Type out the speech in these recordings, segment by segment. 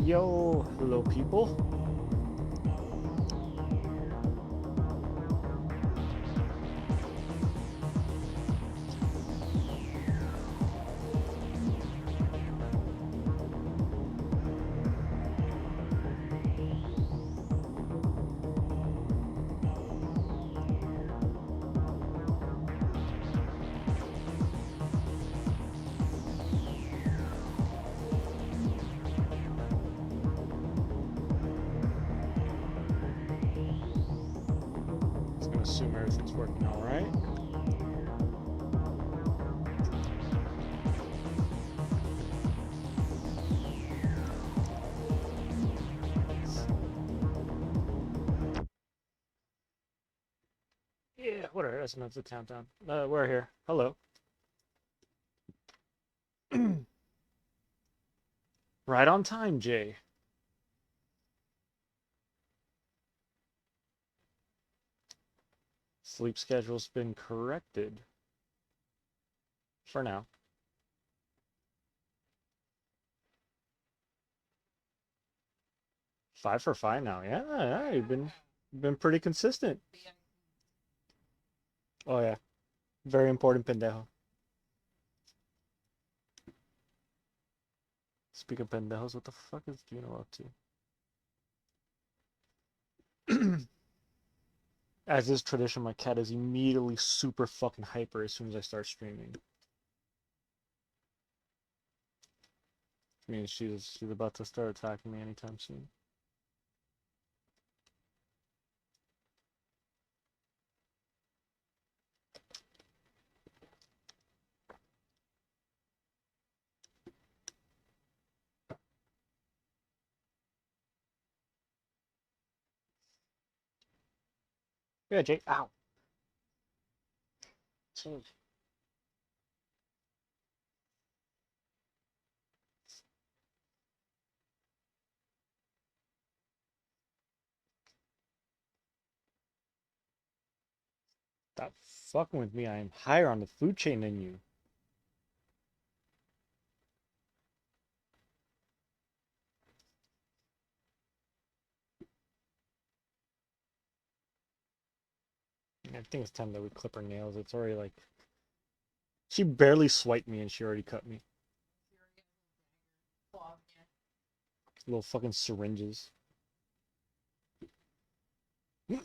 Yo, hello people. Just gonna assume everything's working all right. Yeah, whatever. That's enough of the countdown. We're here. Hello. Right on time, Jay. Sleep schedule's been corrected. For now. 5 for 5 now. Yeah, you've been pretty consistent. Oh yeah. Very important, pendejo. Speaking of pendejos, what the fuck is Juno up to? As is tradition, my cat is immediately super fucking hyper as soon as I start streaming. Means she's about to start attacking me anytime soon. Yeah, Jay. Ow. Jeez. Stop fucking with me. I am higher on the food chain than you. I think it's time that we clip her nails. It's already like she barely swiped me and she already cut me. Little fucking syringes. But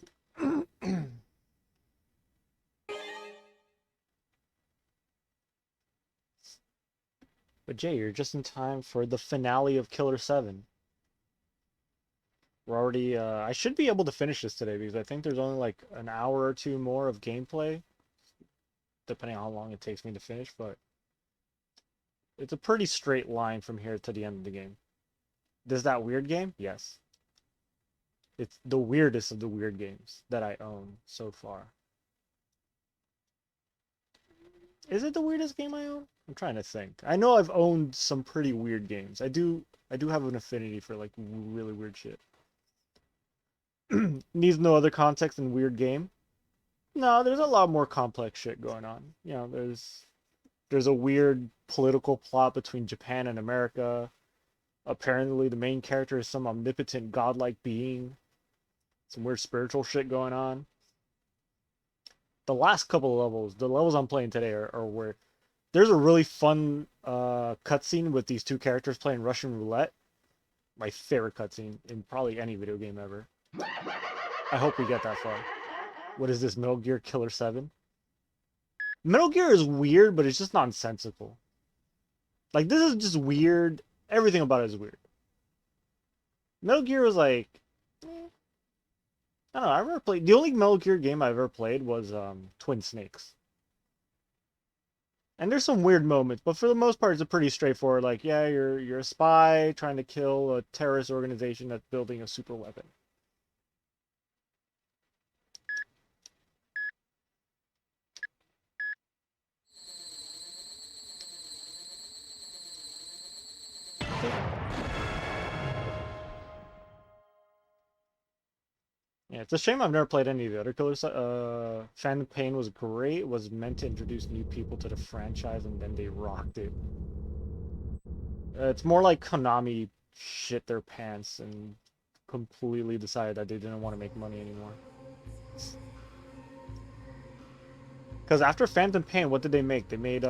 Jay, you're just in time for the finale of Killer 7. We're already I should be able to finish this today because I think there's only like an hour or two more of gameplay, depending on how long it takes me to finish, but it's a pretty straight line from here to the end of the game. Is that weird game? Yes. It's the weirdest of the weird games that I own so far. Is it the weirdest game I own? I'm trying to think. I know I've owned some pretty weird games. I do have an affinity for like really weird shit. Needs no other context than weird game. No, there's a lot more complex shit going on. You know, there's a weird political plot between Japan and America. Apparently the main character is some omnipotent godlike being. Some weird spiritual shit going on. The last couple of levels, the levels I'm playing today are where there's a really fun cutscene with these two characters playing Russian roulette. My favorite cutscene in probably any video game ever. I hope we get that far. What is this, Metal Gear Killer 7? Metal Gear is weird, but it's just nonsensical. Like, this is just weird. Everything about it is weird. Metal Gear was like... I don't know, I remember played... The only Metal Gear game I ever played was Twin Snakes. And there's some weird moments, but for the most part, it's a pretty straightforward, like, yeah, you're a spy trying to kill a terrorist organization that's building a super weapon. Yeah, it's a shame I've never played any of the other Killers. Phantom Pain was great. It was meant to introduce new people to the franchise, and then they rocked it. It's more like Konami shit their pants and completely decided that they didn't want to make money anymore. Because after Phantom Pain, what did they make? They made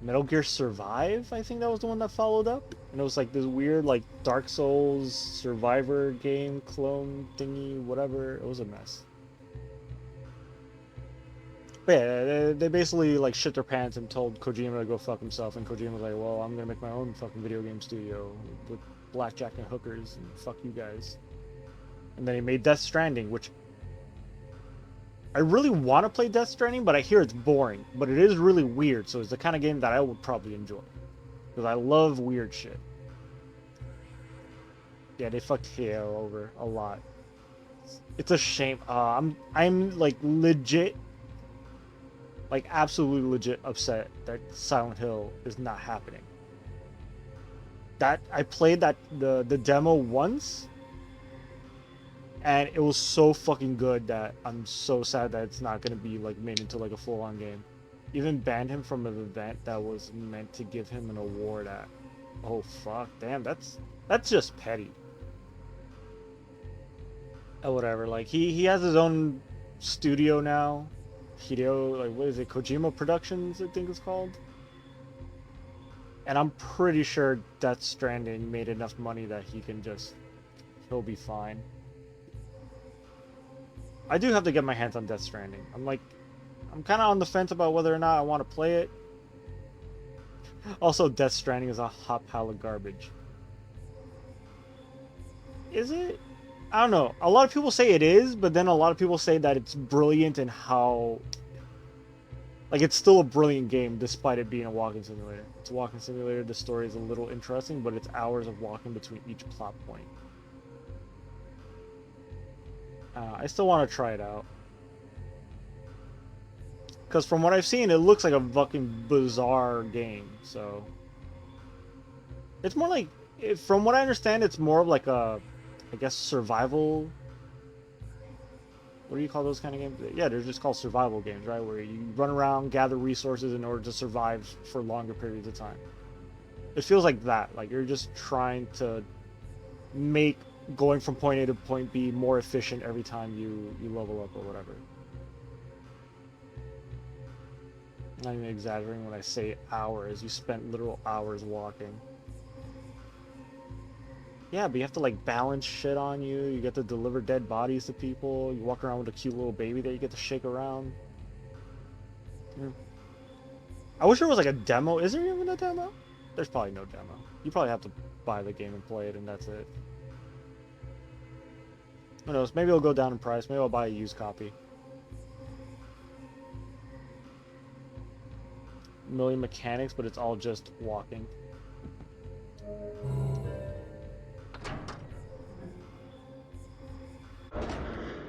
Metal Gear Survive, I think that was the one that followed up. And it was like this weird like Dark Souls Survivor game clone thingy, whatever. It was a mess. But yeah, they basically like shit their pants and told Kojima to go fuck himself, and Kojima was like, well, I'm gonna make my own fucking video game studio with blackjack and hookers, and fuck you guys. And then he made Death Stranding, which I really want to play Death Stranding, but I hear it's boring. But it is really weird, so it's the kind of game that I would probably enjoy. Because I love weird shit. Yeah, they fucked Halo over a lot. It's a shame. I'm like legit, like absolutely legit upset that Silent Hill is not happening. That I played the demo once, and it was so fucking good that I'm so sad that it's not gonna be like made into like a full-on game. Even banned him from an event that was meant to give him an award at. Oh fuck, damn, that's just petty. Oh, whatever. Like he has his own studio now. Hideo, like what is it? Kojima Productions, I think it's called. And I'm pretty sure Death Stranding made enough money that he'll be fine. I do have to get my hands on Death Stranding. I'm kind of on the fence about whether or not I want to play it. Also, Death Stranding is a hot pile of garbage. Is it? I don't know. A lot of people say it is, but then a lot of people say that it's brilliant in how... Like, it's still a brilliant game despite it being a walking simulator. It's a walking simulator, the story is a little interesting, but it's hours of walking between each plot point. I still want to try it out. Because from what I've seen, it looks like a fucking bizarre game, so... It's more like... From what I understand, it's more of like a... I guess survival... What do you call those kind of games? Yeah, they're just called survival games, right? Where you run around, gather resources in order to survive for longer periods of time. It feels like that. Like you're just trying to make going from point A to point B more efficient every time you level up or whatever. I'm not even exaggerating when I say hours. You spent literal hours walking. Yeah, but you have to like balance shit on you. You get to deliver dead bodies to people. You walk around with a cute little baby that you get to shake around. I wish there was like a demo. Is there even a demo? There's probably no demo. You probably have to buy the game and play it, and that's it. Who knows? Maybe it'll go down in price. Maybe I'll buy a used copy. A million mechanics, but it's all just walking.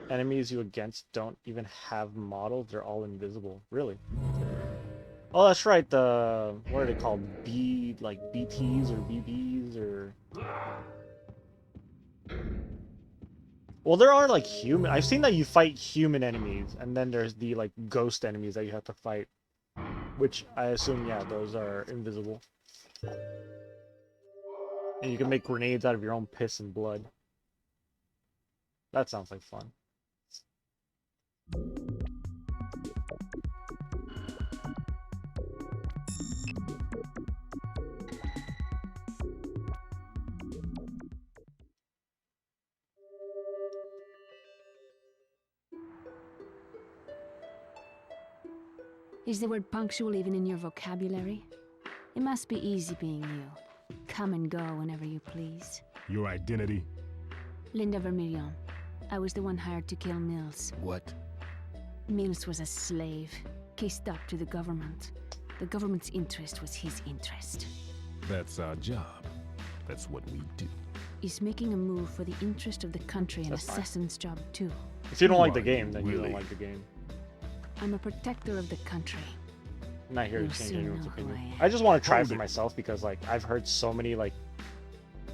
Enemies you against don't even have models. They're all invisible. Really? Oh, that's right. The... What are they called? Like BTs or BBs or... Well, there are like human... I've seen that you fight human enemies, and then there's the like ghost enemies that you have to fight. Which I assume, yeah, those are invisible. And you can make grenades out of your own piss and blood. That sounds like fun. Is the word punctual even in your vocabulary? It must be easy being you. Come and go whenever you please. Your identity? Linda Vermillion. I was the one hired to kill Mills. What? Mills was a slave, kissed up to the government. The government's interest was his interest. That's our job. That's what we do. Is making a move for the interest of the country an That's fine. assassin's job too? If you don't like the Why, game, then you really? don't like the game. I'm a protector of the country. I'm not here to You'll change soon anyone's know who opinion. I am. I just want to try Hold for it. myself because like I've heard so many like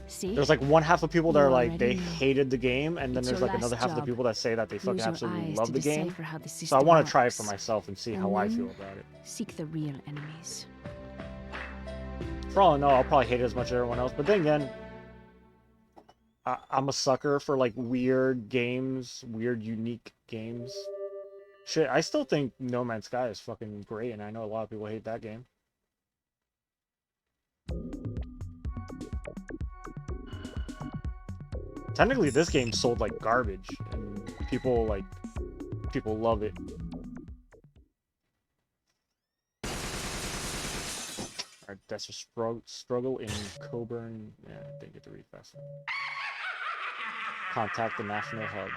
See? there's like one half of people that You are like they already know. hated the game, and then It's there's your like another last half of the job. people that say that they fucking Use your absolutely eyes love to the game. decipher how the So I system want to try it works. for myself and see And how I then feel about it. Seek the real enemies. For all I know, I'll probably hate it as much as everyone else. But then again, I'm a sucker for like weird games, weird, unique games. Shit, I still think No Man's Sky is fucking great, and I know a lot of people hate that game. Technically, this game sold like garbage, and people love it. Alright, that's a struggle in Coburn. Yeah, didn't get to read fast enough. Contact the National Hub.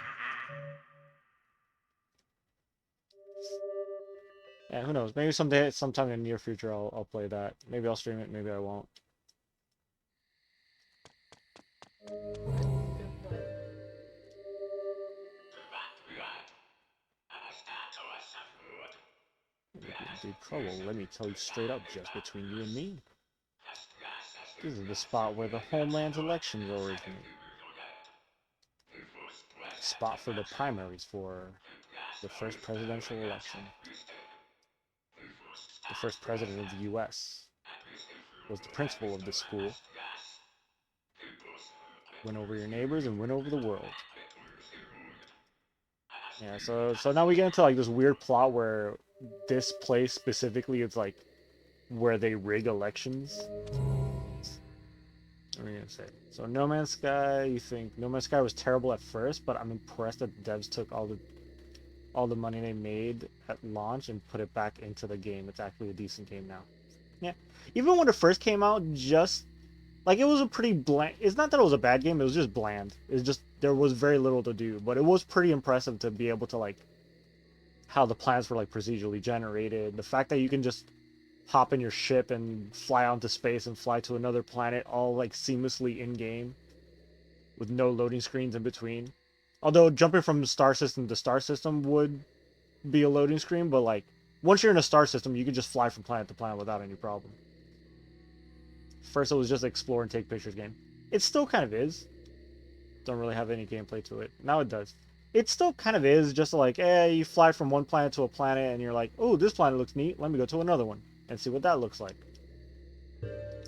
Yeah, who knows? Maybe someday, sometime in the near future, I'll play that. Maybe I'll stream it. Maybe I won't. Dude, trouble. Let me tell you straight up, just between you and me. This is the spot where the Homeland's elections originate. Spot for the primaries for the first presidential election. The first president of the U.S. was the principal of this school. Win over your neighbors and win over the world. Yeah, so now we get into like this weird plot where this place specifically is like where they rig elections. What are you gonna say? So No Man's Sky, you think No Man's Sky was terrible at first, but I'm impressed that the devs took all the money they made at launch and put it back into the game. It's actually a decent game now. Yeah. Even when it first came out, just like it was a pretty bland. It's not that it was a bad game, it was just bland. It's just there was very little to do, but it was pretty impressive to be able to like how the plans were like procedurally generated. The fact that you can just hop in your ship and fly out into space and fly to another planet all like seamlessly in game with no loading screens in between. Although jumping from star system to star system would be a loading screen, but like once you're in a star system, you can just fly from planet to planet without any problem. First, it was just explore and take pictures game. It still kind of is. Don't really have any gameplay to it. Now it does. It still kind of is just like, you fly from one planet to a planet and you're like, oh, this planet looks neat. Let me go to another one and see what that looks like.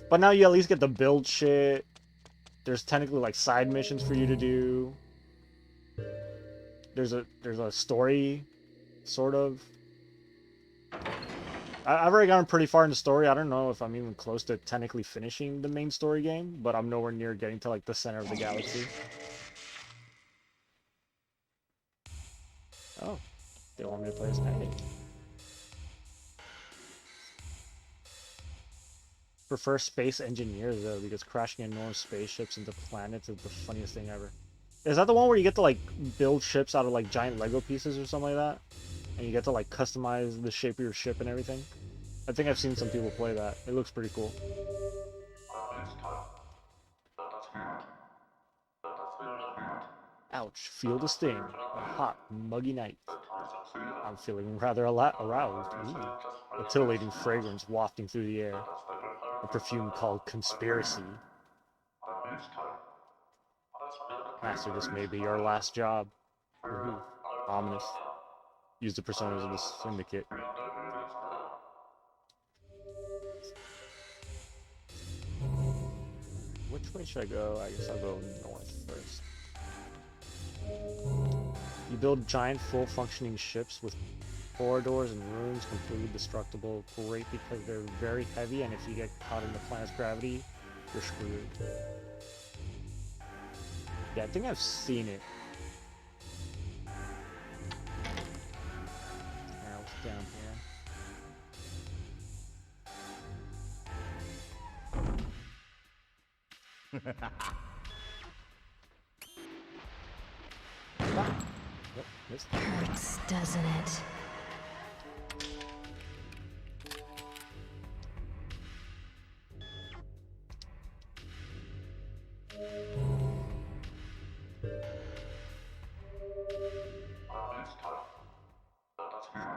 But now you at least get to build shit. There's technically like side missions for you to do. There's a story, sort of. I've already gotten pretty far in the story. I don't know if I'm even close to technically finishing the main story game, but I'm nowhere near getting to like the center of the galaxy. Oh, they want me to play as Patty. Prefer space engineers though, because crashing enormous spaceships into planets is the funniest thing ever. Is that the one where you get to like build ships out of like giant Lego pieces or something like that? And you get to like customize the shape of your ship and everything? I think I've seen some people play that. It looks pretty cool. Ouch, feel the sting. A hot, muggy night. I'm feeling rather aroused. Ooh. A titillating fragrance wafting through the air. A perfume called Conspiracy. Master, this may be your last job. Ooh. Ominous. Use the personas of the Syndicate. Which way should I go? I guess I'll go north first. You build giant, full-functioning ships with corridors and rooms completely destructible. Great because they're very heavy, and if you get caught in the planet's gravity, you're screwed. Yeah, I think I've seen it. Alright, what's down here? Yep, missed. Hurts, doesn't it?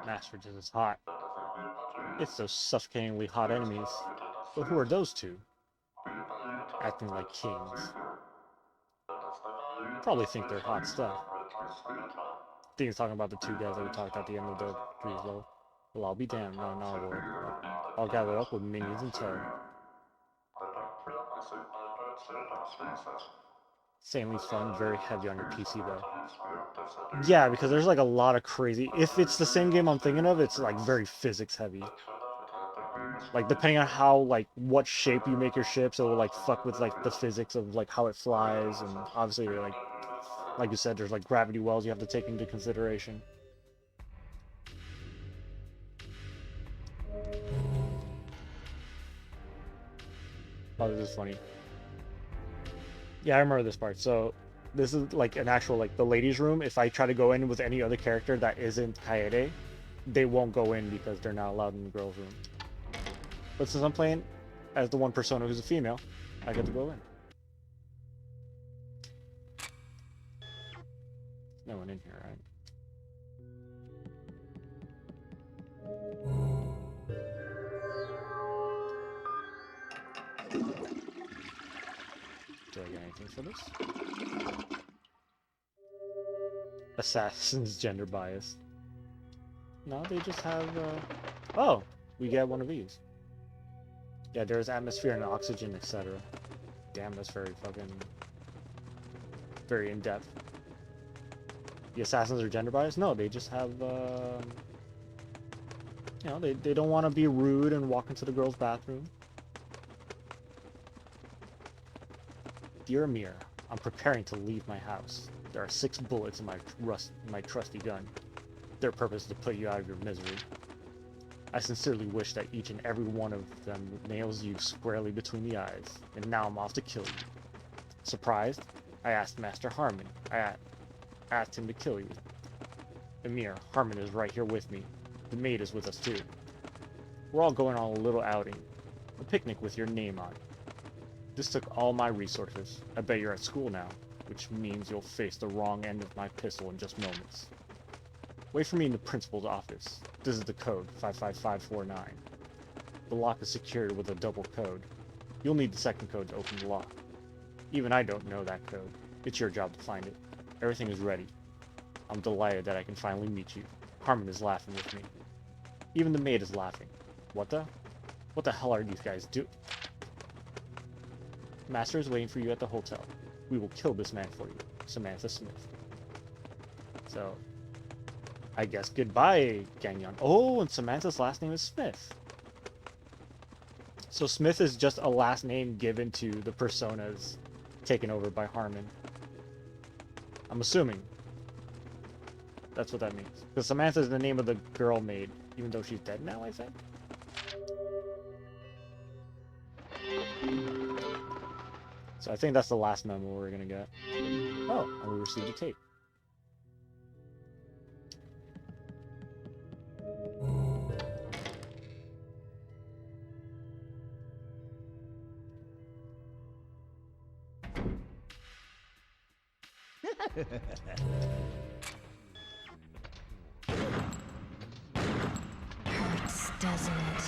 Master just is hot. It's those suffocatingly hot enemies. But who are those two? Acting like kings. Probably think they're hot stuff. I think he's talking about the two guys that we talked at the end of the previous level. Well, I'll be damned. No, Lord. I'll gather up with minions in tow. Insanely fun, very heavy on your PC though. Yeah, because there's like a lot of crazy. If it's the same game I'm thinking of, it's like very physics heavy. Like depending on how like what shape you make your ships, it will like fuck with like the physics of like how it flies, and obviously like you said, there's like gravity wells you have to take into consideration. Oh, this is funny. Yeah, I remember this part. So this is like an actual like the ladies' room. If I try to go in with any other character that isn't Kaede, they won't go in because they're not allowed in the girls' room. But since I'm playing as the one persona who's a female, I get to go in. No one in here, right? Do I get anything for this? Assassin's gender bias. No, they just have, oh, we get one of these. Yeah, there's atmosphere and oxygen, etc. Damn, that's very fucking... very in-depth. The assassins are gender biased? No, they just have, you know, they don't want to be rude and walk into the girls' bathroom. Dear Amir, I'm preparing to leave my house. There are 6 bullets in my trusty gun. Their purpose is to put you out of your misery. I sincerely wish that each and every one of them nails you squarely between the eyes, and now I'm off to kill you. Surprised? I asked Master Harmon. I asked him to kill you. Amir, Harmon is right here with me. The maid is with us too. We're all going on a little outing. A picnic with your name on it. This took all my resources. I bet you're at school now, which means you'll face the wrong end of my pistol in just moments. Wait for me in the principal's office. This is the code, 55549. The lock is secured with a double code. You'll need the second code to open the lock. Even I don't know that code. It's your job to find it. Everything is ready. I'm delighted that I can finally meet you. Harmon is laughing with me. Even the maid is laughing. What the hell are these guys doing? Master is waiting for you at the hotel. We will kill this man for you. Samantha Smith. So, I guess goodbye, Gagnon. Oh, and Samantha's last name is Smith. So Smith is just a last name given to the personas taken over by Harmon. I'm assuming. That's what that means. Because Samantha is the name of the girl maid, even though she's dead now, I think. So I think that's the last memo we're gonna get. Oh, and we received a tape. Hurts, doesn't it?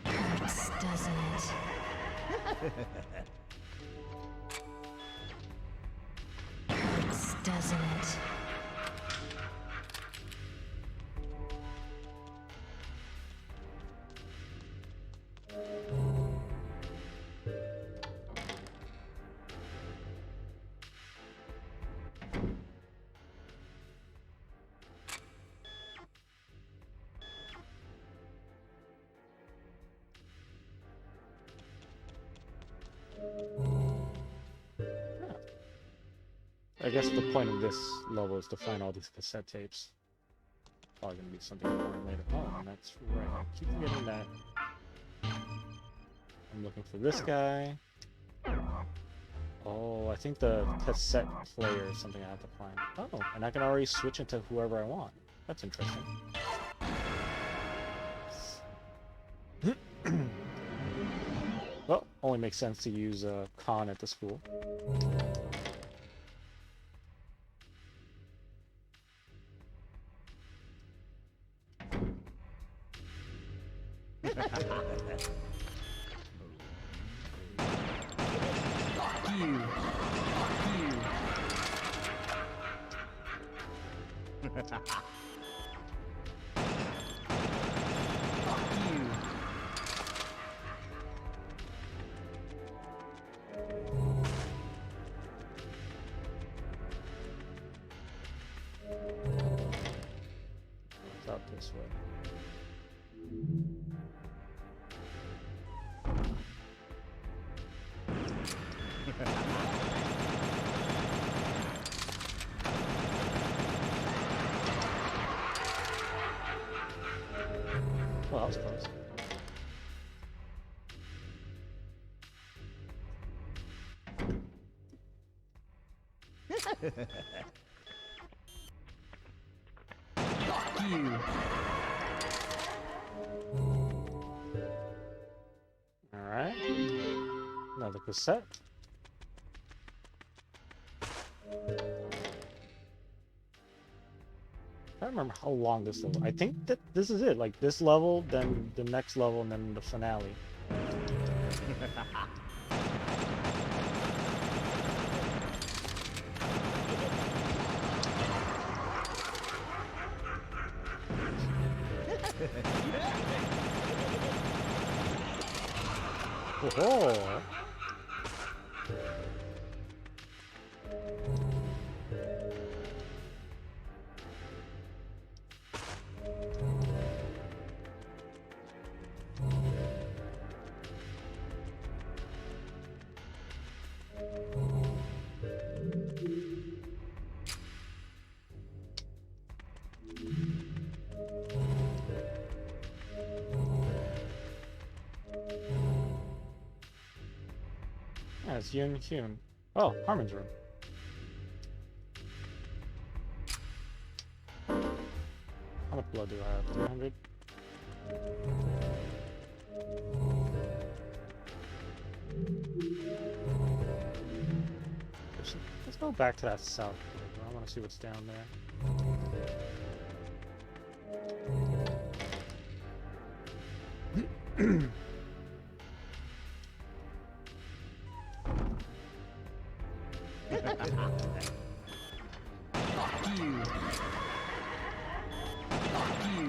Hurts, doesn't it? Hurts, doesn't it? I guess the point of this level is to find all these cassette tapes. Probably gonna be something important later. Oh, and that's right. I keep forgetting that. I'm looking for this guy. Oh, I think the cassette player is something I have to find. Oh, and I can already switch into whoever I want. That's interesting. Well, only makes sense to use Khan at the school. way. Well, that was close. Fuck you. Alright. Another cassette. I don't remember how long this level. I think that this is it. Like this level, then the next level, and then the finale. Oh. Yeah, it's Yoon Hyun. Oh, Harmon's room. How much blood do I have? 300? Let's go back to that south room. I want to see what's down there. Fuck you. Fuck you.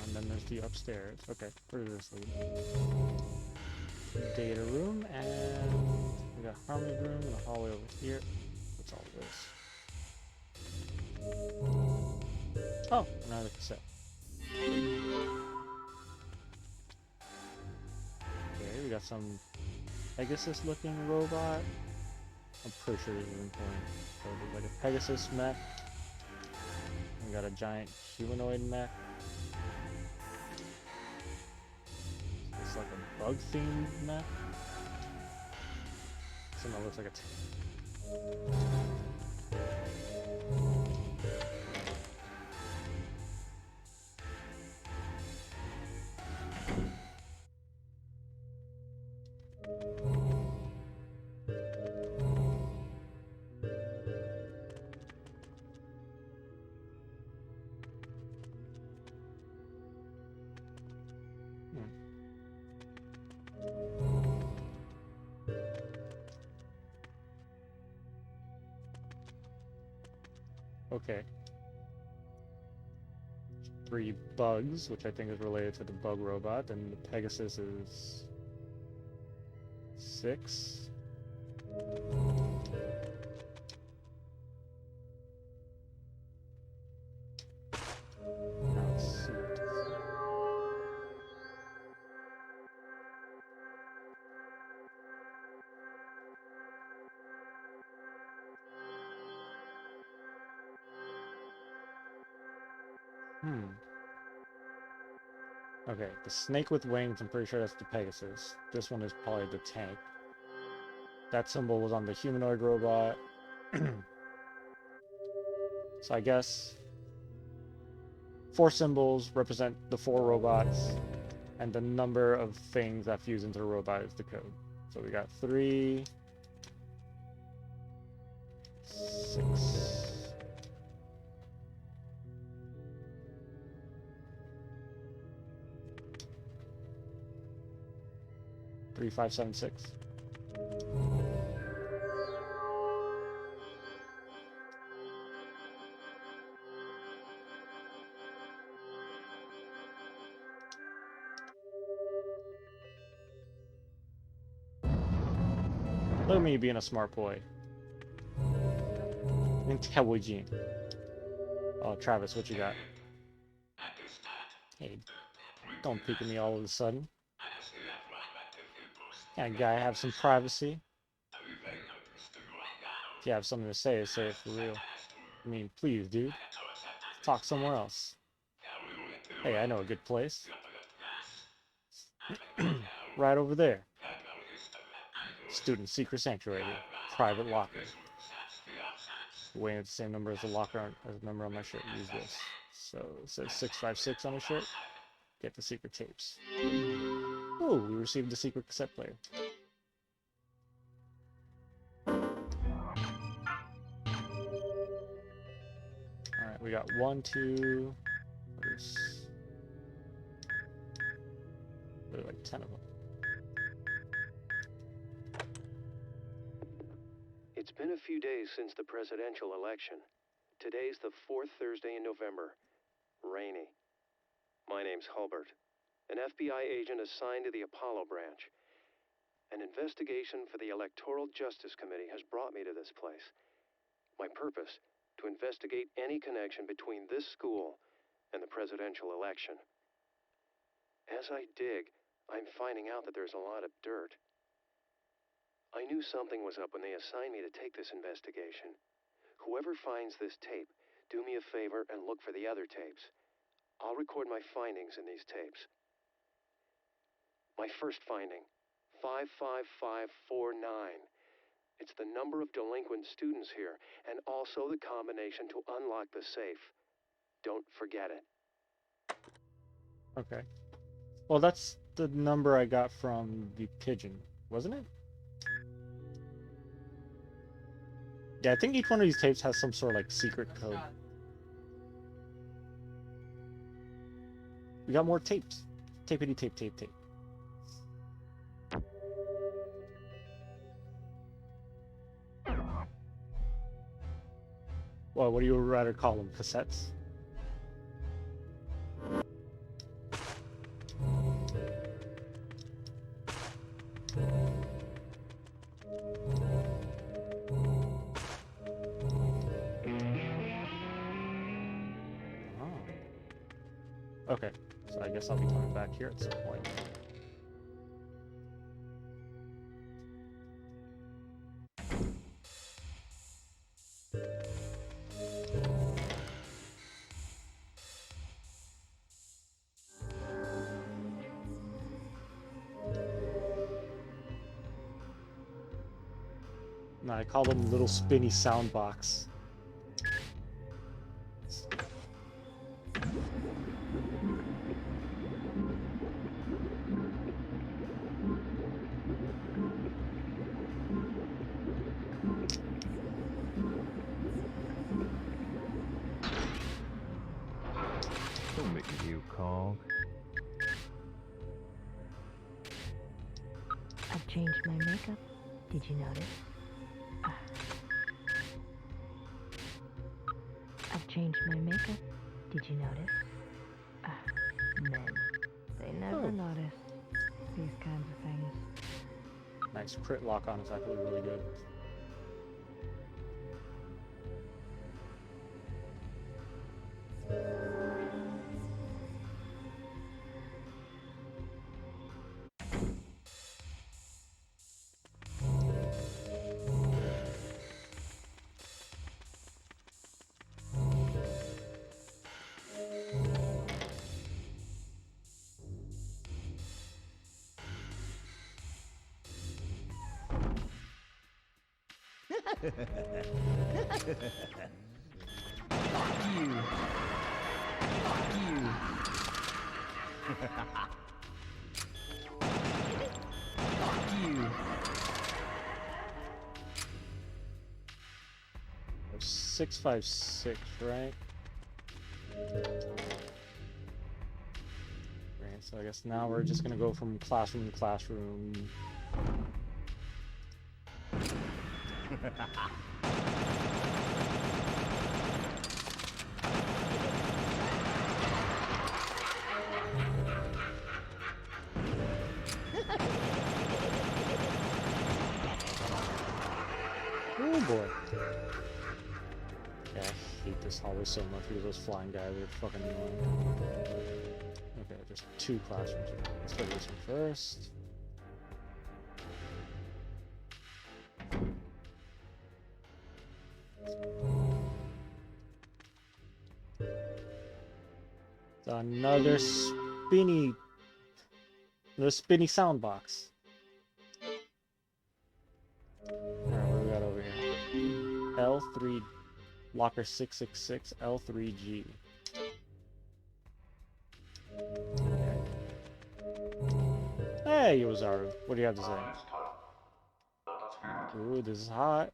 And then there's the upstairs. Okay, where does this lead? Data room, and we got Harmony room in the hallway over here. What's all this? Oh, another cassette. Okay, we got some Pegasus-looking robot. I'm pretty sure this is important. So there's like a Pegasus mech. We got a giant humanoid mech. It's like a bug-themed mech. Somehow looks like a Okay. 3 bugs, which I think is related to the bug robot, and the Pegasus is 6. Let's see. Okay, the snake with wings, I'm pretty sure that's the Pegasus. This one is probably the tank. That symbol was on the humanoid robot. So I guess 4 symbols represent the 4 robots, and the number of things that fuse into the robot is the code. So we got 3, 6. Three, 5, 7, 6. Look at me being a smart boy. Intelligent. Oh, Travis, what you got? Hey, don't peek at me all of a sudden. Can't guy have some privacy? If you have something to say it for real. I mean, please, dude. Talk somewhere else. Hey, I know a good place. Right over there. Student secret sanctuary. Private locker. Weighing at the same number as the locker as the number on my shirt. Use this. So it says 656 on the shirt. Get the secret tapes. Oh, we received the secret cassette player. Alright, we got 1, 2. There's like 10 of them. It's been a few days since the presidential election. Today's the 4th Thursday in November. Rainy. My name's Hulbert, an FBI agent assigned to the Apollo branch. An investigation for the Electoral Justice Committee has brought me to this place. My purpose, to investigate any connection between this school and the presidential election. As I dig, I'm finding out that there's a lot of dirt. I knew something was up when they assigned me to take this investigation. Whoever finds this tape, do me a favor and look for the other tapes. I'll record my findings in these tapes. My first finding, 55549. It's the number of delinquent students here, and also the combination to unlock the safe. Don't forget it. Okay. Well, that's the number I got from the pigeon, wasn't it? Yeah, I think each one of these tapes has some sort of like secret code. We got more tapes. Tapity tape, tape, tape. Well, what do you rather call them? Cassettes? Okay, so I guess I'll be coming back here at some point. No, I call them little spinny sound box. Don't make me you call. I've changed my makeup. Did you notice? I've changed my makeup. Did you notice? Men. They never notice these kinds of things. Nice crit lock on is actually really good. You. You. You. 656, right? Right, so I guess now we're just gonna go from classroom to classroom. Oh boy. Yeah, I hate this hallway so much because those flying guys are fucking annoying. Okay, there's 2 classrooms. Let's go to this one first. Another spinny sound box. Alright, what do we got over here? L3 locker 666 L3G. Okay. Hey, Yozaru, what do you have to say? Ooh, this is hot.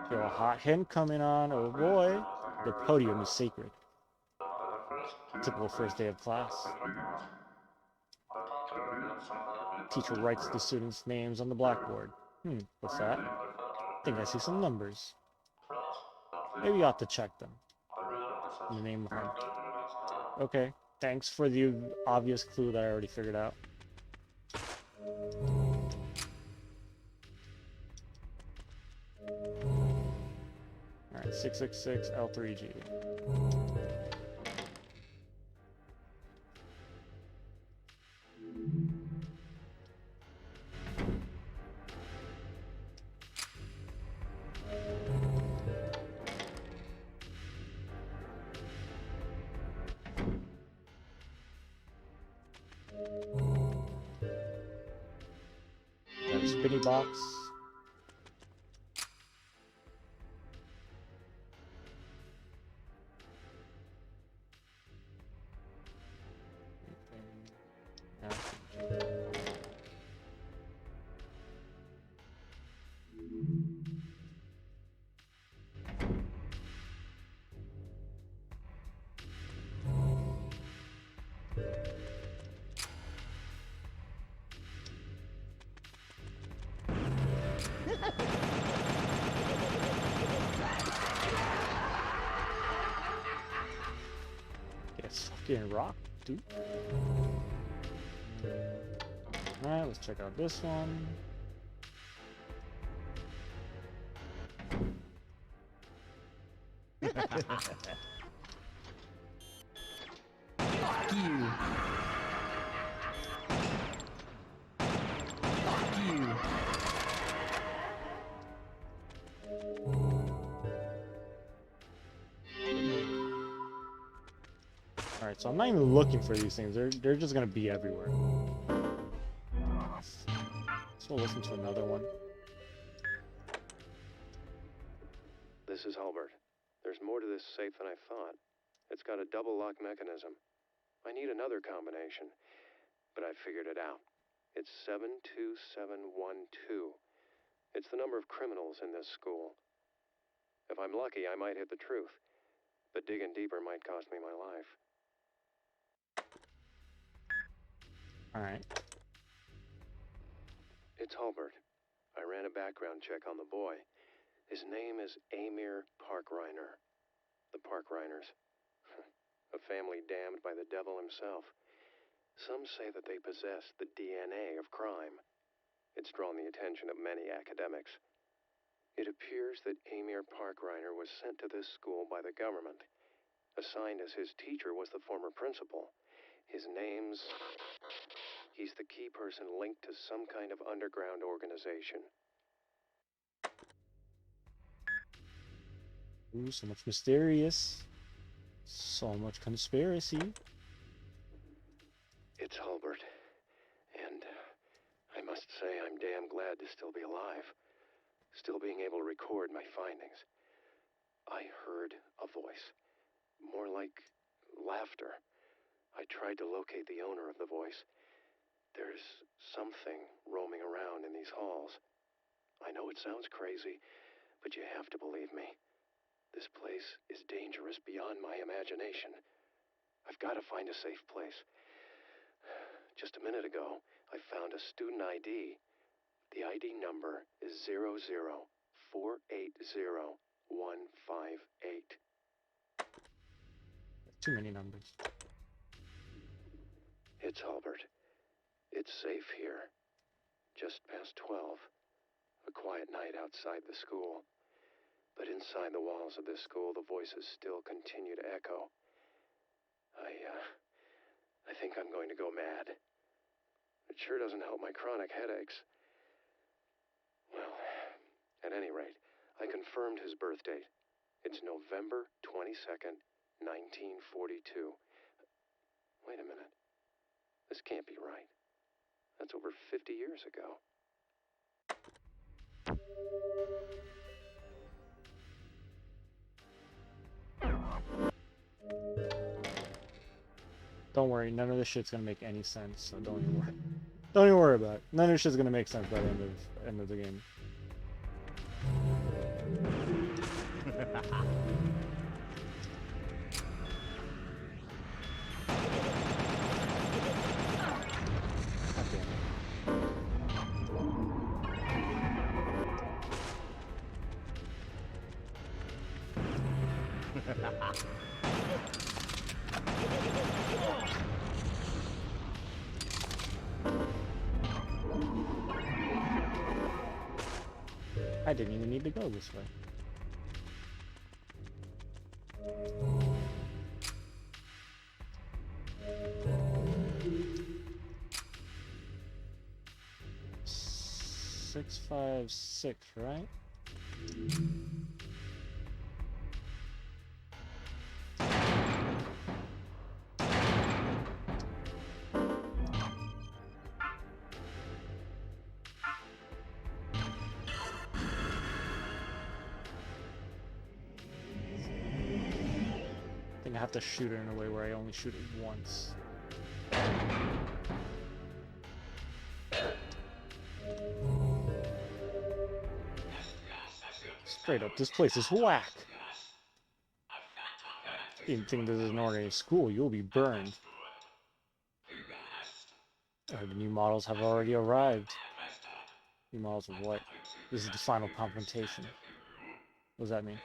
Feel a hot hint coming on. Oh boy, the podium is sacred. Typical first day of class. Teacher writes the students' names on the blackboard. What's that? Think I see some numbers. Maybe you ought to check them. In the name of Hunt. Okay, thanks for the obvious clue that I already figured out. Alright, 666 L3G. Got a spinny box. It's fucking rock, dude. Alright, let's check out this one. Fuck you. Fuck you. Alright, so I'm not even looking for these things. They're just gonna be everywhere. So we'll listen to another one. This is Hulbert. There's more to this safe than I thought. It's got a double lock mechanism. I need another combination, but I figured it out. It's 72712. It's the number of criminals in this school. If I'm lucky, I might hit the truth, but digging deeper might cost me my life. Alright. It's Hulbert. I ran a background check on the boy. His name is Amir Parkreiner. The Parkreiners. A family damned by the devil himself. Some say that they possess the DNA of crime. It's drawn the attention of many academics. It appears that Amir Parkreiner was sent to this school by the government. Assigned as his teacher was the former principal. His name's... He's the key person linked to some kind of underground organization. Ooh, so much mysterious. So much conspiracy. It's Hulbert. And I must say I'm damn glad to still be alive. Still being able to record my findings. I heard a voice. More like laughter. I tried to locate the owner of the voice. There's something roaming around in these halls. I know it sounds crazy, but you have to believe me. This place is dangerous beyond my imagination. I've got to find a safe place. Just a minute ago, I found a student ID. The ID number is 00480158. Too many numbers. It's Hulbert. It's safe here. Just past 12. A quiet night outside the school. But inside the walls of this school, the voices still continue to echo. I think I'm going to go mad. It sure doesn't help my chronic headaches. Well, at any rate, I confirmed his birth date. It's November 22nd, 1942. Wait a minute. This can't be right. That's over 50 years ago. Don't worry, none of this shit's gonna make any sense, so don't even worry. Don't even worry about it. None of this shit's gonna make sense by the end of the game. God damn it. I didn't even need to go this way. Six, 5, 6, right? I think I have to shoot it in a way where I only shoot it once. Straight up, this place is whack. You didn't think this is an ordinary school, you'll be burned. The new models have already arrived. New models of what? This is the final confrontation. What does that mean?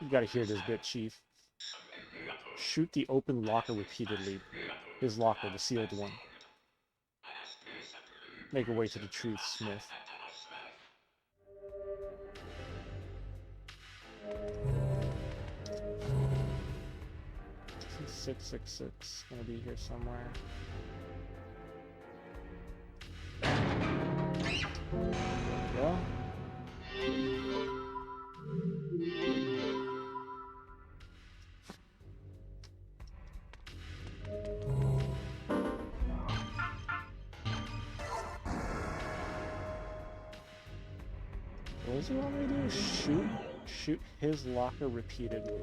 You gotta hear this bit, Chief. Shoot the open locker repeatedly. His locker, the sealed one. Make your way to the truth, Smith. 666 gonna be here somewhere. Well. What does he want me to do? Shoot his locker repeatedly.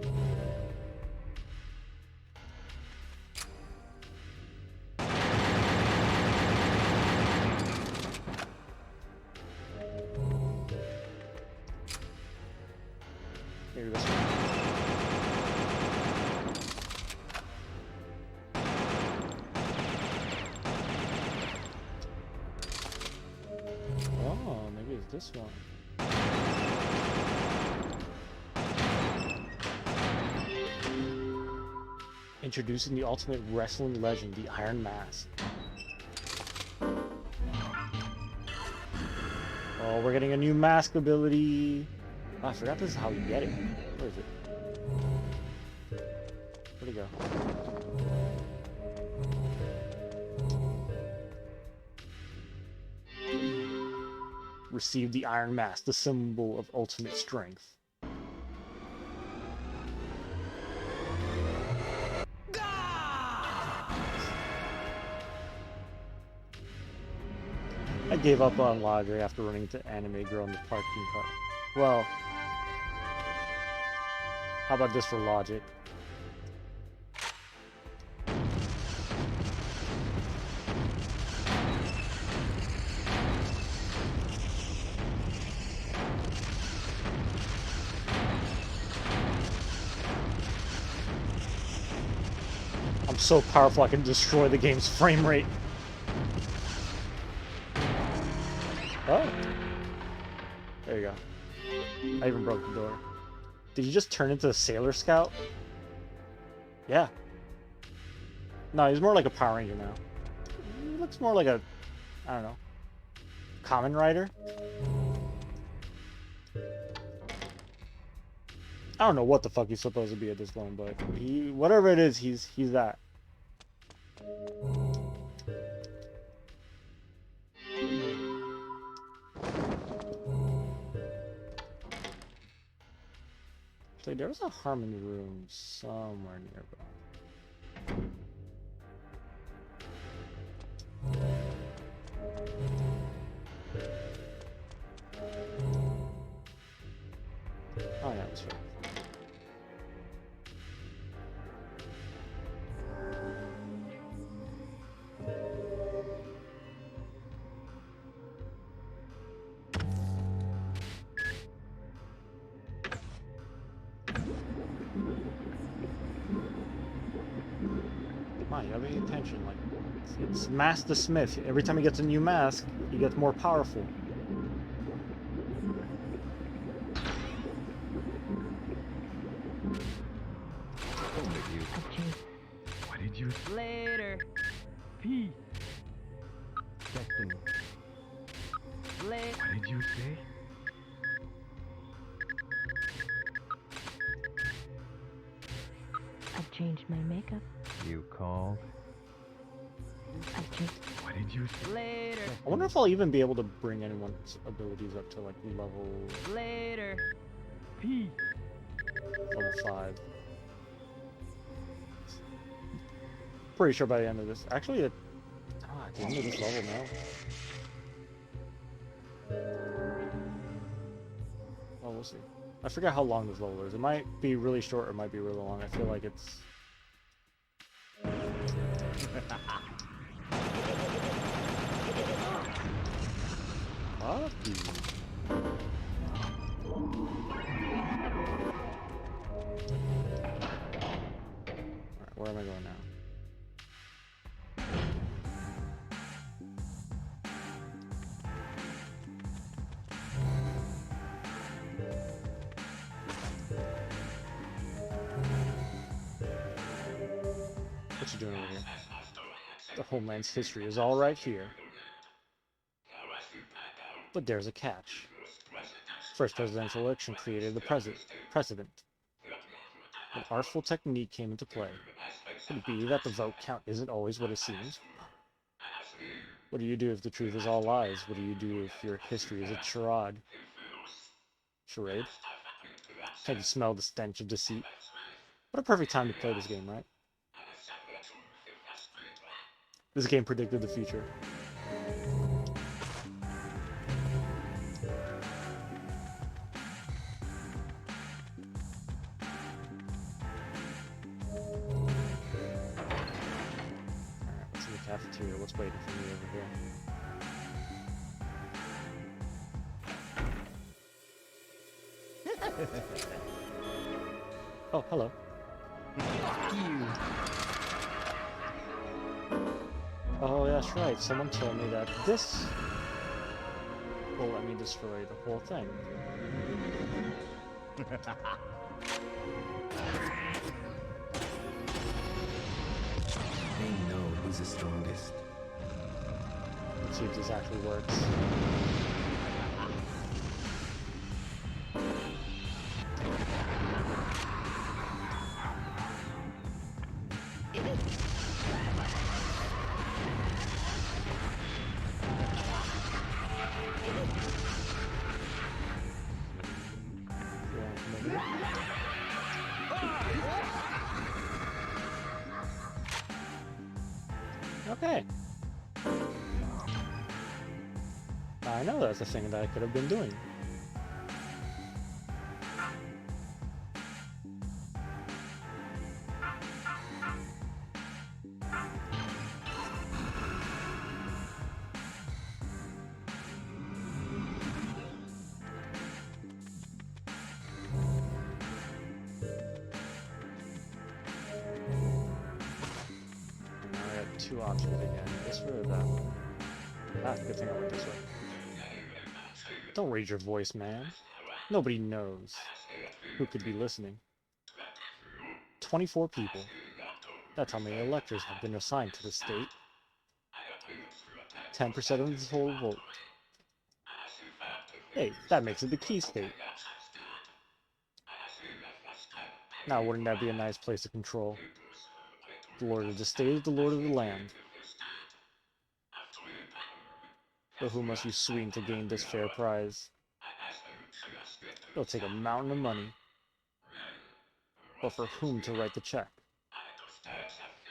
Maybe this one. Oh, maybe it's this one. Introducing the ultimate wrestling legend, the Iron Mask. Oh, we're getting a new mask ability. Oh, I forgot this is how you get it. Where is it? Where'd it go? Receive the Iron Mask, the symbol of ultimate strength. I gave up on Lodger after running into Anime Girl in the parking car. Well, how about this for logic? I'm so powerful I can destroy the game's frame rate. Oh. There you go. I even broke the door. Did you just turn into a Sailor Scout? Yeah. No, he's more like a Power Ranger now. He looks more like a, I don't know, Kamen Rider? I don't know what the fuck he's supposed to be at this point, but he, whatever it is, he's that. So there was a harmony room somewhere nearby. Oh yeah, that's right. You gotta pay attention. Like, it's Master Smith. Every time he gets a new mask, he gets more powerful. Don't make you. What did you say? Later. Peace. Destiny. Later. What did you say? I've changed my makeup. You called? I've changed. What did you say? Later. I wonder if I'll even be able to bring anyone's abilities up to like level Later. Peace. 5. Pretty sure by the end of this. Actually, at the end of this level now. Well, we'll see. I forget how long this level is. It might be really short or it might be really long. I feel like it's... Fuck you. Alright, where am I going now? What you doing over here? The homeland's history is all right here. But there's a catch. First presidential election created the precedent. An artful technique came into play. Could it be that the vote count isn't always what it seems? What do you do if the truth is all lies? What do you do if your history is a charade? Charade? Can you smell the stench of deceit? What a perfect time to play this game, right? This game predicted the future. Alright, what's in the cafeteria? What's waiting for me over here? Oh, hello. Fuck you. Oh, that's right. Someone told me that this will let me destroy the whole thing. They know who's the strongest. Let's see if this actually works. Okay. I know that's the thing that I could have been doing. two options again. This way or that one? Ah, good thing I went this way. Don't raise your voice, man. Nobody knows who could be listening. 24 people. That's how many electors have been assigned to the state. 10% of the total vote. Hey, that makes it the key state. Now, wouldn't that be a nice place to control? The lord of the state is the lord of the land. But who must you swing to gain this fair prize? It'll take a mountain of money. But for whom to write the check?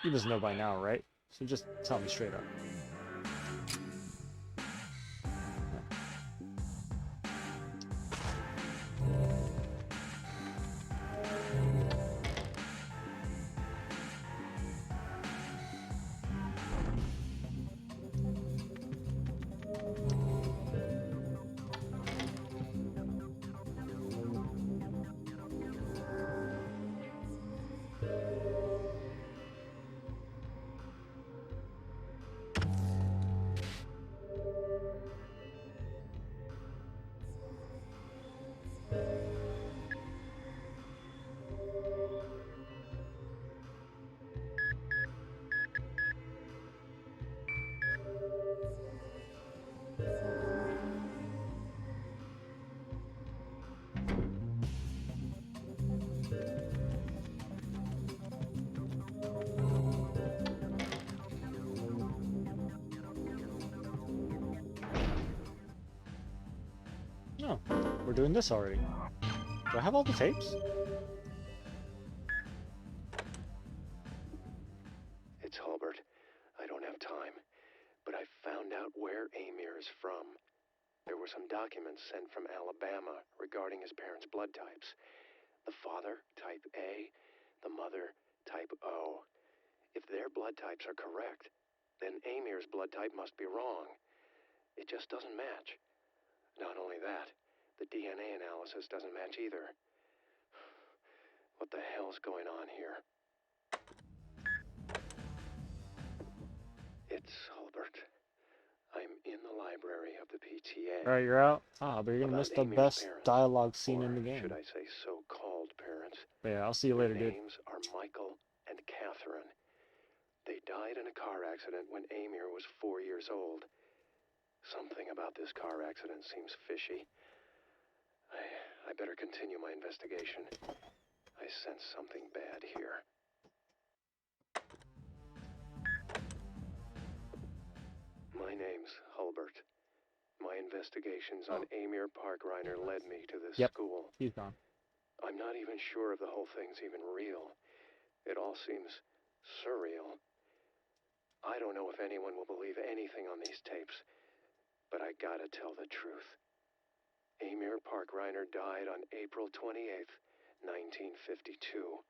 You must know by now, right? So just tell me straight up. Oh, we're doing this already. Do I have all the tapes? It's Hulbert. I don't have time, but I found out where Amir is from. There were some documents sent from Alabama regarding his parents' blood types. The father, type A, the mother, type O. If their blood types are correct, then Amir's blood type must be wrong. It just doesn't match. Not only that, the DNA analysis doesn't match either. What the hell's going on here? It's Hulbert. I'm in the library of the PTA. Alright, you're out? Ah, but you're gonna miss About the Amir's best parents, dialogue scene or in the game. should I say so-called parents? But yeah, I'll see you Their later, dude. names are Michael and Catherine. They died in a car accident when Amir was 4 years old. Something about this car accident seems fishy. I better continue my investigation. I sense something bad here. My name's Hulbert. My investigations on Amir Parkreiner led me to this Yep. school. He's gone. I'm not even sure if the whole thing's even real. It all seems surreal. I don't know if anyone will believe anything on these tapes, but I gotta tell the truth. Amir Parkreiner died on April 28th, 1952.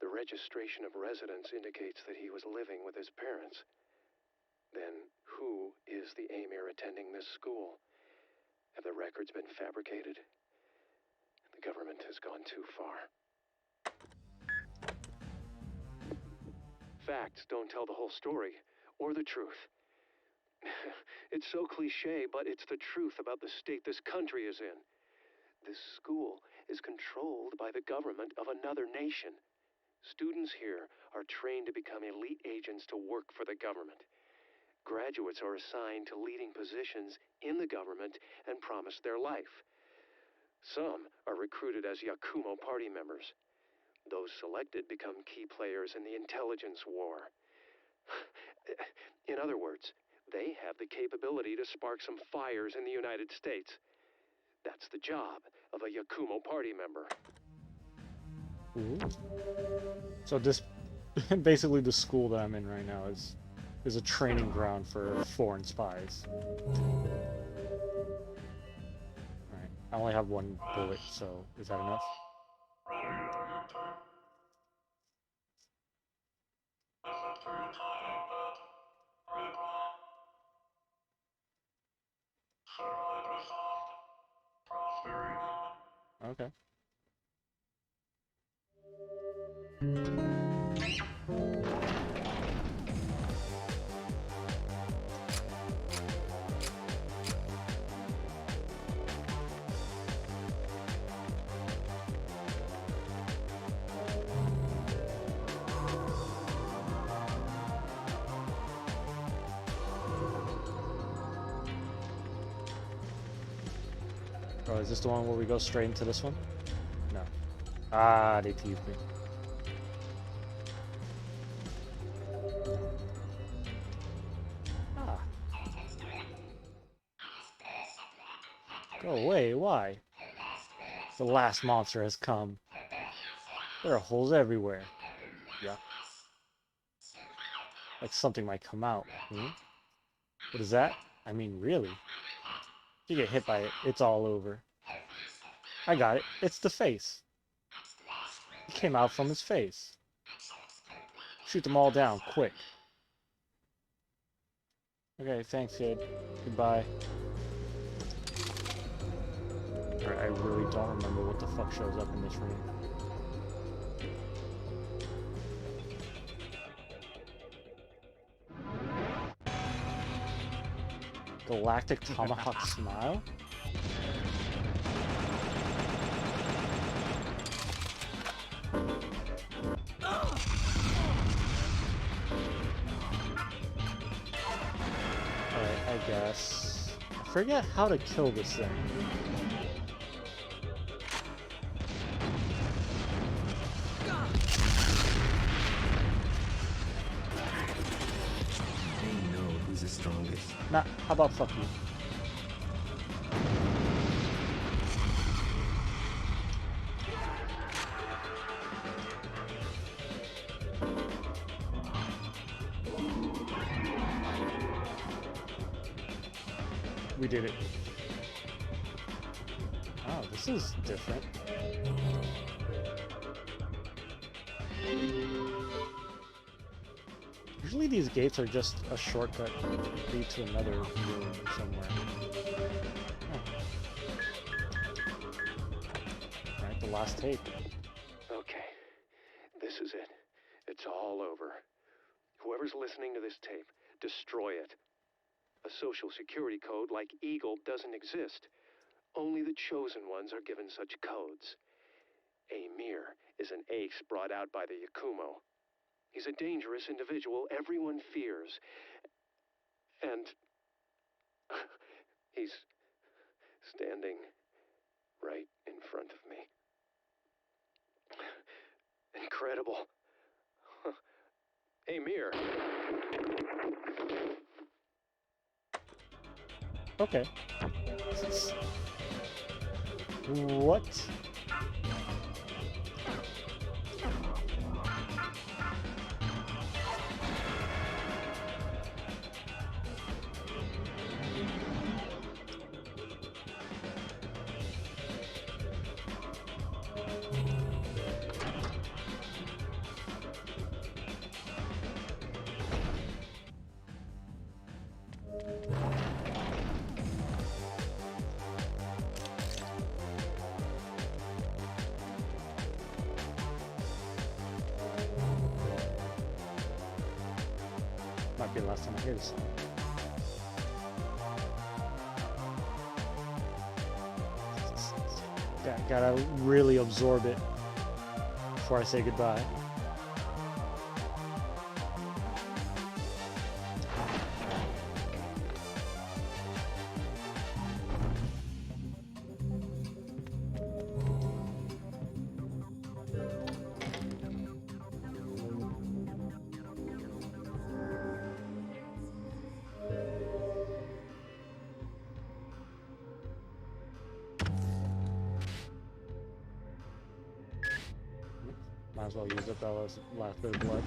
The registration of residence indicates that he was living with his parents. Then, who is the Amir attending this school? Have the records been fabricated? The government has gone too far. Facts don't tell the whole story, or the truth. It's so cliche, but it's the truth about the state this country is in. This school is controlled by the government of another nation. Students here are trained to become elite agents to work for the government. Graduates are assigned to leading positions in the government and promised their life. Some are recruited as Yakumo party members. Those selected become key players in the intelligence war. In other words, they have the capability to spark some fires in the United States. That's the job of a Yakumo party member. Ooh. So this, basically the school that I'm in right now is a training ground for foreign spies. Alright, I only have one bullet, so is that enough? Okay. Oh, is this the one where we go straight into this one? No. Ah, they teased me. Ah. Go away, why? The last monster has come. There are holes everywhere. Yeah. Like something might come out. Hmm? What is that? I mean, really? If you get hit by it, it's all over. I got it. It's the face. It came out from his face. Shoot them all down, quick. Okay, thanks, kid. Goodbye. Alright, I really don't remember what the fuck shows up in this room. Galactic Tomahawk Smile? Alright, I guess. I forget how to kill this thing. They know who's the strongest. Nah, how about fuck you? We did it. Oh, this is different. Usually these gates are just a shortcut to lead to another room somewhere. Oh. Alright, the last tape. Okay, this is it. It's all over. Whoever's listening to this tape, destroy it. A social security code like Eagle doesn't exist. Only the chosen ones are given such codes. Amir is an ace brought out by the Yakumo. He's a dangerous individual everyone fears. And he's standing right in front of me. Incredible. Amir. Okay. What? Might be the last time I hear this song. Gotta really absorb it before I say goodbye. Might as well use up that last bit of blood.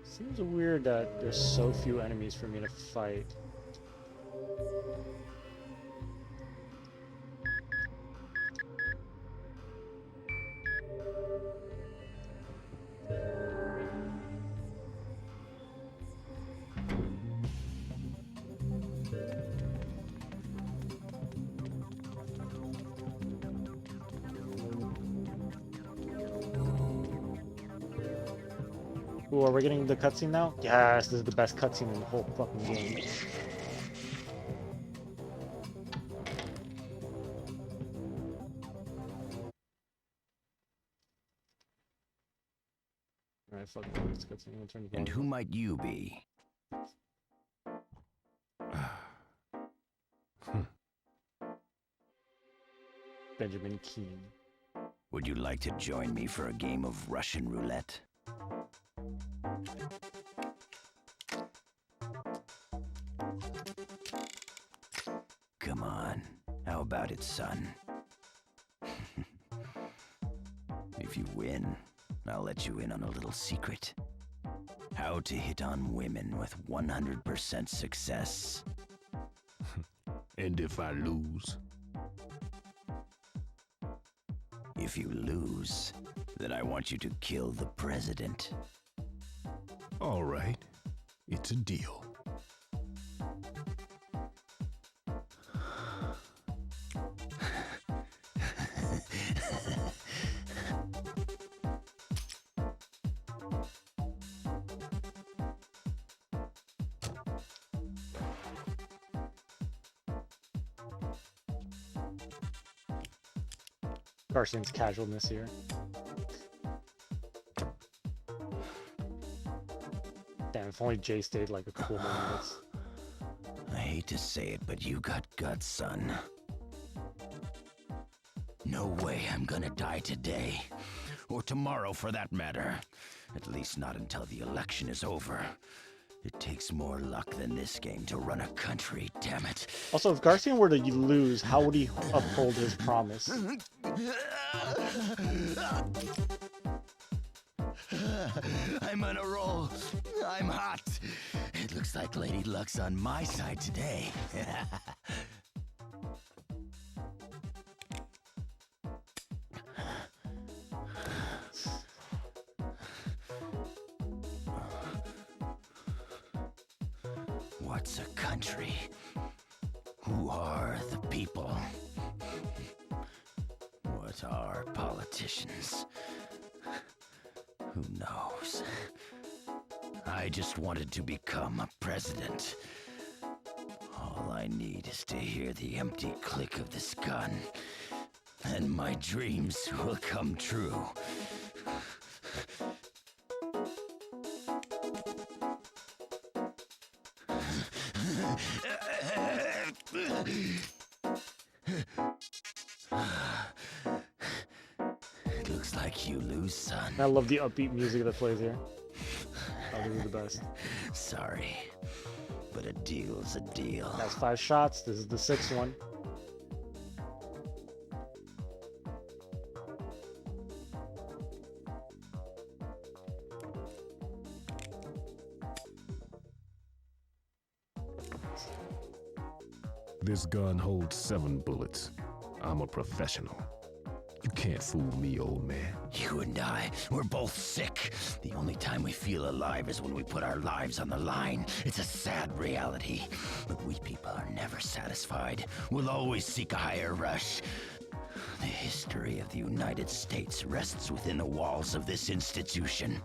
Seems weird that there's so few enemies for me to fight. Ooh, are we getting the cutscene now? Yes, this is the best cutscene in the whole fucking game. Alright, fuck this cutscene. I'm gonna turn the And volume who up. might you be? Benjamin Keene. Would you like to join me for a game of Russian roulette? Come on. How about it, son? If you win, I'll let you in on a little secret. How to hit on women with 100% success. And if I lose? If you lose, then I want you to kill the president. All right. It's a deal. Garcian's casualness here. Damn, if only Jay stayed like a couple more minutes. I hate to say it, but you got guts, son. No way I'm gonna die today. Or tomorrow, for that matter. At least not until the election is over. It takes more luck than this game to run a country, damn it. Also, if Garcian were to lose, how would he uphold his promise? I'm on a roll. I'm hot. It looks like Lady Luck's on my side today. What's a country? Who are the people? What are politicians? Who knows? I just wanted to become a president. All I need is to hear the empty click of this gun, and my dreams will come true. It looks like you lose, son. I love the upbeat music that plays here. Oh, this is the best. Sorry, but a deal's a deal. That's 5 shots. This is the 6th one. This gun holds 7 bullets. I'm a professional. You can't fool me, old man. You and I, we're both sick. The only time we feel alive is when we put our lives on the line. It's a sad reality. But we people are never satisfied. We'll always seek a higher rush. The history of the United States rests within the walls of this institution.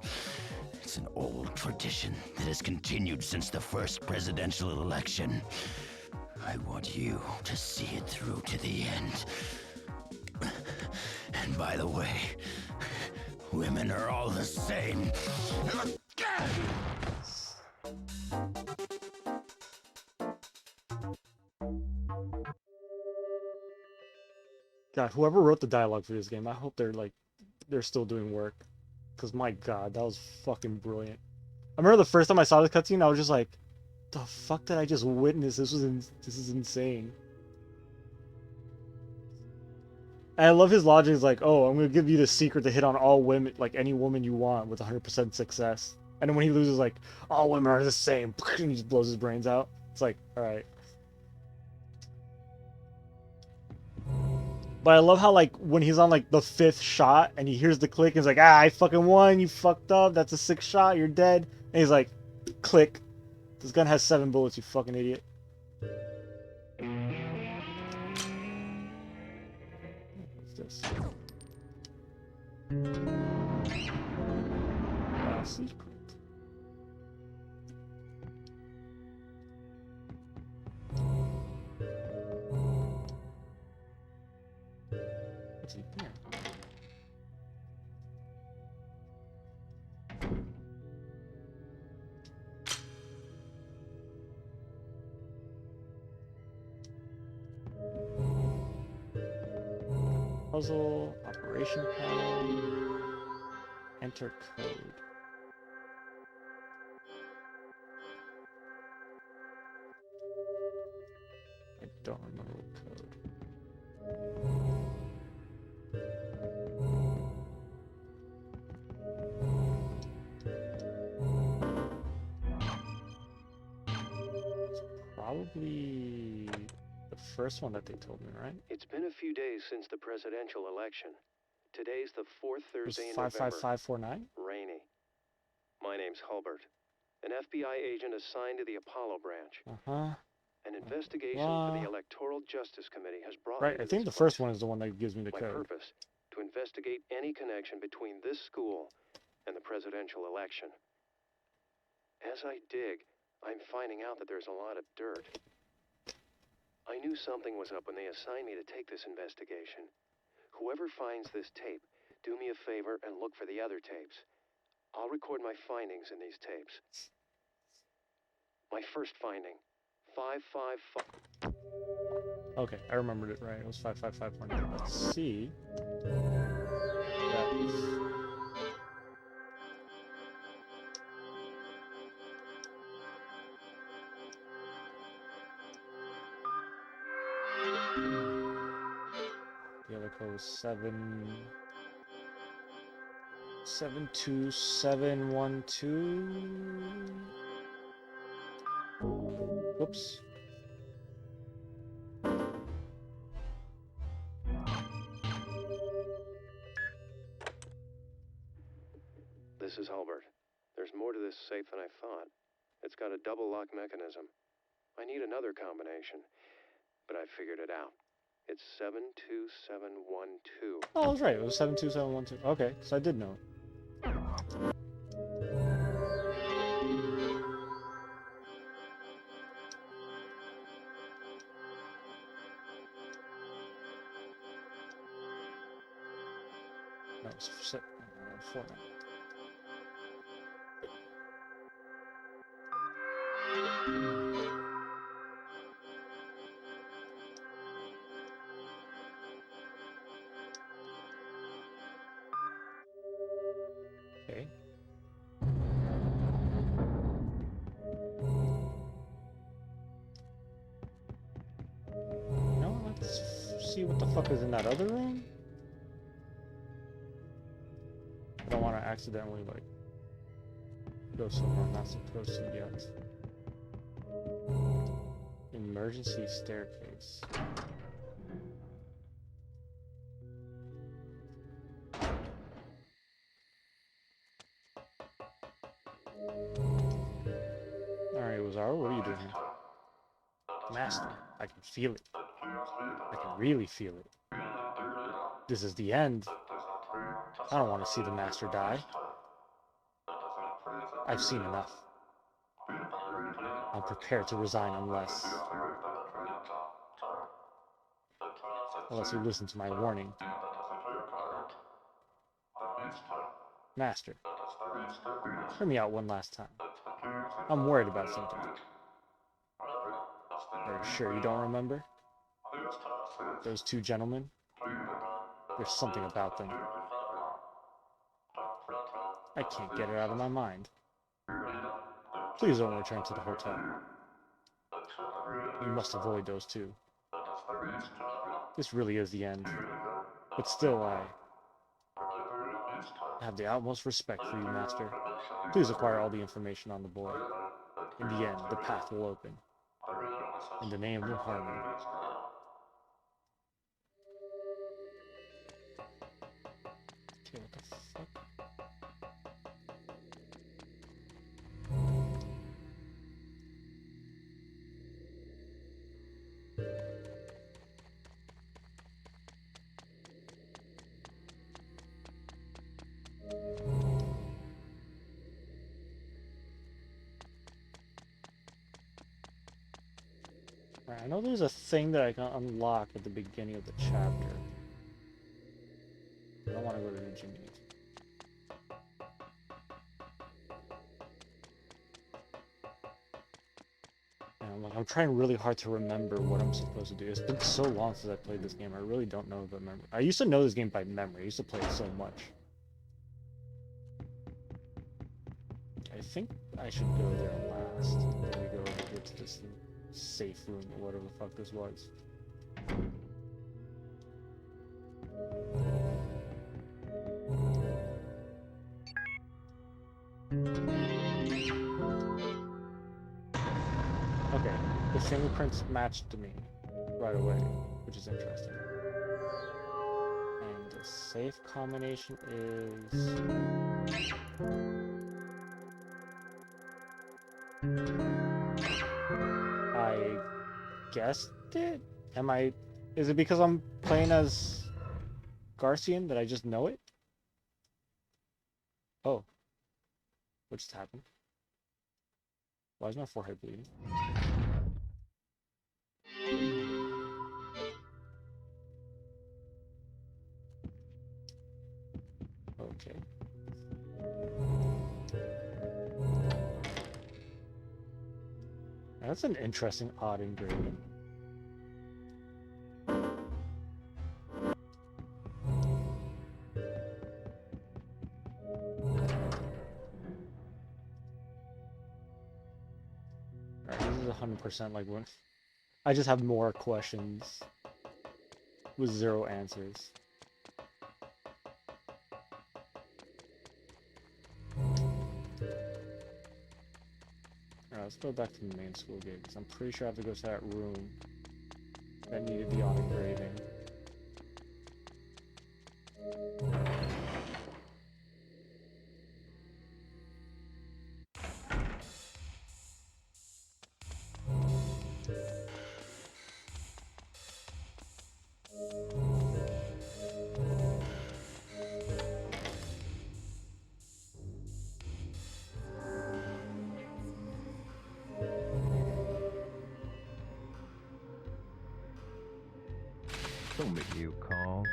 It's an old tradition that has continued since the first presidential election. I want you to see it through to the end. And by the way, women are all the same. God, whoever wrote the dialogue for this game, I hope they're still doing work. Cause my God, that was fucking brilliant. I remember the first time I saw this cutscene, I was just like, the fuck did I just witness? This is insane. And I love his logic. Is like, oh, I'm gonna give you the secret to hit on all women, like any woman you want, with 100% success. And then when he loses, like, all women are the same, and he just blows his brains out. It's like, all right. But I love how, like, when he's on, like, the 5th shot, and he hears the click, and he's like, ah, I fucking won, you fucked up, that's a 6th shot, you're dead. And he's like, click. This gun has 7 bullets, you fucking idiot. What's this? Secret. What's in here? puzzle, operation panel, enter code. I don't remember what code. Probably the first one that they told me, right? It's been a few days since the presidential election. Today's the fourth It was Thursday in November. 55549? Rainy. My name's Hulbert, an FBI agent assigned to the Apollo branch. Uh-huh. An investigation for the Electoral Justice Committee has brought me Right, to I think this the first place. one is the one that gives me the My code. purpose, to investigate any connection between this school and the presidential election. As I dig, I'm finding out that there's a lot of dirt. I knew something was up when they assigned me to take this investigation. Whoever finds this tape, do me a favor and look for the other tapes. I'll record my findings in these tapes. My first finding, 555. Okay, I remembered it right. It was 55549. Let's see. That's... The other code was 72712. Whoops. This is Hulbert. There's more to this safe than I thought. It's got a double lock mechanism. I need another combination, but I figured it out. It's 72712. Oh, that's right. It was 72712. Okay, so I did know it. No, it's 49. Okay. Now let's see what the fuck is in that other room. I don't want to accidentally like go somewhere I'm not supposed to yet. Emergency staircase. Alright, Wazaru, what are you doing here? Master, I can feel it. I can really feel it. This is the end. I don't want to see the Master die. I've seen enough. I'm prepared to resign unless you listen to my warning. Master, hear me out one last time. I'm worried about something. Are you sure you don't remember? Those two gentlemen? There's something about them. I can't get it out of my mind. Please don't return to the hotel. You must avoid those two. This really is the end. But still, I have the utmost respect for you, Master. Please acquire all the information on the boy. In the end, the path will open. In the name of harmony. Okay, what the fuck? Right, I know there's a thing that I can unlock at the beginning of the chapter. I don't want to go to the Jimmy. I'm trying really hard to remember what I'm supposed to do. It's been so long since I played this game. I really don't know the memory. I used to know this game by memory. I used to play it so much. I think I should go there last. Then we go over here to this safe room or whatever the fuck this was. Okay, the fingerprints matched to me right away, which is interesting. And the safe combination is... I guessed it? Is it because I'm playing as Garcian that I just know it? Oh. What just happened? Why is my forehead bleeding? Okay. That's an interesting odd engraving. Alright, this is 100% like when I just have more questions with zero answers. Alright, let's go back to the main school gate, because I'm pretty sure I have to go to that room that needed the odd engraving. Don't make you called.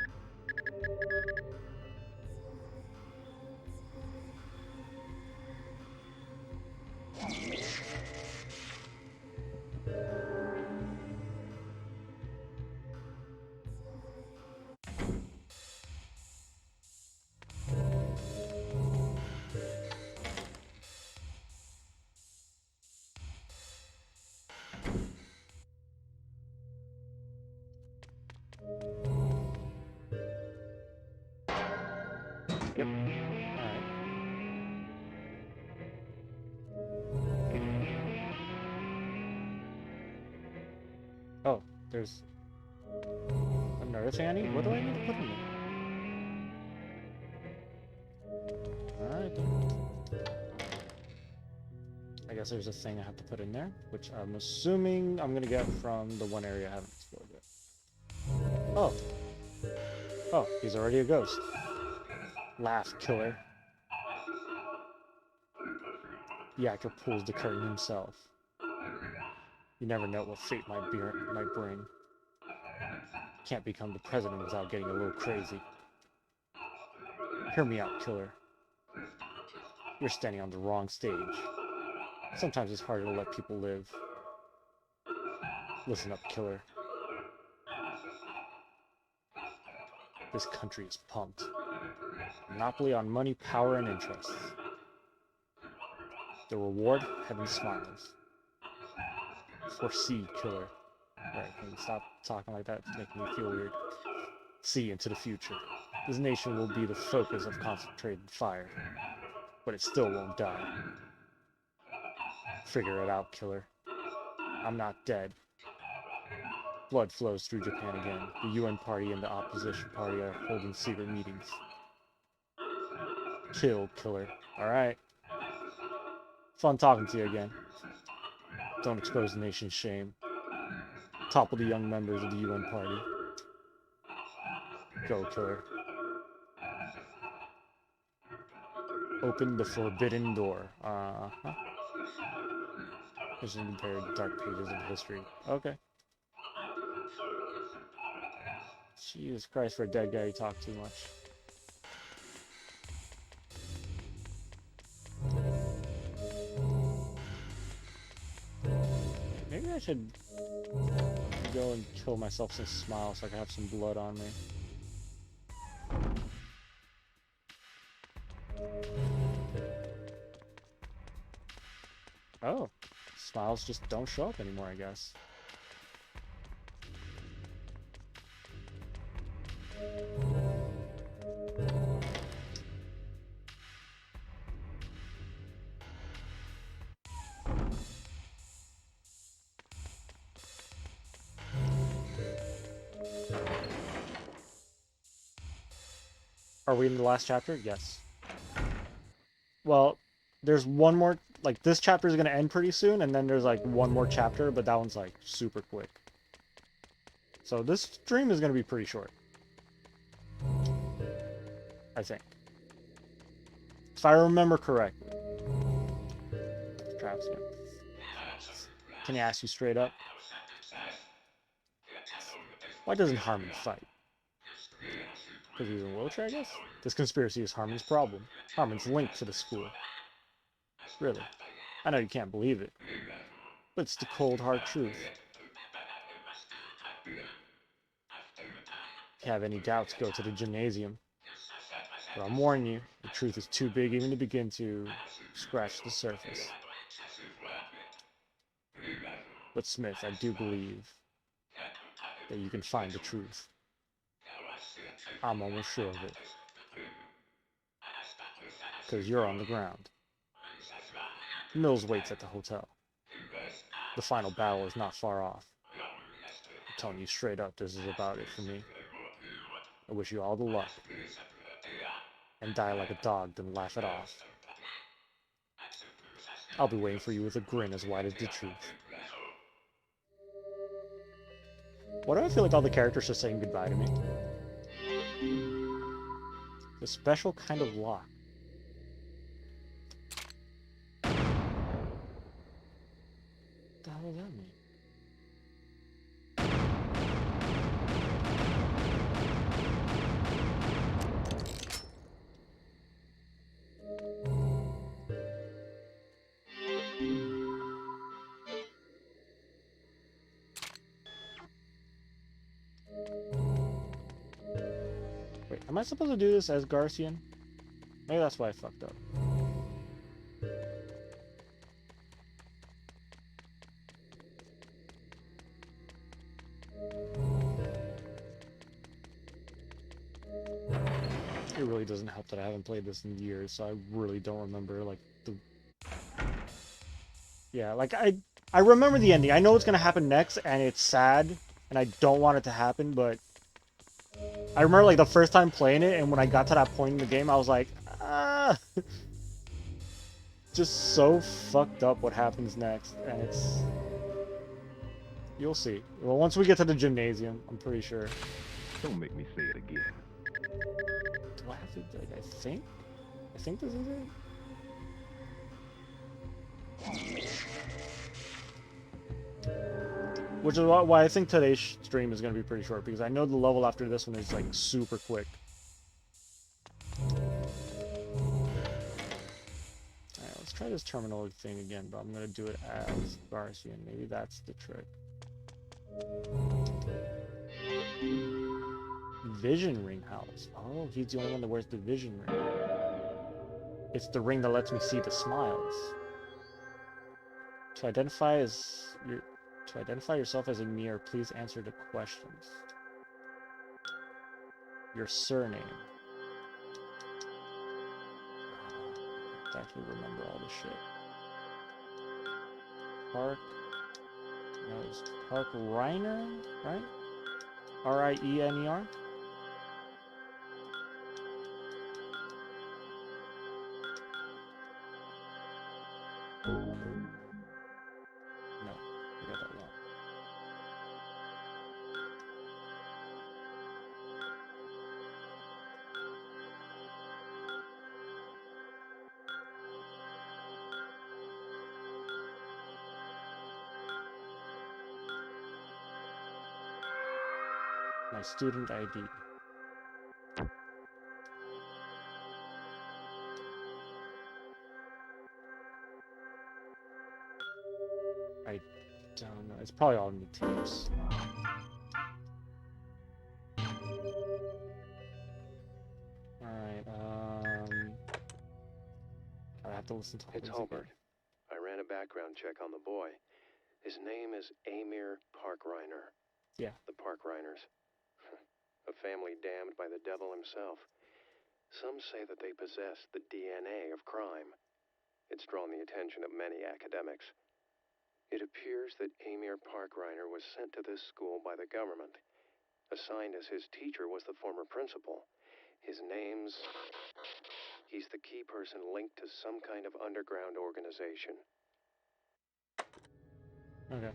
Yep. Alright. Oh, there's another thing I need? What do I need to put in there? Alright then. I guess there's a thing I have to put in there, which I'm assuming I'm gonna get from the one area I haven't explored yet. Oh. Oh, he's already a ghost. Laugh, killer. The actor pulls the curtain himself. You never know what fate might bring. Can't become the president without getting a little crazy. Hear me out, killer. You're standing on the wrong stage. Sometimes it's harder to let people live. Listen up, killer. This country is pumped. Monopoly on money, power, and interests. The reward, heaven smiles. Foresee, killer. Right, can you stop talking like that? It's making me feel weird. See into the future. This nation will be the focus of concentrated fire. But it still won't die. Figure it out, killer. I'm not dead. Blood flows through Japan again. The UN party and the opposition party are holding secret meetings. Kill, killer. Alright. Fun talking to you again. Don't expose the nation's shame. Topple the young members of the UN party. Go, killer. Open the forbidden door. Uh-huh. There's an entire dark pages of history. Okay. Jesus Christ, for a dead guy, you talk too much. Maybe I should go and kill myself some smiles so I can have some blood on me. Oh, smiles just don't show up anymore, I guess. Are we in the last chapter? Yes. Well, there's one more, like, this chapter is going to end pretty soon, and then there's, like, one more chapter, but that one's, like, super quick. So this stream is going to be pretty short. I think. If I remember correctly. Travis, yeah. Can I ask you straight up? Why doesn't Harmon fight? Because he's in a wheelchair, I guess? This conspiracy is Harmon's problem. Harmon's linked to the school. Really. I know you can't believe it. But it's the cold, hard truth. If you have any doubts, go to the gymnasium. But I'm warning you, the truth is too big even to begin to scratch the surface. But Smith, I do believe that you can find the truth. I'm almost sure of it. Because you're on the ground. Mills waits at the hotel. The final battle is not far off. I'm telling you straight up, this is about it for me. I wish you all the luck. And die like a dog, then laugh it off. I'll be waiting for you with a grin as wide as the truth. Why do I feel like all the characters are saying goodbye to me? A special kind of lock. What the hell does that mean? Wait, am I supposed to do this as Garcian? Maybe that's why I fucked up. It really doesn't help that I haven't played this in years, so I really don't remember, like, the... Yeah, like, I remember the ending. I know what's gonna happen next, and it's sad, and I don't want it to happen, but... I remember, like, the first time playing it, and when I got to that point in the game, I was like, ah! Just so fucked up what happens next, and it's... You'll see. Well, once we get to the gymnasium, I'm pretty sure. Don't make me say it again. Do I have to, like, I think this is it? Which is why I think today's stream is going to be pretty short, because I know the level after this one is, like, super quick. Alright, let's try this terminal thing again, but I'm going to do it as Garcian. Maybe that's the trick. Vision ring house. Oh, he's the only one that wears the vision ring. It's the ring that lets me see the smiles. To identify yourself as a mirror, please answer the questions. Your surname. I have to actually remember all this shit. Park. No, it's Park Reiner, right? R-I-E-N-E-R? No, I got that wrong. My student ID. don't know. It's probably all in the tapes. Alright, I have to listen to all It's these again. Hulbert. I ran a background check on the boy. His name is Amir Parkreiner. Yeah. The Parkreiners. A family damned by the devil himself. Some say that they possess the DNA of crime. It's drawn the attention of many academics. It appears that Amir Parkreiner was sent to this school by the government. Assigned as his teacher was the former principal. His name's... He's the key person linked to some kind of underground organization. Okay.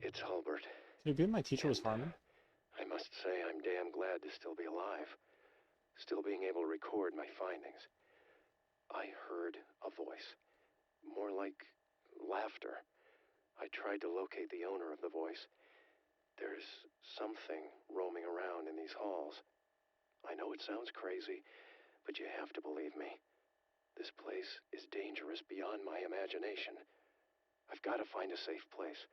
It's Hulbert. Could it be my teacher was Harmon? I must say I'm damn glad to still be alive. Still being able to record my findings. I heard a voice. More like laughter. I tried to locate the owner of the voice. There's something roaming around in these halls. I know it sounds crazy, but you have to believe me. This place is dangerous beyond my imagination. I've got to find a safe place.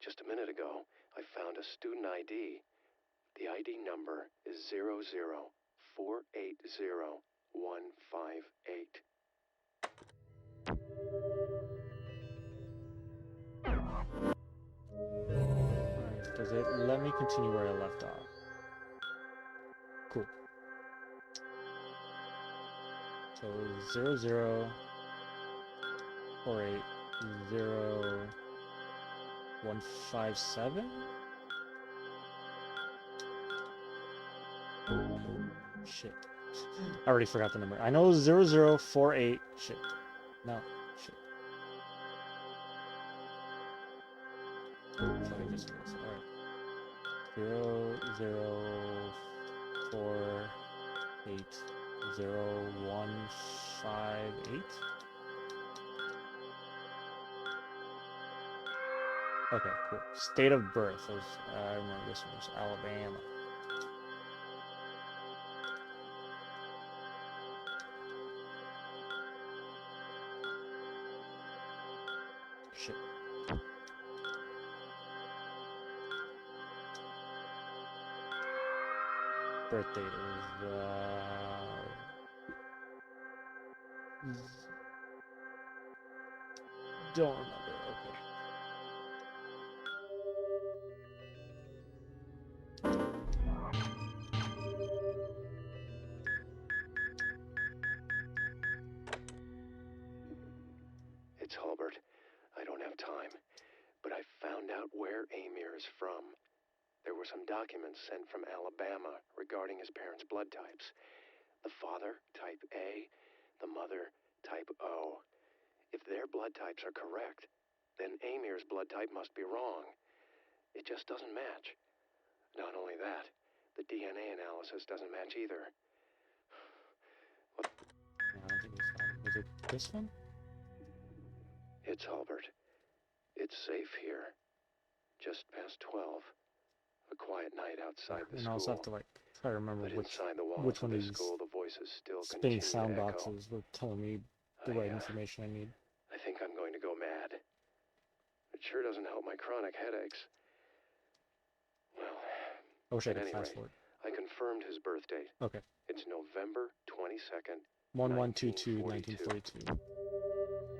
Just a minute ago, I found a student ID. The ID number is 00480158. Alright, does it let me continue where I left off? Cool. So 00480157? Shit. I already forgot the number. I know 0048. Shit. No. Shit. Fucking just do this. Alright. 00480158. Okay, cool. State of birth. I remember this one was Alabama. Shit. Birth date is don't remember. Okay. It's Hulbert. I don't have time, but I found out where Amir is from. There were some documents sent from Alabama regarding his parents' blood types. The father, type A, the mother, type O. If their blood types are correct, then Amir's blood type must be wrong. It just doesn't match. Not only that, the DNA analysis doesn't match either. I don't think it's that. Was it this one? It's Hulbert. It's safe here. Just past 12. A quiet night outside the And I school. also have to like try to remember But which inside the walls which one of of this these school, the voices still spinning continue sound to echo. boxes were telling me the right information I need. I think I'm going to go mad. It sure doesn't help my chronic headaches. Well, I wish I at could any fast rate, forward. I confirmed his birth date. Okay. It's November 22nd, 1122 1942. 1942.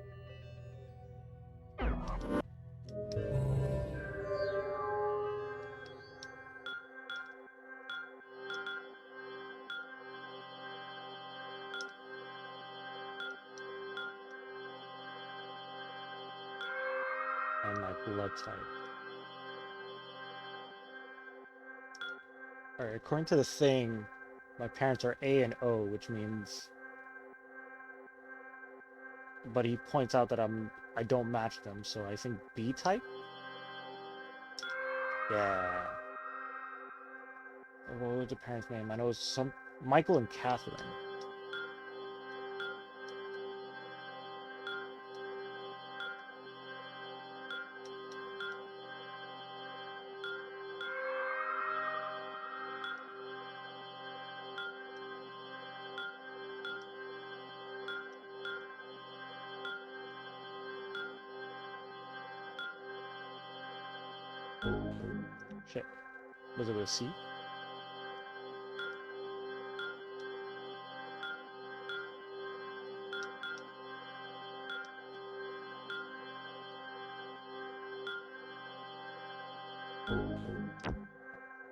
And my blood type. Alright, according to the thing, my parents are A and O, which means... But he points out that I don't match them, so I think B type? Yeah. What was the parents' name? I know it's some... Michael and Catherine. Shit. Was it with a C?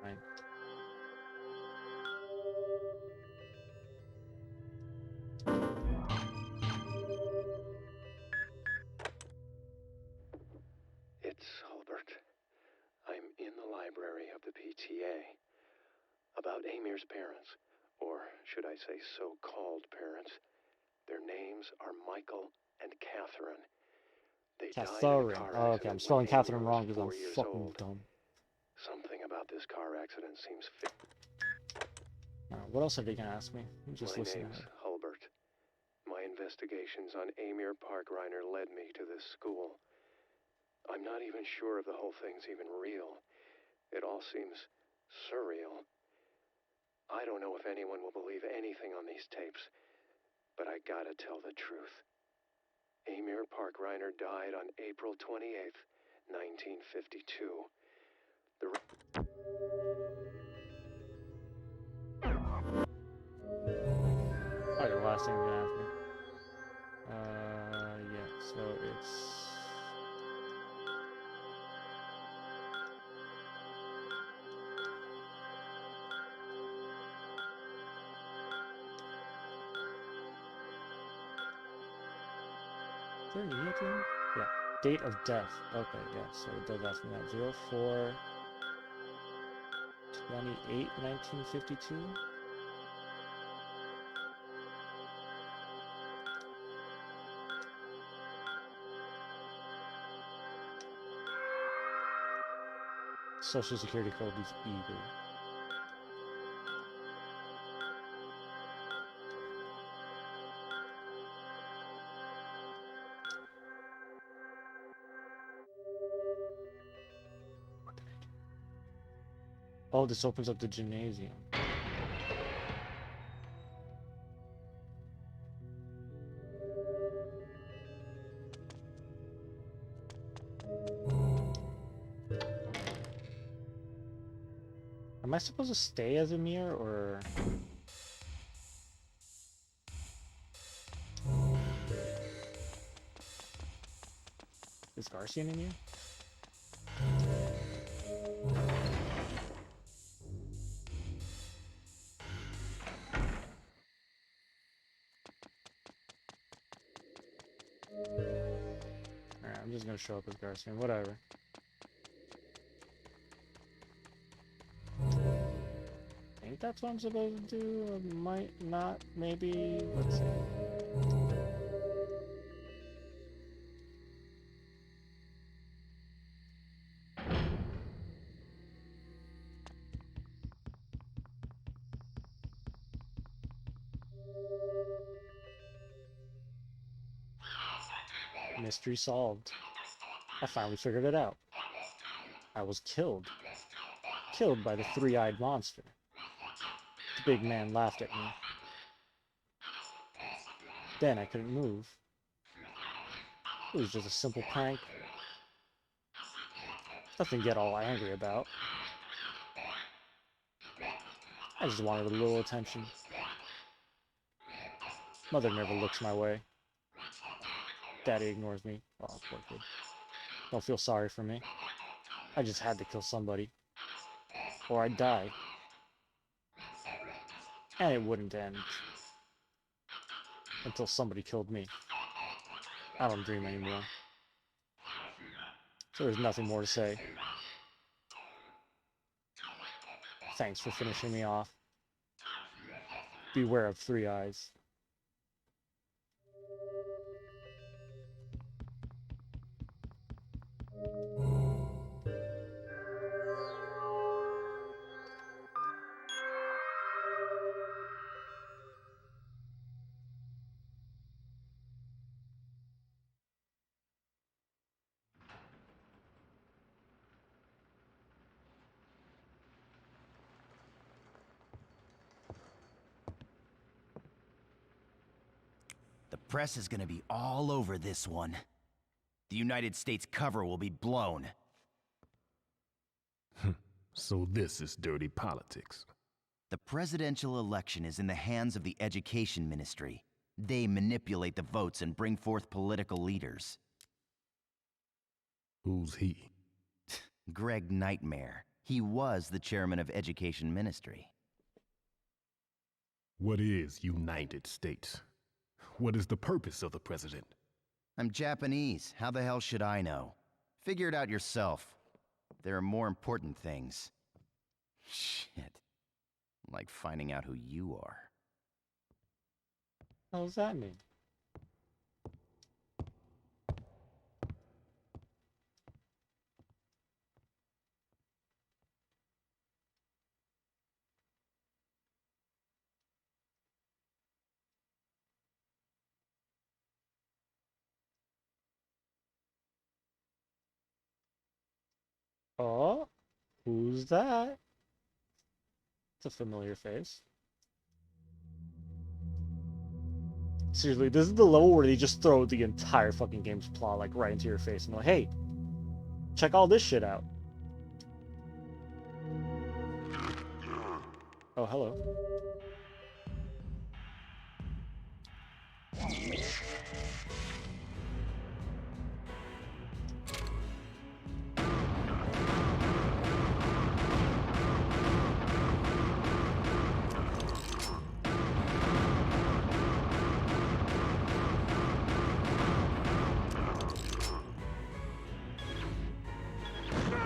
Fine. It's Hulbert. I'm in the library of the PTA. About Amir's parents, or should I say so-called parents. Their names are Michael and Catherine. They died in a Catherine. car Oh, okay, I'm accident spelling when Amir Catherine was wrong because 4 I'm years fucking old. dumb. Something about this car accident seems fit. What else are they gonna ask me? I'm just My listening. name's Hulbert. My investigations on Amir Parkreiner led me to this school. I'm not even sure if the whole thing's even real. It all seems surreal. I don't know if anyone will believe anything on these tapes, but I gotta tell the truth. Amir Parkreiner died on April 28th, 1952. Probably the last thing you're gonna ask me. Yeah, so it's... Is there an E at the end? Yeah. Date of death. Okay, yeah, so it does ask me that. 04/28/1952? Social Security code is either. Oh, this opens up the gymnasium. Am I supposed to stay as Amir, or... Is Garcian in here? Alright, I'm just gonna show up as Garcian, whatever. I think that's what I'm supposed to do, or might not, maybe, let's see. Mystery solved. I finally figured it out. I was killed. Killed by the three-eyed monster. The big man laughed at me. Then I couldn't move. It was just a simple prank. Nothing to get all angry about. I just wanted a little attention. Mother never looks my way. Daddy ignores me. Oh, poor kid. Don't feel sorry for me. I just had to kill somebody. Or I'd die. And it wouldn't end. Until somebody killed me. I don't dream anymore. So there's nothing more to say. Thanks for finishing me off. Beware of three eyes. The press is gonna be all over this one. The United States cover will be blown. So this is dirty politics. The presidential election is in the hands of the Education Ministry. They manipulate the votes and bring forth political leaders. Who's he? Greg Nightmare. He was the chairman of Education Ministry. What is United States? What is the purpose of the president? I'm Japanese. How the hell should I know? Figure it out yourself. There are more important things. Shit. Like finding out who you are. What does that mean? Oh, who's that? It's a familiar face. Seriously, this is the level where they just throw the entire fucking game's plot like right into your face and like, hey, check all this shit out. Oh, hello.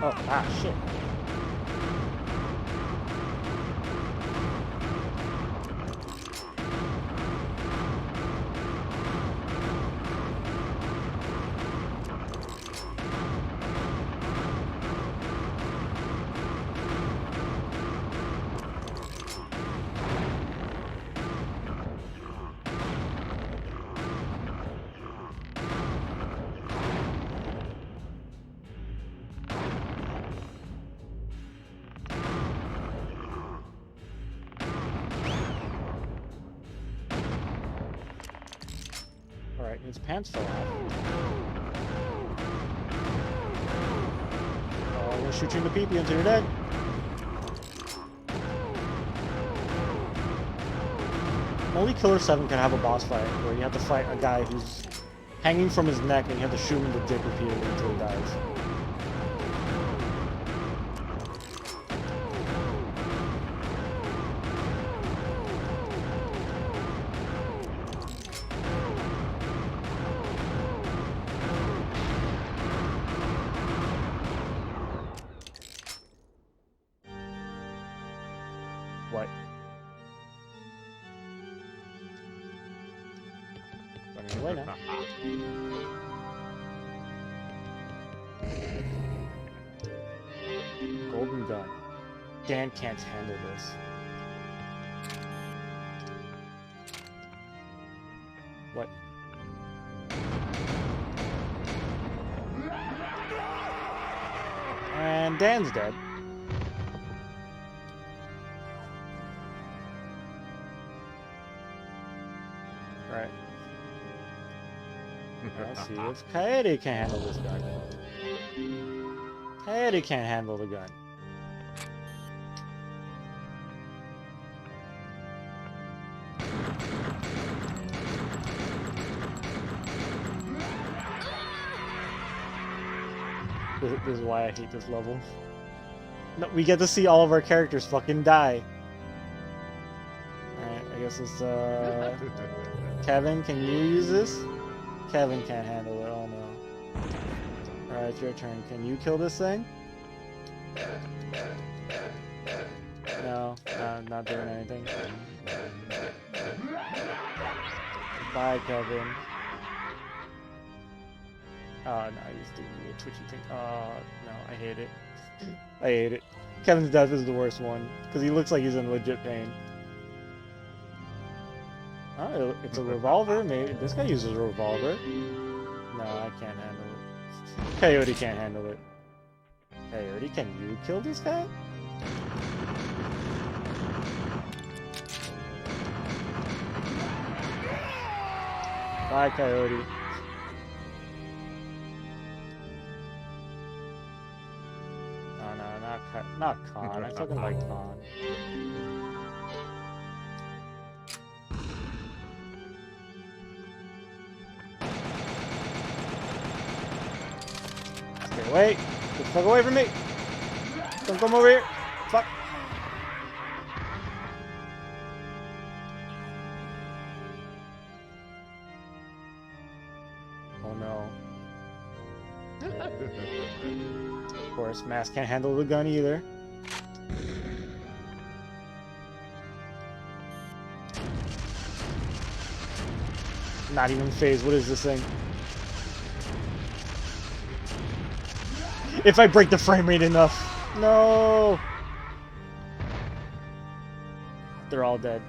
Oh, ah, shit. Alright, his pants fell off. Oh, I'm gonna shoot you in the pee-pee until you're dead. Only Killer 7 can have a boss fight where you have to fight a guy who's hanging from his neck and you have to shoot him in the dick repeatedly until he dies. What? Running away now. Golden gun. Dan can't handle this. What? And Dan's dead. Right. Let's see if Coyote can handle this gun. Coyote can't handle the gun. This is why I hate this level. No, we get to see all of our characters fucking die. Alright, I guess it's Kevin, can you use this? Kevin can't handle it, oh no. Alright, it's your turn. Can you kill this thing? No, not doing anything. Bye, Kevin. Oh, no, I just did a little twitchy thing. Oh, no, I hate it. I hate it. Kevin's death is the worst one, because he looks like he's in legit pain. Oh, it's a revolver. Maybe this guy uses a revolver. No, I can't handle it. Coyote can't handle it. Coyote, can you kill this guy? Bye, Coyote. Oh, no, not Not Khan. I fucking like Khan. Stay away. Get the fuck away from me. Don't come over here. Fuck. Oh no. Of course, Mass can't handle the gun either. Not even phased. What is this thing? If I break the frame rate enough. No! They're all dead.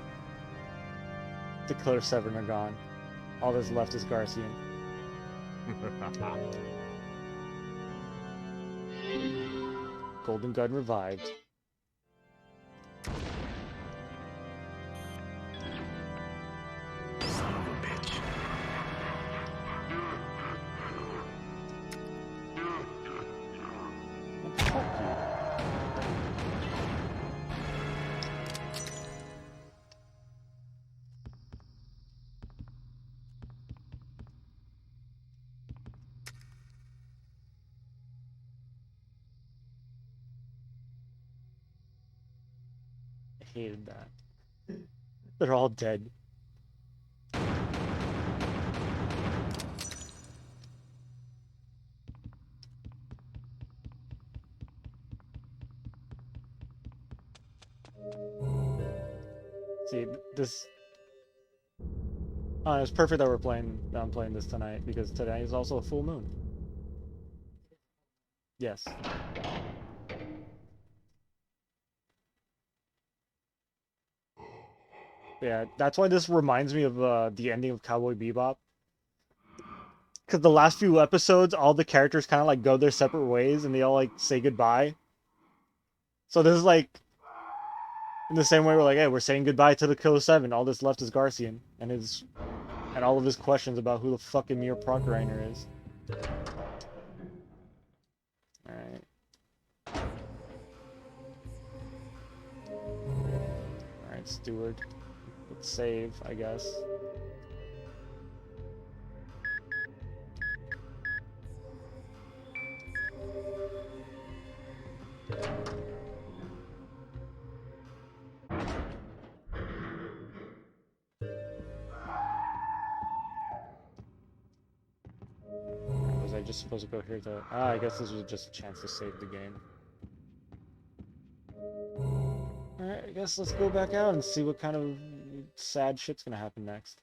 The Killer 7 are gone. All that's left is Garcian. Golden Gun revived. Son of a bitch. Fuck you. I hated that. They're all dead. See, this... it's perfect that I'm playing this tonight, because today is also a full moon. Yes. Yeah, that's why this reminds me of the ending of Cowboy Bebop. Because the last few episodes, all the characters kind of like go their separate ways, and they all like say goodbye. So this is like, in the same way we're like, hey, we're saying goodbye to the Killer 7. All that's left is Garcian, and all of his questions about who the fuck Emir Procurator is. Alright. Alright, Steward. Let's save, I guess. Was I just supposed to go here to... I guess this was just a chance to save the game. Alright, I guess let's go back out and see what kind of sad shit's gonna happen next.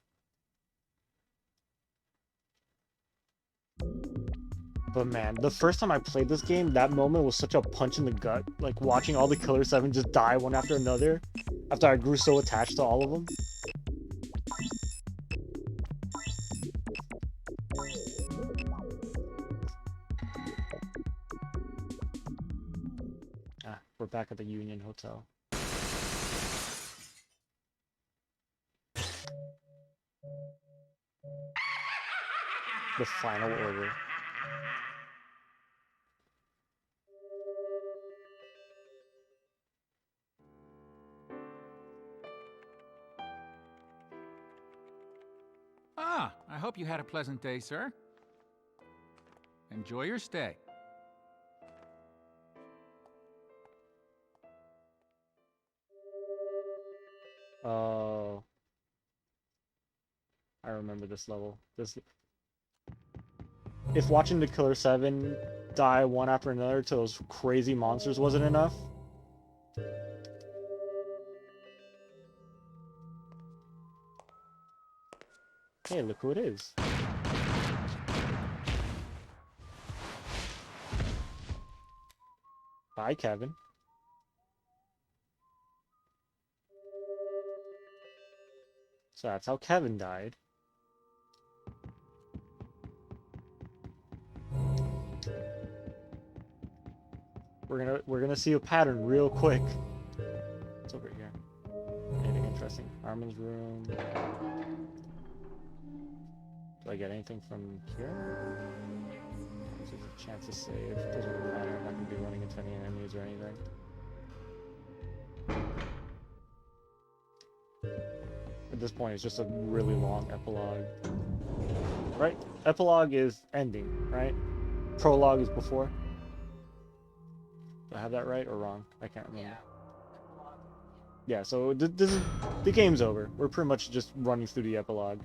But man, the first time I played this game, that moment was such a punch in the gut. Like, watching all the Killer 7 just die one after another, after I grew so attached to all of them. We're back at the Union Hotel. The final order. Ah, I hope you had a pleasant day, sir. Enjoy your stay. Oh. I remember this level. If watching the Killer 7 die one after another to those crazy monsters wasn't enough. Hey, look who it is. Bye, Kevin. So that's how Kevin died. We're gonna see a pattern real quick. What's over here? Anything interesting? Armin's room. Do I get anything from here? This is a chance to save. Doesn't really matter. I'm not gonna be running into any enemies or anything. this point, it's just a really long epilogue. Right? Epilogue is ending, right? Prologue is before. Do I have that right or wrong? I can't remember. Yeah, so this is, the game's over. We're pretty much just running through the epilogue.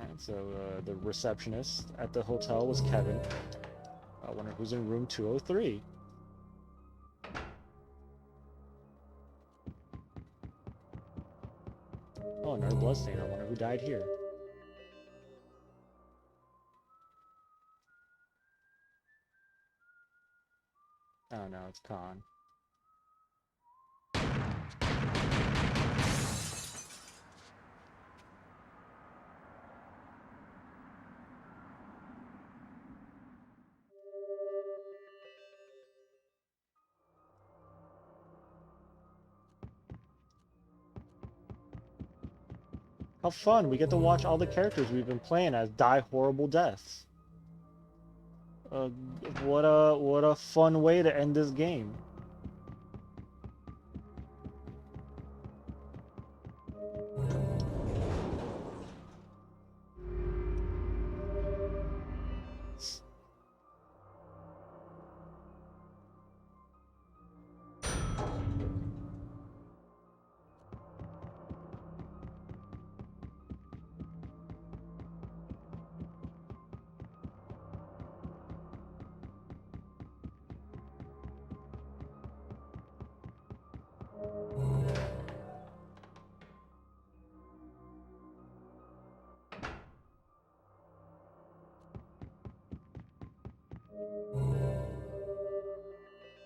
And so the receptionist at the hotel was Kevin. I wonder who's in room 203. Oh, another bloodstain. I wonder who died here. Oh no, it's Khan. How fun! We get to watch all the characters we've been playing as die horrible deaths. What a fun way to end this game.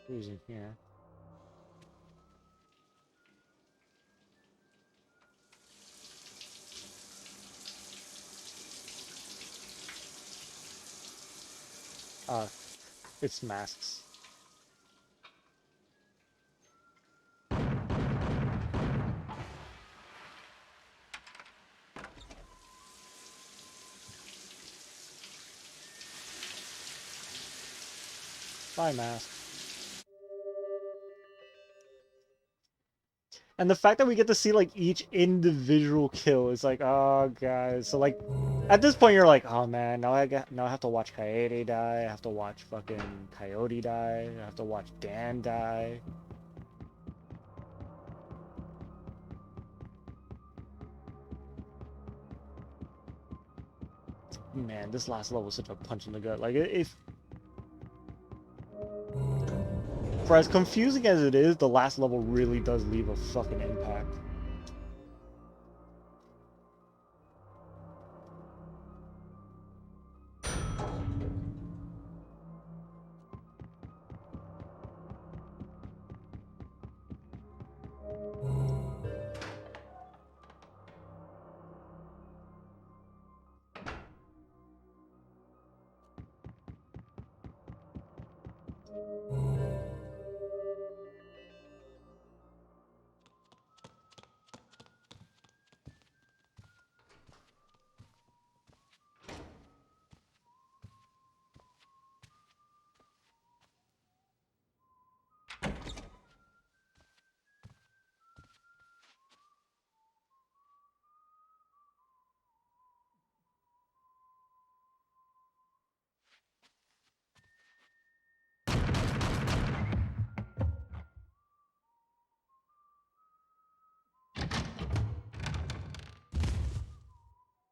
Who's in here? It's masks. Bye, mask. And the fact that we get to see like each individual kill is like, oh guys. So like, at this point you're like, oh man, now I have to watch Kaede die. I have to watch fucking Coyote die. I have to watch Dan die. Man, this last level is such a punch in the gut. Like, for as confusing as it is, the last level really does leave a fucking impact.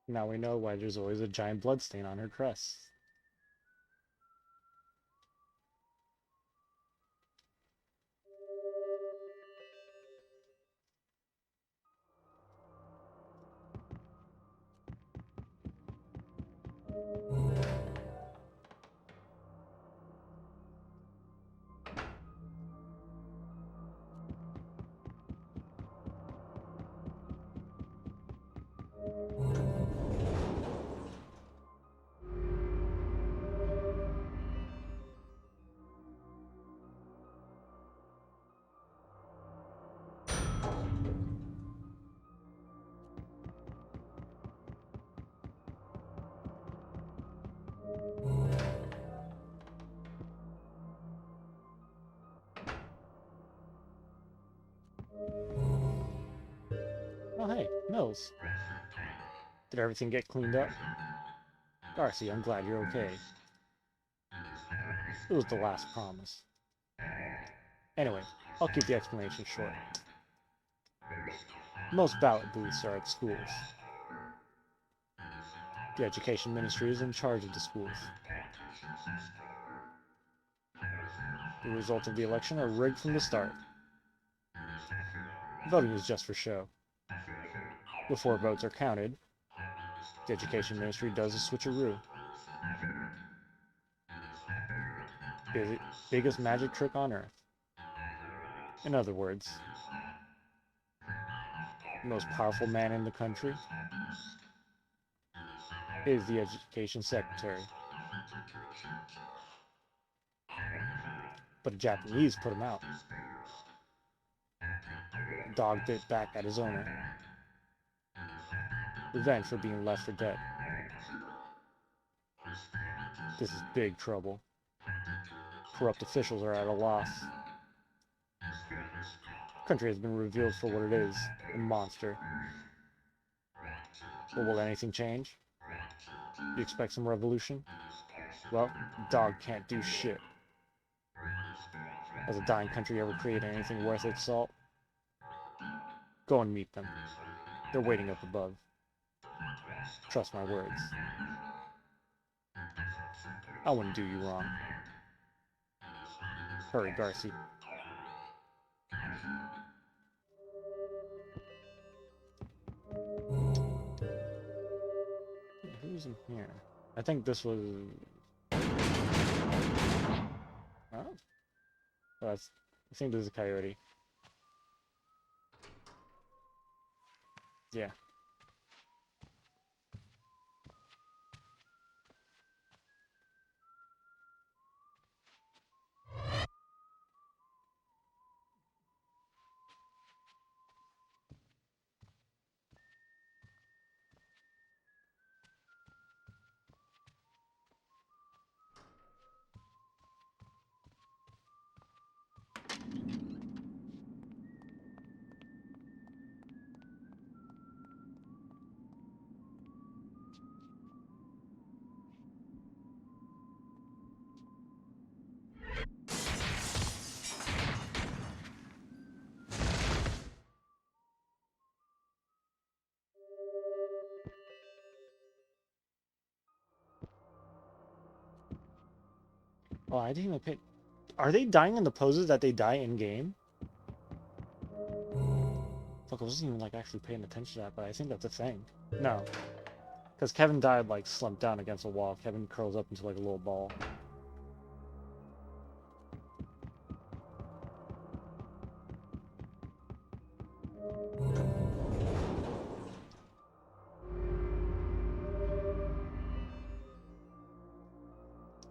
Now we know why there's always a giant bloodstain on her dress. Oh, hey, Mills. Did everything get cleaned up? Darcy, I'm glad you're okay. It was the last promise. Anyway, I'll keep the explanation short. Most ballot booths are at schools. The Education Ministry is in charge of the schools. The results of the election are rigged from the start. Voting is just for show. Before votes are counted, the Education Ministry does a switcheroo. Biggest magic trick on Earth. In other words, the most powerful man in the country is the Education Secretary. But the Japanese put him out. The dog bit back at his owner. Revenge for being left for dead. This is big trouble. Corrupt officials are at a loss. The country has been revealed for what it is, a monster. But will anything change? You expect some revolution? Well, the dog can't do shit. Has a dying country ever created anything worth its salt? Go and meet them. They're waiting up above. Trust my words. I wouldn't do you wrong. Hurry, Darcy. Who's in here? I think this was... Oh. I think this is a coyote. Yeah. Oh, I didn't even pay... Are they dying in the poses that they die in-game? Fuck, I wasn't even, like, actually paying attention to that, but I think that's a thing. No. Because Kevin died, like, slumped down against a wall. Kevin curls up into, like, a little ball.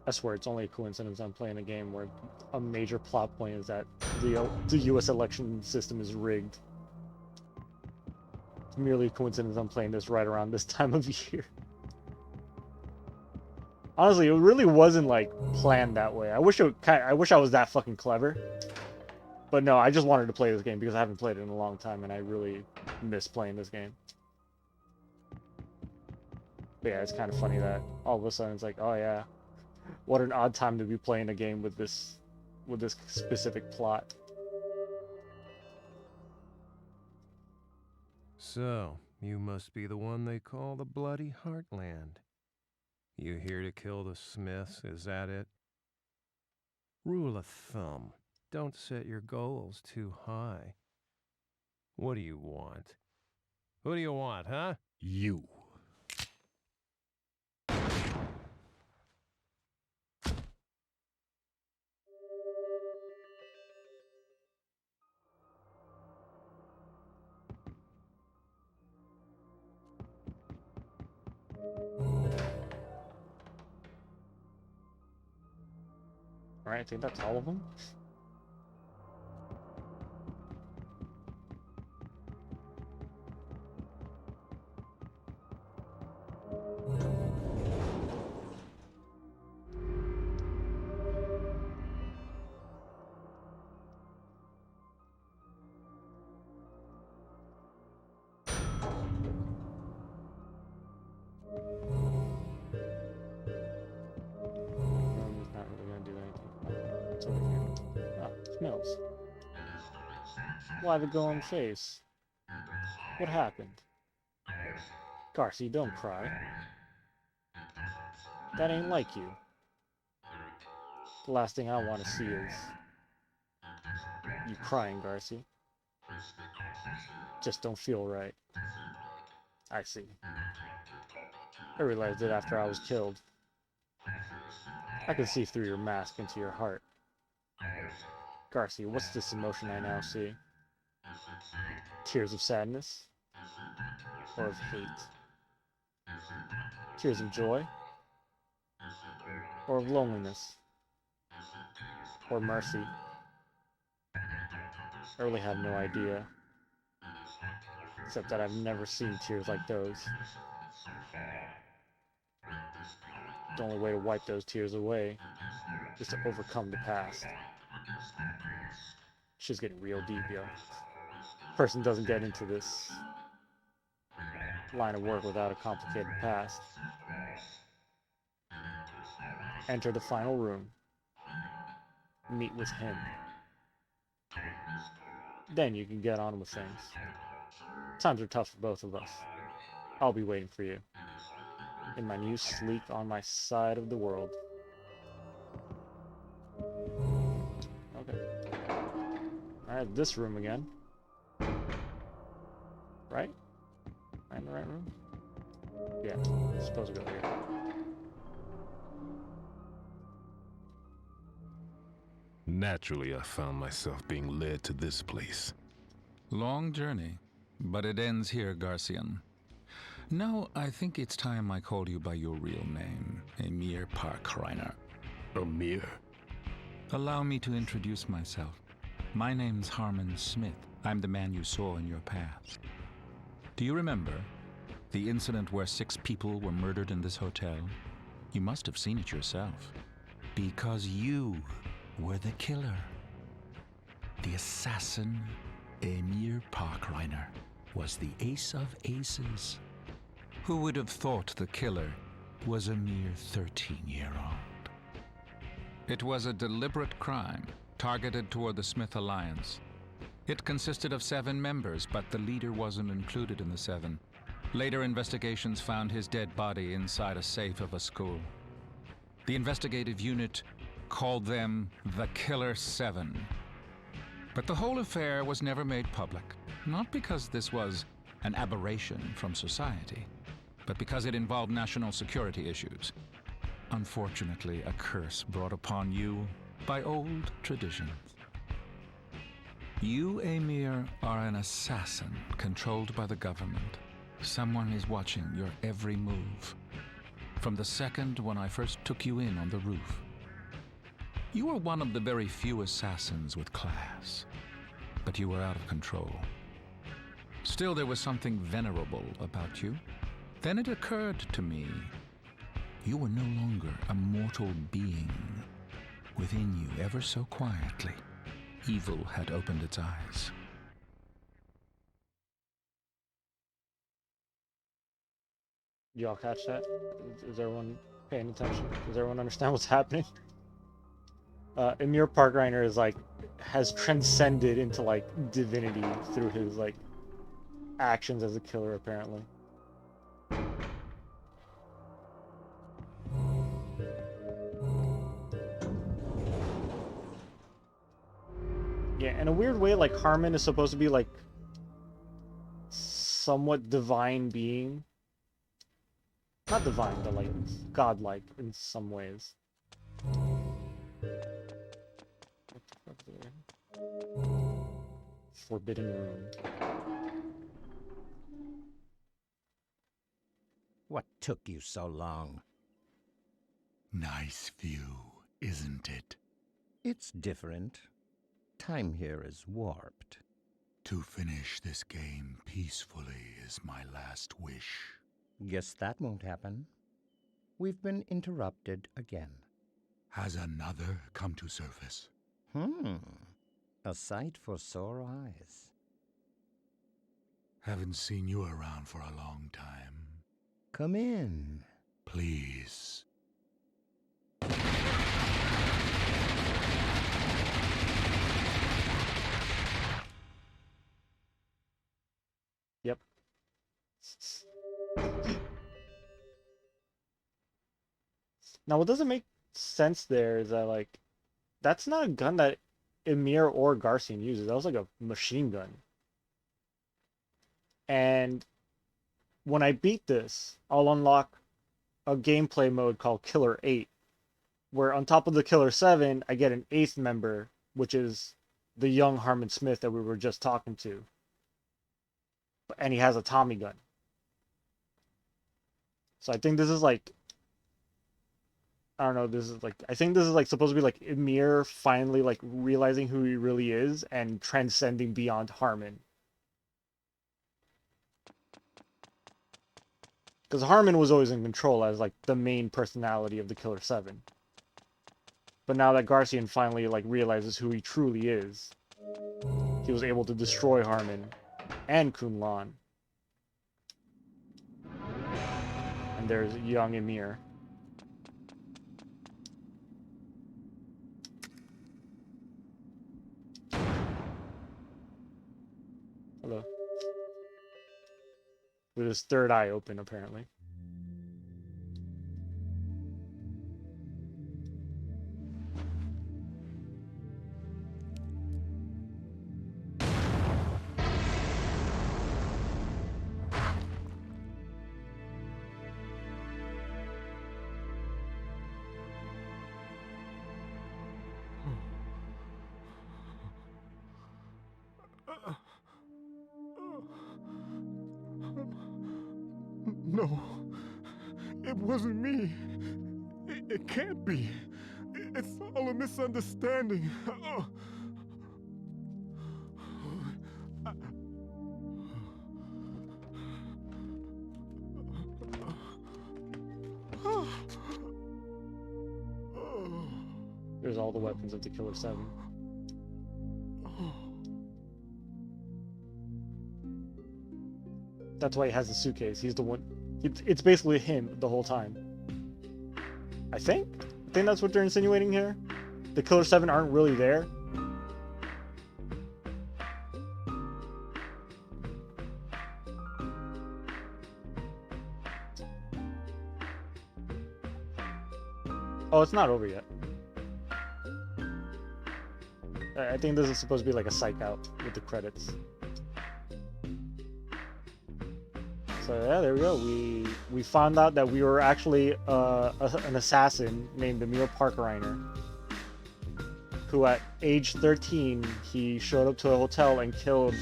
I swear it's only a coincidence I'm playing a game where a major plot point is that the US election system is rigged. It's merely a coincidence I'm playing this right around this time of year. Honestly, it really wasn't like planned that way. I wish I was that fucking clever. But no, I just wanted to play this game because I haven't played it in a long time and I really miss playing this game. But yeah, it's kind of funny that all of a sudden it's like, oh yeah, what an odd time to be playing a game with this specific plot. So, you must be the one they call the Bloody Heartland. You here to kill the Smiths, is that it? Rule of thumb, don't set your goals too high. What do you want? Who do you want, huh? You. Alright, I think that's all of them. Why the glowing face? What happened? Garci, don't cry. That ain't like you. The last thing I want to see is you crying, Garci. Just don't feel right. I see. I realized it after I was killed. I can see through your mask into your heart. Garci, what's this emotion I now see? Tears of sadness? Or of hate? Tears of joy? Or of loneliness? Or mercy? I really have no idea. Except that I've never seen tears like those. The only way to wipe those tears away is to overcome the past. Shit's getting real deep, yo. Person doesn't get into this line of work without a complicated past. Enter the final room. Meet with him. Then you can get on with things. Times are tough for both of us. I'll be waiting for you. In my new sleep on my side of the world. Okay. Alright, this room again. Right? Am I in the right room? Yeah, I'm supposed to go here. Naturally, I found myself being led to this place. Long journey, but it ends here, Garcian. Now, I think it's time I called you by your real name, Emir Parkreiner. Amir? Allow me to introduce myself. My name's Harmon Smith. I'm the man you saw in your past. Do you remember the incident where 6 people were murdered in this hotel? You must have seen it yourself. Because you were the killer. The assassin, Emir Parkreiner, was the ace of aces. Who would have thought the killer was a mere 13-year-old? It was a deliberate crime targeted toward the Smith Alliance. It consisted of 7 members, but the leader wasn't included in the 7. Later investigations found his dead body inside a safe of a school. The investigative unit called them the Killer 7. But the whole affair was never made public, not because this was an aberration from society, but because it involved national security issues. Unfortunately, a curse brought upon you by old traditions. You, Emir, are an assassin controlled by the government. Someone is watching your every move. From the second when I first took you in on the roof. You were one of the very few assassins with class, but you were out of control. Still, there was something venerable about you. Then it occurred to me, you were no longer a mortal being. Within you, ever so quietly, evil had opened its eyes. Y'all catch that? Is everyone paying attention? Does everyone understand what's happening? Emir Parkreiner is like, has transcended into like divinity through his like actions as a killer, apparently. Yeah, in a weird way, like Harmon is supposed to be like somewhat divine being. Not divine, but like godlike in some ways. What the fuck is there? Forbidden room. What took you so long? Nice view, isn't it? It's different. Time here is warped. To finish this game peacefully is my last wish. Guess that won't happen. We've been interrupted again. Has another come to surface? A sight for sore eyes. Haven't seen you around for a long time. Come in. Please. Yep. Now, what doesn't make sense there is that, like, that's not a gun that Emir or Garcian uses. That was like a machine gun. And when I beat this, I'll unlock a gameplay mode called Killer 8, where on top of the Killer 7, I get an 8th member, which is the young Harmon Smith that we were just talking to. And he has a Tommy gun. So I think this is like, I don't know, this is like, I think this is like supposed to be like Emir finally like realizing who he really is and transcending beyond Harmon. Because Harmon was always in control as like the main personality of the Killer 7. But now that Garcian finally like realizes who he truly is, he was able to destroy Harmon and Kun Lan. And there's young Emir. Hello. With his third eye open, apparently. No, it wasn't me. It can't be. It's all a misunderstanding. There's all the weapons of the Killer 7. That's why he has the suitcase. He's the one. It's basically him the whole time. I think that's what they're insinuating here. The Killer 7 aren't really there. Oh, it's not over yet. I think this is supposed to be like a psych out with the credits. So yeah, there we go. We found out that we were actually an assassin named Emil Parker-Reiner, who at age 13, he showed up to a hotel and killed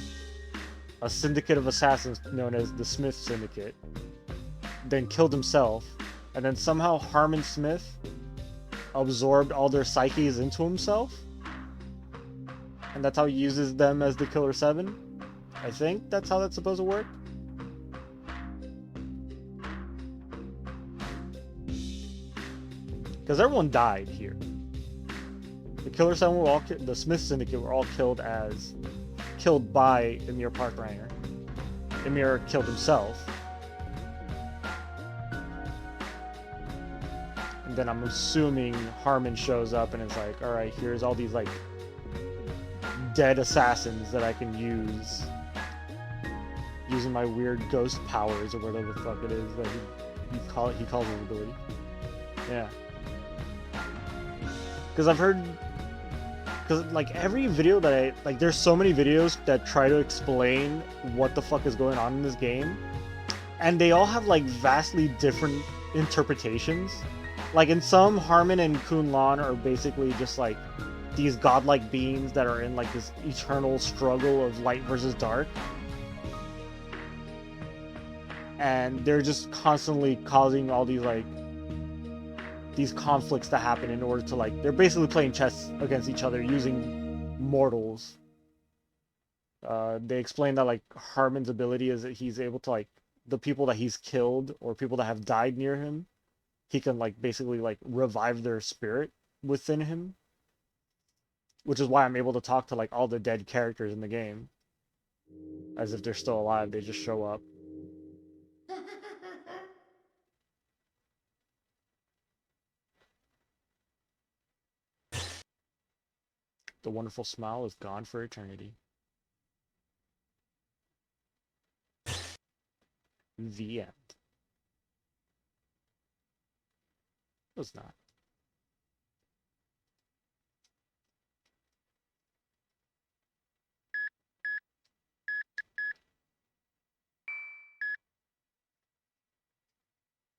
a syndicate of assassins known as the Smith Syndicate, then killed himself, and then somehow Harmon Smith absorbed all their psyches into himself, and that's how he uses them as the Killer 7. I think that's how that's supposed to work. Because everyone died here. The Killer 7 were all the Smith Syndicate were all killed by Emir Parker-Reiner. Emir killed himself. And then I'm assuming Harmon shows up and is like, alright, here's all these like dead assassins that I can use using my weird ghost powers or whatever the fuck it is that he calls his ability. Yeah. Because I've heard, because like every video that there's so many videos that try to explain what the fuck is going on in this game, and they all have like vastly different interpretations. Like in some, Harmon and Kun Lan are basically just like these godlike beings that are in like this eternal struggle of light versus dark, and they're just constantly causing all these like these conflicts to happen in order to like, they're basically playing chess against each other using mortals. They explain that like Harmon's ability is that he's able to like, the people that he's killed or people that have died near him, he can like basically like revive their spirit within him, which is why I'm able to talk to like all the dead characters in the game as if they're still alive. They just show up. The wonderful smile is gone for eternity. The end. It was not.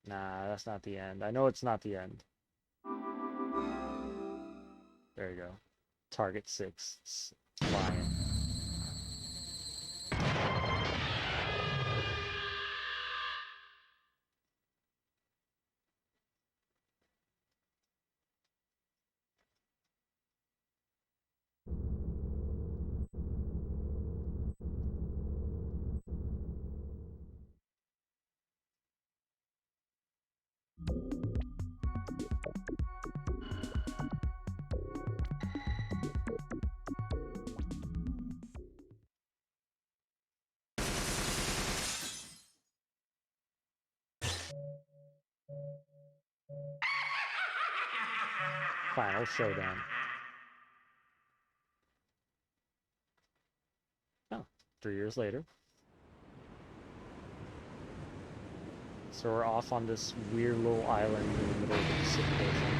Nah, that's not the end. I know it's not the end. There you go. Target 6. It's flying. Final showdown. Oh, 3 years later. So we're off on this weird little island in the middle of the Pacific Ocean.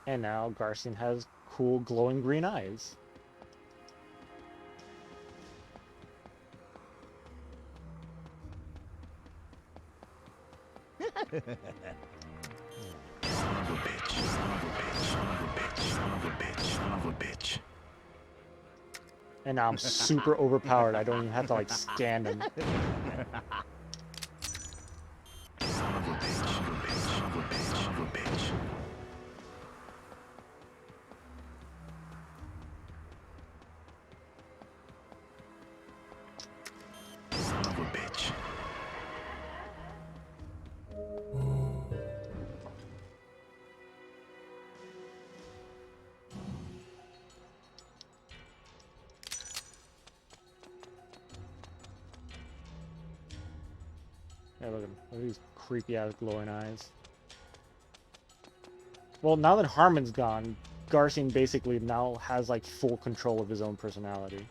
And now Garcian has cool glowing green eyes. And now I'm super overpowered. I don't even have to like stand him. Yeah, look at him. Look at these creepy ass glowing eyes. Well, now that Harmon's gone, Garcian basically now has like full control of his own personality.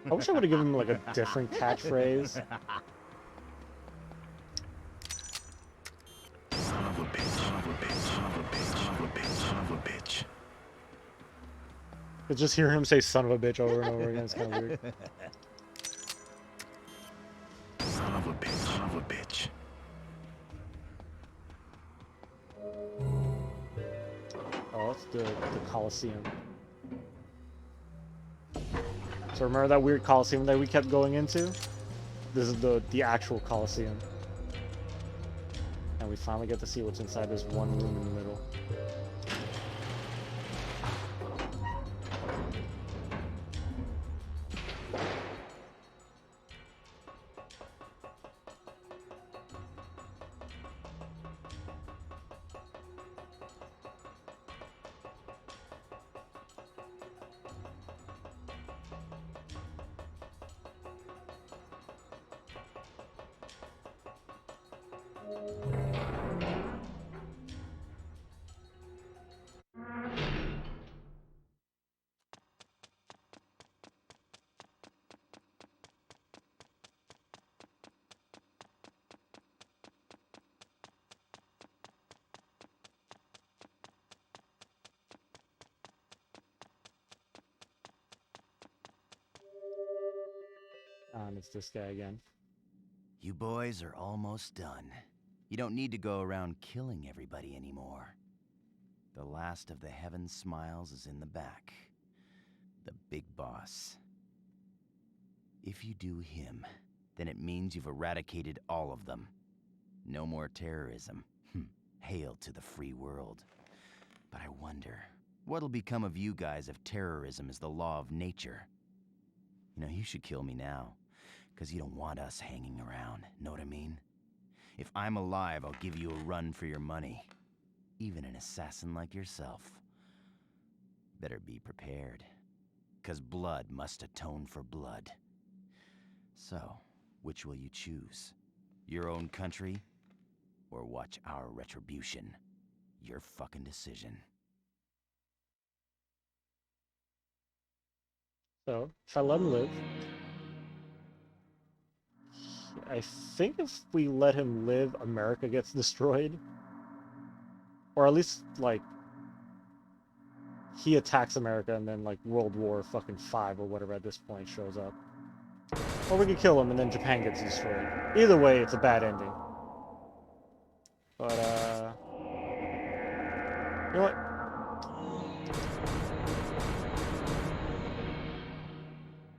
I wish I would have given him like a different catchphrase. But just hear him say "son of a bitch" over and over again is kind of weird. Son of a bitch, son of a bitch. Oh, that's the Colosseum. So remember that weird Colosseum that we kept going into? This is the actual Colosseum. And we finally get to see what's inside this one room in the middle. And it's this guy again. You boys are almost done. You don't need to go around killing everybody anymore. The last of the Heaven Smiles is in the back. The big boss. If you do him, then it means you've eradicated all of them. No more terrorism. Hail to the free world. But I wonder, what'll become of you guys if terrorism is the law of nature? You know, you should kill me now, because you don't want us hanging around, know what I mean? If I'm alive, I'll give you a run for your money. Even an assassin like yourself. Better be prepared, because blood must atone for blood. So, which will you choose? Your own country? Or watch our retribution? Your fucking decision. So, if I let him live, I think if we let him live, America gets destroyed. Or at least, like, he attacks America and then, like, World War fucking 5 or whatever at this point shows up. Or we could kill him and then Japan gets destroyed. Either way, it's a bad ending. But, you know what?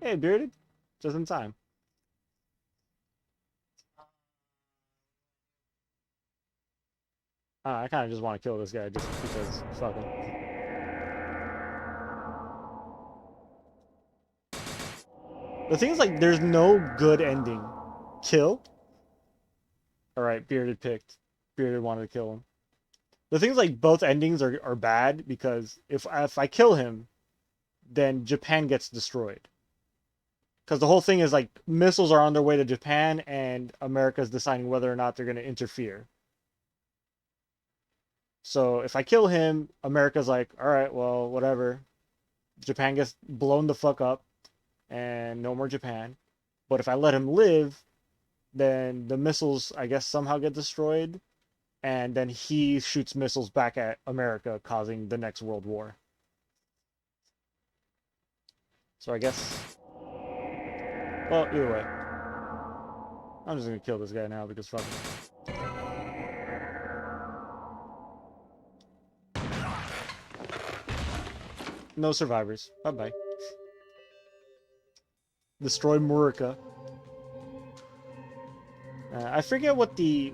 Hey, Bearded. Just in time. I kind of just want to kill this guy just because, fuck him. The thing is, like, there's no good ending. Kill? Alright, Bearded picked. Bearded wanted to kill him. The thing is, like, both endings are bad because if I kill him, then Japan gets destroyed. Because the whole thing is, like, missiles are on their way to Japan and America's deciding whether or not they're going to interfere. So if I kill him, America's like, alright, well, whatever. Japan gets blown the fuck up and no more Japan. But if I let him live, then the missiles, I guess, somehow get destroyed. And then he shoots missiles back at America, causing the next World War. So I guess... Well, either way. I'm just gonna kill this guy now because fuck him. No survivors. Bye-bye. Destroy Murica. I forget what the...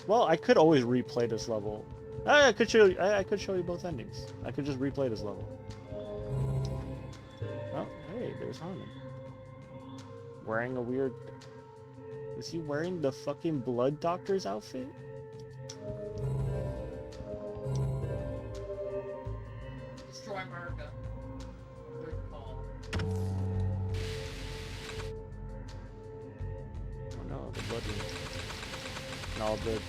well, I could always replay this level. I could show you both endings. I could just replay this level. Oh, hey, there's Harmon. Wearing a weird... Is he wearing the fucking Blood Doctor's outfit? Destroy America. Third call. Oh no, the blood room. No, the...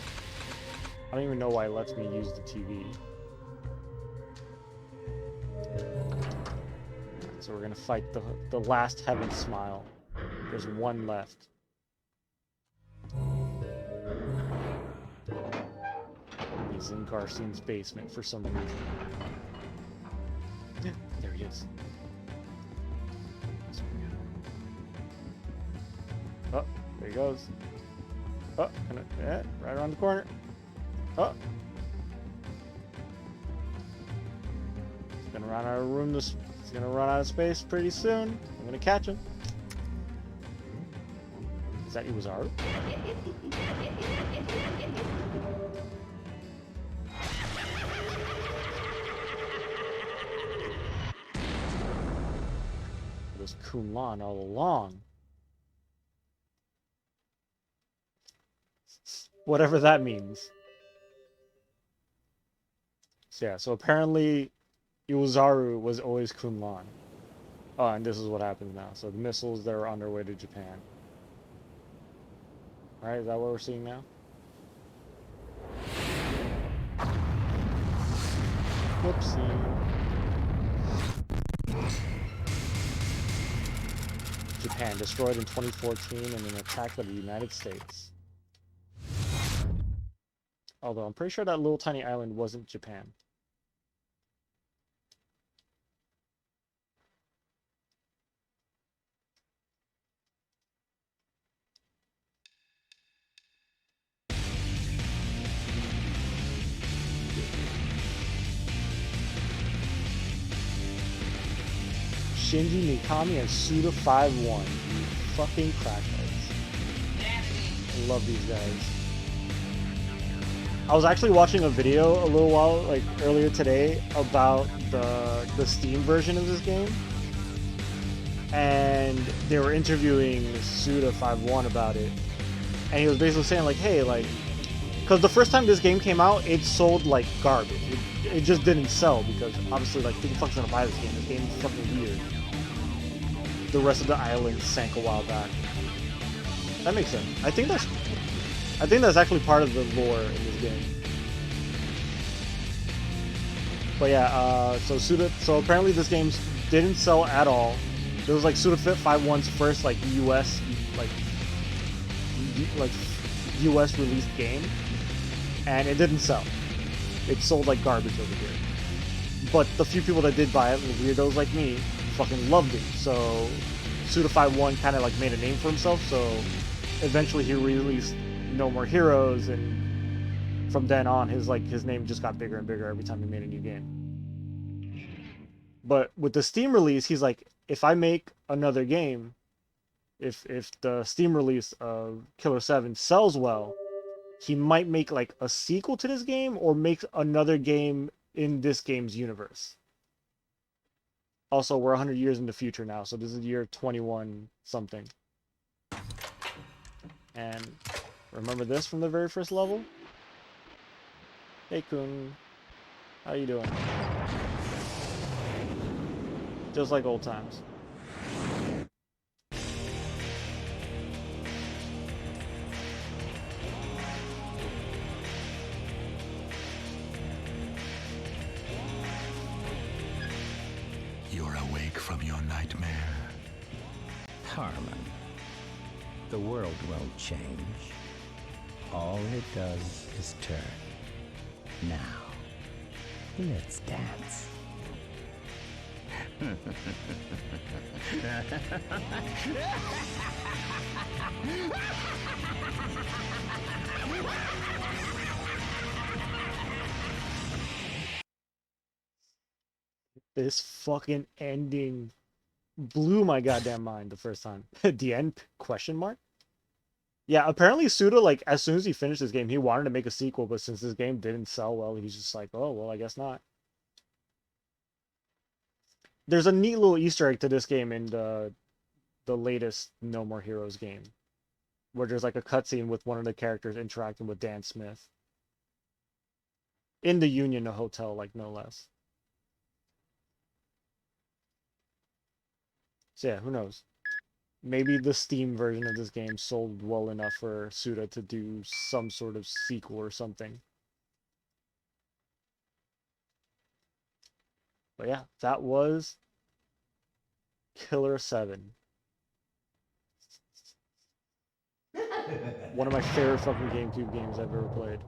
I don't even know why it lets me use the TV. So we're gonna fight the last Heaven Smile. There's one left. He's in Garcine's basement for some reason. Yeah, there he is. Oh, there he goes. Oh, yeah, right around the corner. Oh. He's gonna run out of room. He's gonna run out of space pretty soon. I'm gonna catch him. Is that Iwazaru? It was Kunlan all along. Whatever that means. So yeah, so apparently Iwazaru was always Kunlan. Oh, and this is what happens now. So the missiles that are on their way to Japan. Alright, is that what we're seeing now? Whoopsie. Japan destroyed in 2014 in an attack by the United States. Although I'm pretty sure that little tiny island wasn't Japan. Shinji Mikami and Suda51. You fucking crackheads. I love these guys. I was actually watching a video a little while, like earlier today, about the Steam version of this game. And they were interviewing Suda51 about it. And he was basically saying like, hey, like, because the first time this game came out, it sold like garbage. It just didn't sell because obviously like who the fuck's gonna buy this game? This game is fucking weird. The rest of the island sank a while back. That makes sense. I think that's actually part of the lore in this game. But yeah, so apparently this game didn't sell at all. It was like Suda51's first like US US released game, and it didn't sell. It sold like garbage over here. But the few people that did buy it, like weirdos like me, fucking loved it. So Suda51 kind of like made a name for himself. So eventually he released No More Heroes, and from then on his name just got bigger and bigger every time he made a new game. But with the Steam release, he's like, if I make another game, if the Steam release of Killer 7 sells well, he might make like a sequel to this game or make another game in this game's universe. Also, we're 100 years in the future now, so this is year 21 something. And remember this from the very first level? Hey Kun, how you doing? Just like old times. You're awake from your nightmare. Harmon, the world won't change. All it does is turn. Now, let's dance. This fucking ending blew my goddamn mind the first time. The end? Question mark? Yeah, apparently Suda, like, as soon as he finished this game, he wanted to make a sequel, but since this game didn't sell well, he's just like, oh, well, I guess not. There's a neat little Easter egg to this game in the latest No More Heroes game, where there's like a cutscene with one of the characters interacting with Dan Smith. In the Union Hotel, like, no less. So yeah, who knows? Maybe the Steam version of this game sold well enough for Suda to do some sort of sequel or something. But yeah, that was Killer 7. One of my favorite fucking GameCube games I've ever played.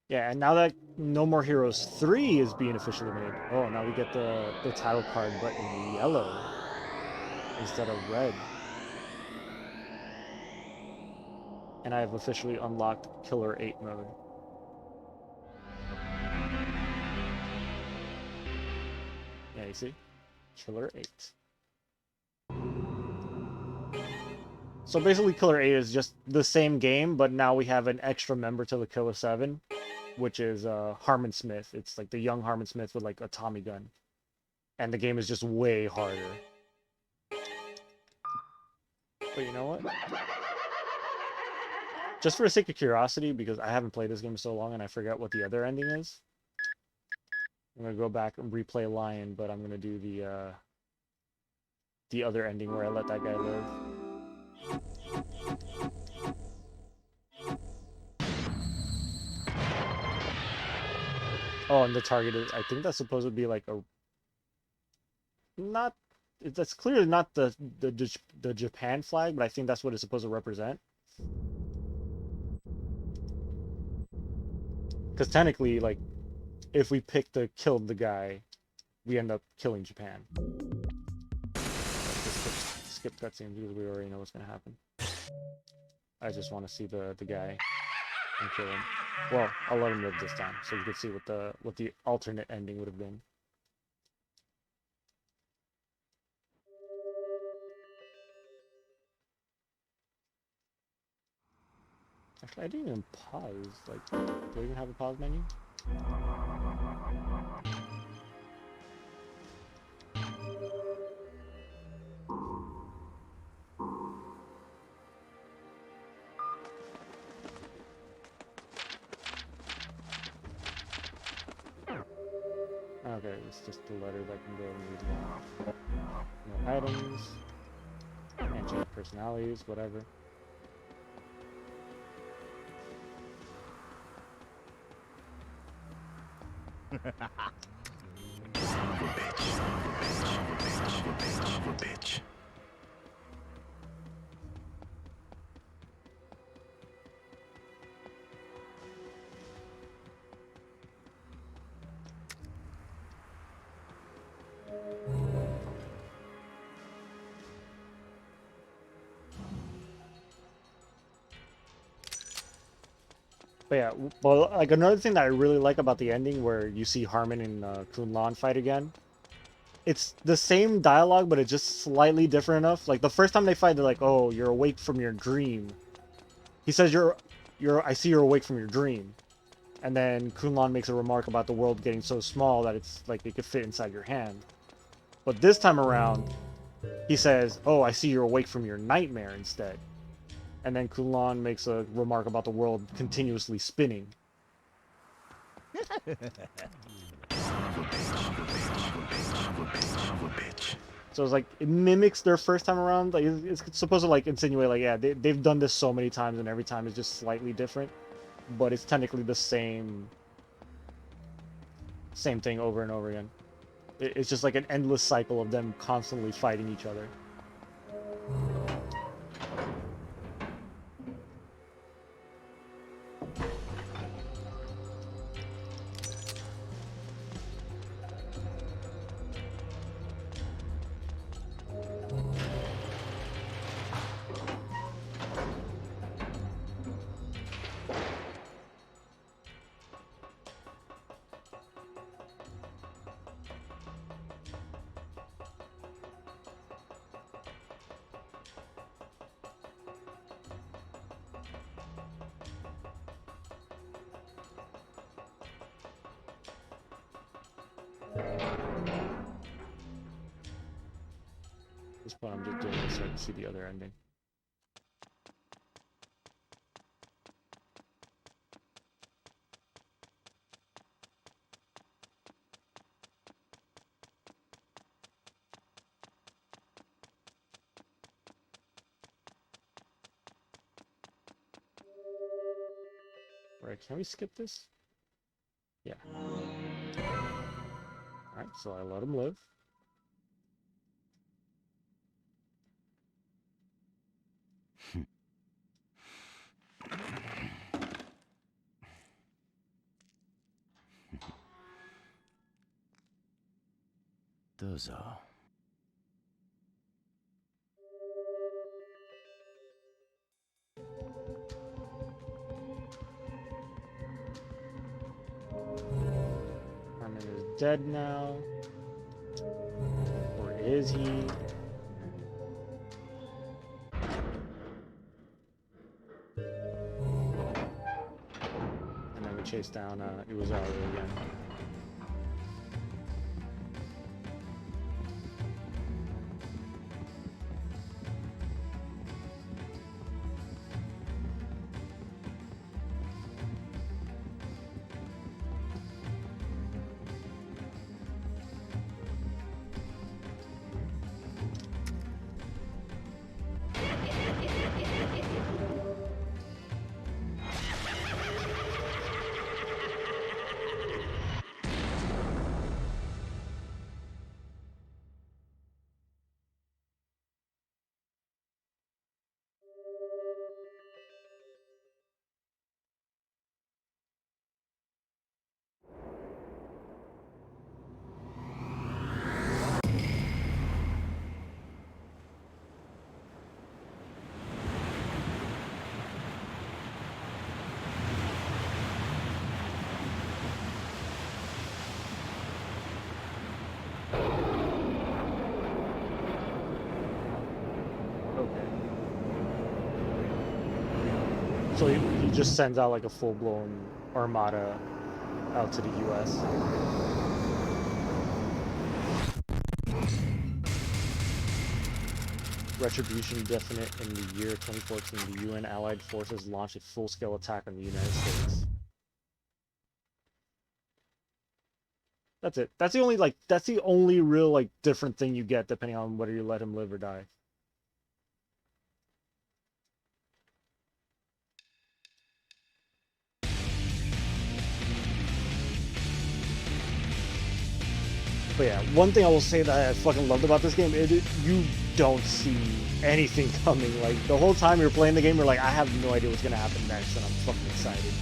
Yeah, and now that No More Heroes 3 is being officially made, oh, now we get the title card, but in yellow instead of red. And I have officially unlocked Killer 8 mode. Yeah, you see? Killer 8. So basically Killer 8 is just the same game, but now we have an extra member to the Killer 7. Which is Harmon Smith. It's like the young Harmon Smith with like a Tommy gun. And the game is just way harder. But you know what? Just for the sake of curiosity, because I haven't played this game so long and I forget what the other ending is. I'm going to go back and replay Lion, but I'm going to do the other ending where I let that guy live. Oh, and the target is, I think that's supposed to be like a, that's clearly not the Japan flag, but I think that's what it's supposed to represent. Because technically, like, if we killed the guy, we end up killing Japan. Just skip cutscenes because we already know what's gonna happen. I just want to see the guy. and kill him. Well, I'll let him live this time, so you can see what the alternate ending would have been. Actually, I didn't even pause. Like, do I even have a pause menu? Okay, it's just the letters I can go and read now. No items. Can't change personalities, whatever. Bitch. But yeah, well, like another thing that I really like about the ending where you see Harmon and Kun Lan fight again, it's the same dialogue, but it's just slightly different enough. Like the first time they fight, they're like, "Oh, you're awake from your dream." He says, I see you're awake from your dream," and then Kun Lan makes a remark about the world getting so small that it's like it could fit inside your hand. But this time around, he says, "Oh, I see you're awake from your nightmare instead." And then Kun Lan makes a remark about the world continuously spinning. So it's like, it mimics their first time around. Like, it's supposed to like insinuate like, yeah, they've done this so many times and every time is just slightly different. But it's technically the same thing over and over again. It's just like an endless cycle of them constantly fighting each other. At this point, I'm just doing this so I can see the other ending. Right, can we skip this? Yeah. Alright, so I let him live. Dozo. Harmon is dead now. Or is he? And then we chase down Iwazaru again. So he just sends out like a full-blown armada out to the US. Retribution definite in the year 2014, the UN allied forces launched a full-scale attack on the United States. That's it. That's the only real like different thing you get depending on whether you let him live or die. But yeah, one thing I will say that I fucking loved about this game is you don't see anything coming. Like, the whole time you're playing the game, you're like, I have no idea what's gonna happen next, and I'm fucking excited.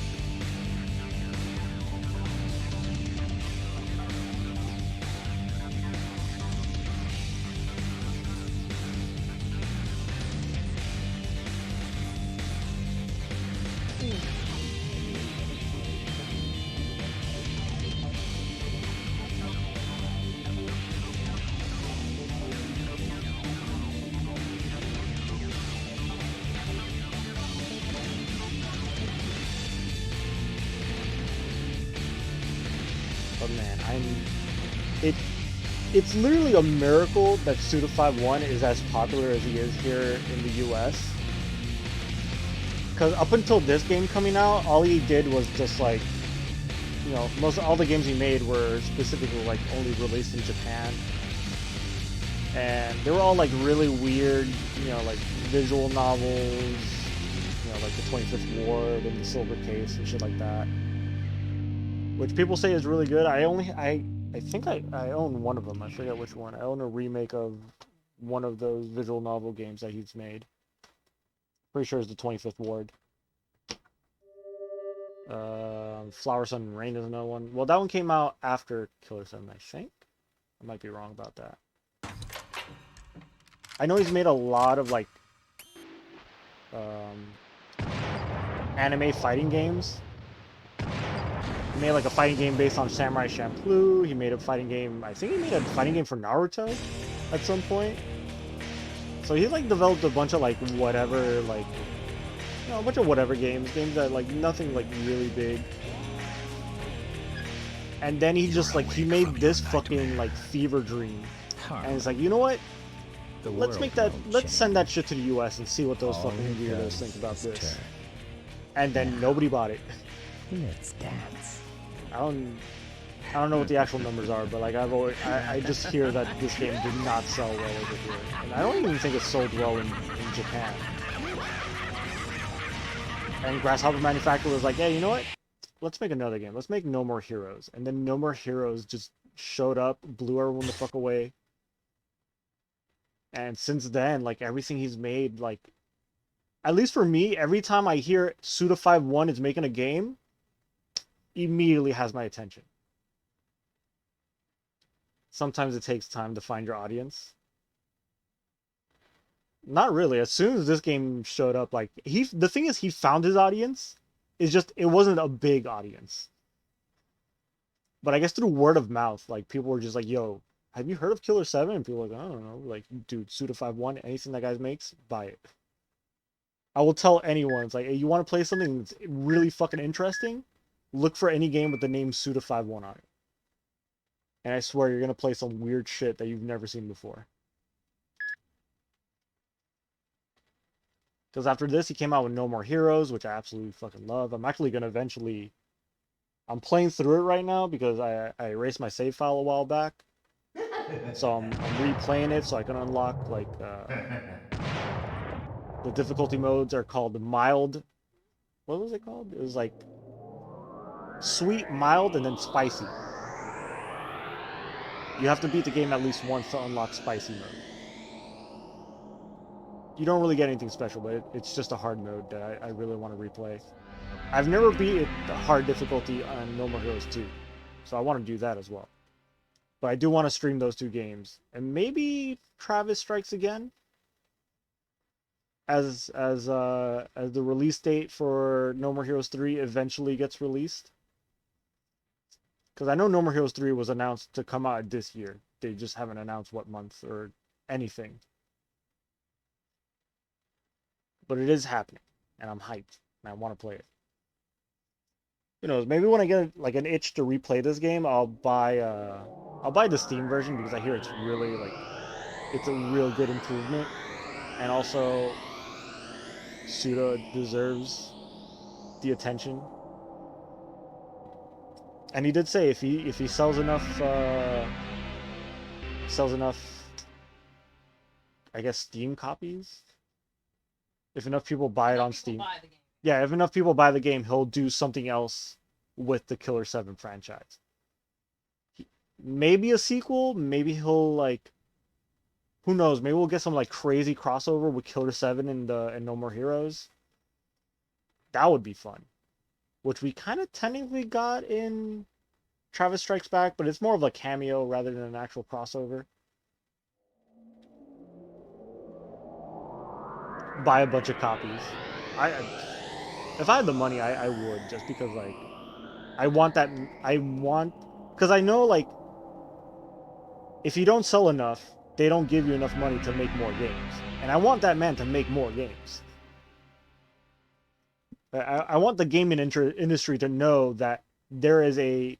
But man, it's literally a miracle that Suda51 is as popular as he is here in the US. Because up until this game coming out, all he did was just like, you know, all the games he made were specifically like only released in Japan. And they were all like really weird, you know, like visual novels, you know, like the 25th Ward and the Silver Case and shit like that. Which people say is really good. I think I own one of them. I forget which one. I own a remake of one of those visual novel games that he's made. Pretty sure it's the 25th Ward. Flower, Sun, and Rain is another one. Well, that one came out after Killer 7, I think. I might be wrong about that. I know he's made a lot of, like, anime fighting games. He made like a fighting game based on Samurai Champloo. He made a fighting game, I think he made a fighting game for Naruto at some point. So he like developed a bunch of like whatever, like, you know, a bunch of whatever games that like nothing like really big. And then he just like, he made this fucking like fever dream. And it's like, you know what? Let's send that shit to the US and see what those fucking weirdos think about this. And then nobody bought it. Let's dance. I don't know what the actual numbers are, but like I just hear that this game did not sell well over here, and I don't even think it sold well in Japan. And Grasshopper Manufacturer was like, hey, you know what? Let's make another game. Let's make No More Heroes. And then No More Heroes just showed up, blew everyone the fuck away. And since then, like everything he's made, like at least for me, every time I hear Suda51 is making a game, immediately has my attention. Sometimes it takes time to find your audience. Not really. As soon as this game showed up, like the thing is he found his audience. It's just it wasn't a big audience. But I guess through word of mouth, like people were just like, yo, have you heard of Killer 7? And people were like, I don't know. Like, dude, Suda51, anything that guy makes, buy it. I will tell anyone, it's like, hey, you want to play something that's really fucking interesting? Look for any game with the name Suda51 on it. And I swear you're going to play some weird shit that you've never seen before. Because after this, he came out with No More Heroes, which I absolutely fucking love. I'm actually going to eventually... I'm playing through it right now because I erased my save file a while back. So I'm replaying it so I can unlock, like... the difficulty modes are called mild. What was it called? It was like... sweet, mild, and then spicy. You have to beat the game at least once to unlock spicy mode. You don't really get anything special, but it's just a hard mode that I really want to replay. I've never beat the hard difficulty on No More Heroes 2, so I want to do that as well. But I do want to stream those two games, and maybe Travis Strikes Again as the release date for No More Heroes 3 eventually gets released. Because I know No More Heroes 3 was announced to come out this year. They just haven't announced what month or anything. But it is happening, and I'm hyped. and I want to play it. Who knows? Maybe when I get like an itch to replay this game, I'll buy the Steam version because I hear it's really like it's a real good improvement, and also Suda deserves the attention. And he did say if he sells enough I guess Steam copies, if enough people buy it on Steam, yeah, if enough people buy the game, he'll do something else with the Killer 7 franchise. Maybe a sequel, maybe he'll like, who knows, maybe we'll get some like crazy crossover with Killer 7 and No More Heroes. That would be fun. Which we kind of technically got in Travis Strikes Back, but it's more of a cameo rather than an actual crossover. Buy a bunch of copies. If I had the money, I would, just because like because I know like if you don't sell enough, they don't give you enough money to make more games, and I want that man to make more games. I want the gaming industry to know that there is a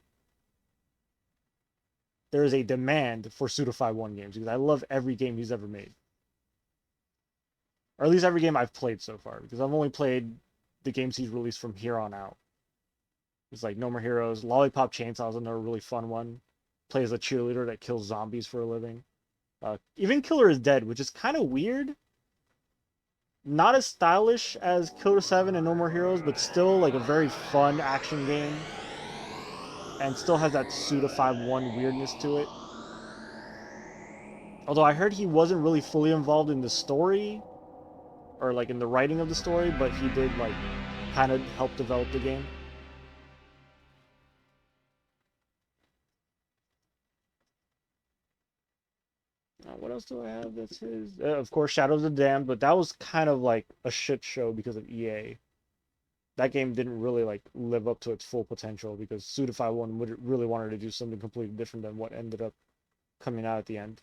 demand for Suda51 games, because I love every game he's ever made. Or at least every game I've played so far, because I've only played the games he's released from here on out. It's like No More Heroes, Lollipop Chainsaw is another really fun one. Plays a cheerleader that kills zombies for a living. Even Killer is Dead, which is kind of weird. Not as stylish as Killer 7 and No More Heroes, but still like a very fun action game. And still has that Suda51 weirdness to it. Although I heard he wasn't really fully involved in the story, or like in the writing of the story, but he did like kind of help develop the game. What else do I have that's his? Of course, Shadows of the Damned, but that was kind of like a shit show because of EA. That game didn't really like live up to its full potential because Suda51 really wanted to do something completely different than what ended up coming out at the end.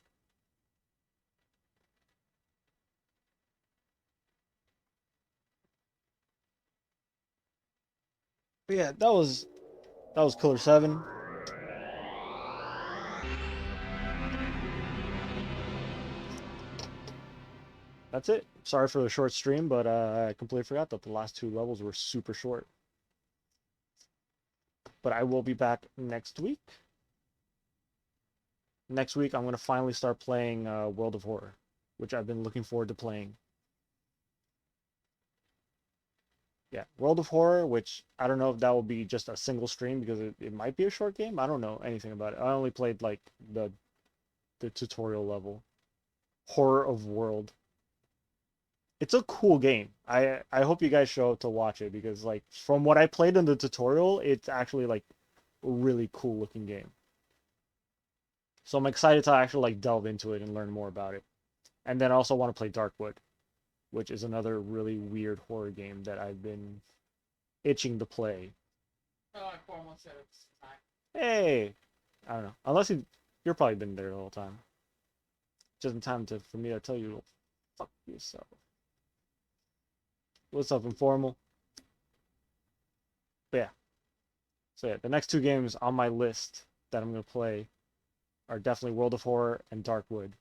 But yeah, that was Killer 7. That's it. Sorry for the short stream, but I completely forgot that the last two levels were super short. But I will be back next week. Next week, I'm going to finally start playing World of Horror, which I've been looking forward to playing. Yeah, World of Horror, which I don't know if that will be just a single stream because it might be a short game. I don't know anything about it. I only played like the tutorial level. Horror of World. It's a cool game. I hope you guys show up to watch it because like from what I played in the tutorial, it's actually like a really cool looking game. So I'm excited to actually like delve into it and learn more about it. And then I also want to play Darkwood, which is another really weird horror game that I've been itching to play. Hey, I don't know. Unless you're probably been there the whole time. Just in time for me to tell you, fuck yourself. What's up, Informal? But yeah. So yeah, the next two games on my list that I'm going to play are definitely World of Horror and Darkwood.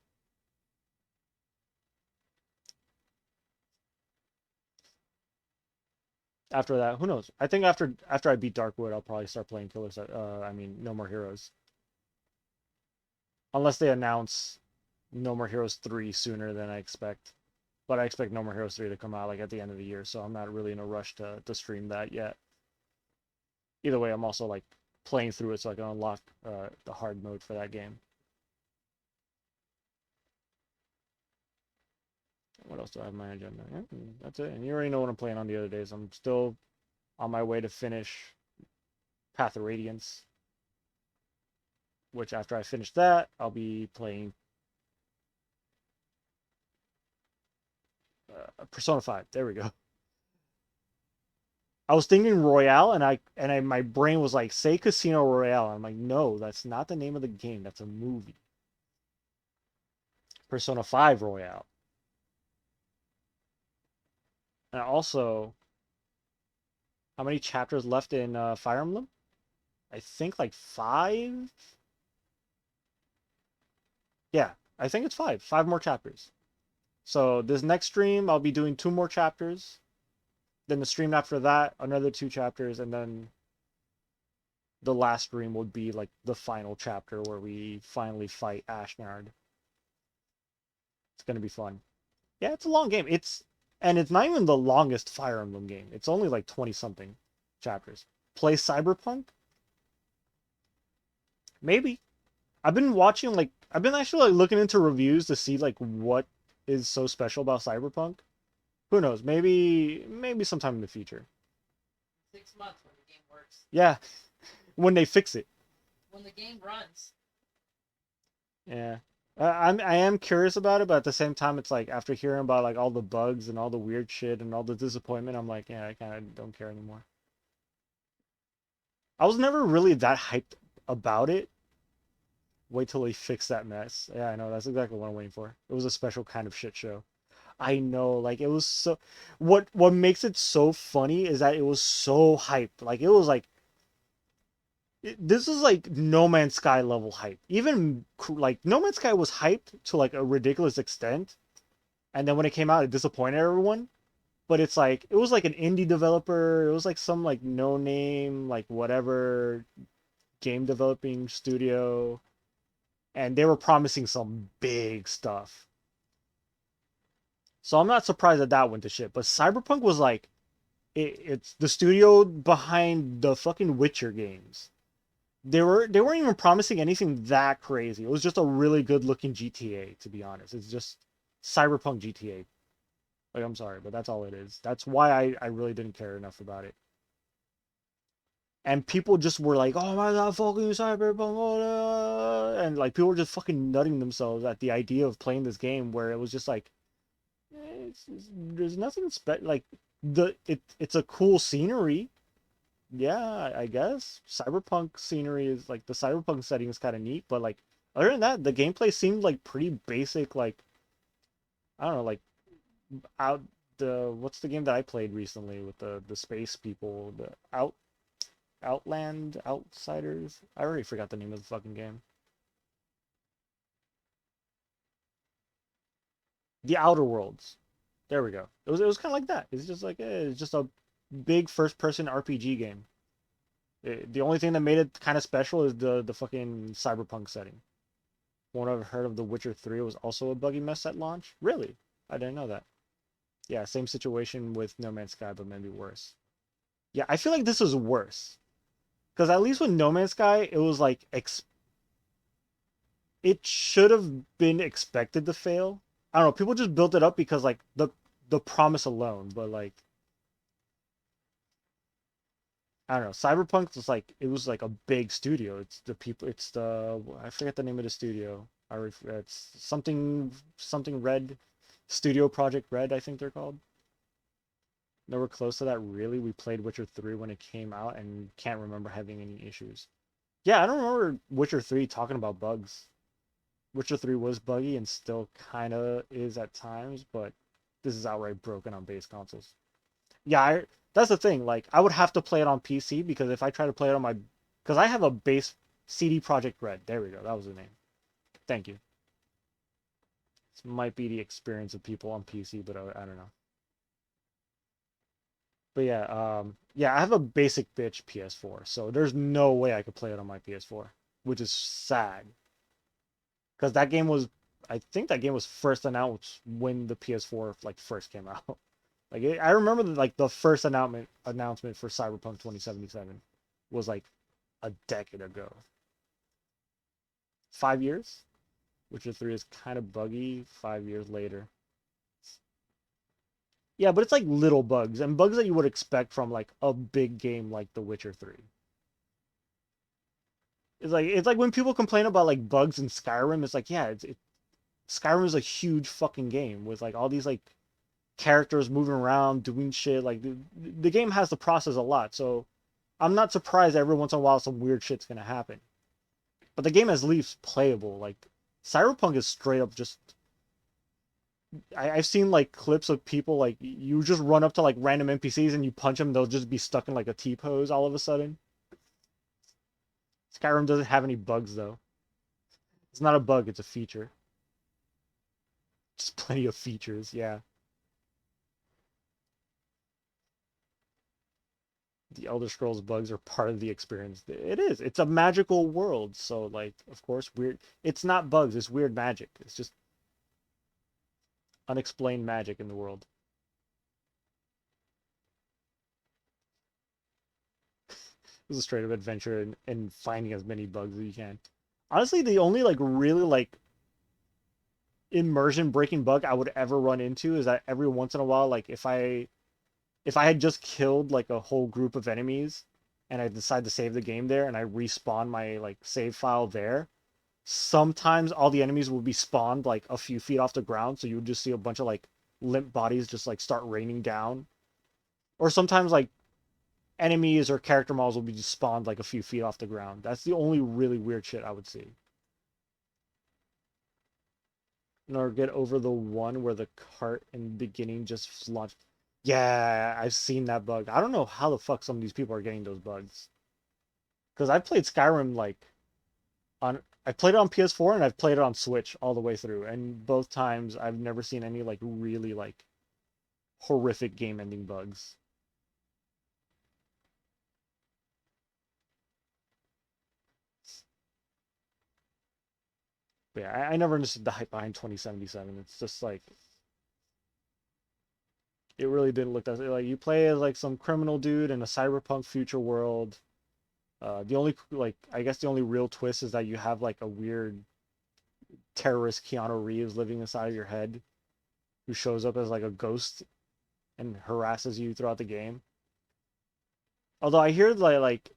After that, who knows? I think after I beat Darkwood, I'll probably start playing No More Heroes. Unless they announce No More Heroes 3 sooner than I expect. But I expect No More Heroes 3 to come out like at the end of the year, so I'm not really in a rush to stream that yet. Either way, I'm also like playing through it so I can unlock the hard mode for that game. What else do I have on my agenda? Yeah, that's it. And you already know what I'm playing on the other days. I'm still on my way to finish Path of Radiance, which after I finish that, I'll be playing Persona 5. There we go. I was thinking Royale, and my brain was like, say Casino Royale. I'm like, no, that's not the name of the game. That's a movie. Persona 5 Royale. And also, How many chapters left in Fire Emblem? I think like 5. Yeah, I think it's 5. 5 more chapters. So this next stream, I'll be doing 2 more chapters. Then the stream after that, another 2 chapters, and then the last stream would be like the final chapter where we finally fight Ashnard. It's gonna be fun. Yeah, it's a long game. And it's not even the longest Fire Emblem game. It's only like 20 something chapters. Play Cyberpunk? Maybe. I've been actually like looking into reviews to see like what is so special about Cyberpunk. Who knows? Maybe sometime in the future. 6 months when the game works. Yeah. When they fix it. When the game runs. Yeah. I am curious about it, but at the same time, it's like after hearing about like all the bugs and all the weird shit and all the disappointment, I'm like, yeah, I kind of don't care anymore. I was never really that hyped about it. Wait till they fix that mess. Yeah, I know. That's exactly what I'm waiting for. It was a special kind of shit show. I know. Like, it was so... What makes it so funny is that it was so hyped. Like, it was like... This is like No Man's Sky level hype. Even, like, No Man's Sky was hyped to, like, a ridiculous extent. And then when it came out, it disappointed everyone. But it's like... It was like an indie developer. It was like some, like, no-name, like, whatever... game developing studio. And they were promising some big stuff. So I'm not surprised that went to shit. But Cyberpunk was like... It's the studio behind the fucking Witcher games. They weren't even promising anything that crazy. It was just a really good looking GTA, to be honest. It's just Cyberpunk GTA. Like, I'm sorry, but that's all it is. That's why I really didn't care enough about it. And people just were like, oh my god, fucking Cyberpunk. And like people were just fucking nutting themselves at the idea of playing this game where it was just like, there's nothing like it's a cool scenery. Yeah, I guess Cyberpunk scenery is like the Cyberpunk setting is kind of neat, but like other than that, the gameplay seemed like pretty basic. Like I don't know, like what's the game that I played recently with the space people, the Outsiders. I already forgot the name of the fucking game. The Outer Worlds. There we go. It was kind of like that. It's just like it's just a big first-person RPG game. The only thing that made it kind of special is the fucking Cyberpunk setting. One I've heard of The Witcher 3 was also a buggy mess at launch. Really? I didn't know that. Yeah, same situation with No Man's Sky, but maybe worse. Yeah, I feel like this is worse. Because at least with No Man's Sky, it was like... It should have been expected to fail. I don't know, people just built it up because, like, the promise alone. But, like... I don't know, Cyberpunk was like... It was like a big studio. It's the people... It's the... I forget the name of the studio. It's something Red. Studio Project Red, I think they're called. Nowhere close to that, really. We played Witcher 3 when it came out and can't remember having any issues. Yeah, I don't remember Witcher 3 talking about bugs. Witcher 3 was buggy and still kind of is at times, but this is outright broken on base consoles. Yeah, that's the thing. Like, I would have to play it on PC because if I try to play it on my... Because I have a base CD Projekt Red. There we go. That was the name. Thank you. This might be the experience of people on PC, but I don't know. But yeah, yeah, I have a basic bitch PS4, so there's no way I could play it on my PS4, which is sad. Because that game was, I think that game was first announced when the PS4 like first came out. Like I remember the first announcement for Cyberpunk 2077 was like a decade ago. 5 years? Witcher 3 is kind of buggy 5 years later. Yeah, but it's like little bugs, and bugs that you would expect from like a big game like The Witcher 3. It's like when people complain about like bugs in Skyrim, it's like, yeah, Skyrim is a huge fucking game with like all these like characters moving around, doing shit. Like the game has to process a lot, so I'm not surprised every once in a while some weird shit's gonna happen. But the game has leaves playable. Like Cyberpunk is straight up just I've seen like clips of people like you just run up to like random NPCs and you punch them, they'll just be stuck in like a T pose all of a sudden. Skyrim doesn't have any bugs though. It's not a bug, it's a feature. Just plenty of features, yeah. The Elder Scrolls bugs are part of the experience. It is. It's a magical world, so like, of course, weird. It's not bugs. It's weird magic. It's just unexplained magic in the world. It's a straight up adventure and finding as many bugs as you can. Honestly, the only like really like immersion breaking bug I would ever run into is that every once in a while, like if I had just killed like a whole group of enemies and I decide to save the game there and I respawn my like save file there, sometimes all the enemies will be spawned like a few feet off the ground, so you would just see a bunch of like limp bodies just like start raining down. Or sometimes like enemies or character models will be just spawned like a few feet off the ground. That's the only really weird shit I would see. Nor get over the one where the cart in the beginning just launched. Yeah, I've seen that bug. I don't know how the fuck some of these people are getting those bugs. Because I've played Skyrim like I played it on PS4 and I've played it on Switch all the way through, and both times I've never seen any like really like horrific game-ending bugs. But yeah, I never understood the hype behind 2077. It's just like it really didn't look that like you play as like some criminal dude in a cyberpunk future world. The only like I guess the only real twist is that you have like a weird terrorist Keanu Reeves living inside of your head, who shows up as like a ghost and harasses you throughout the game. Although I hear like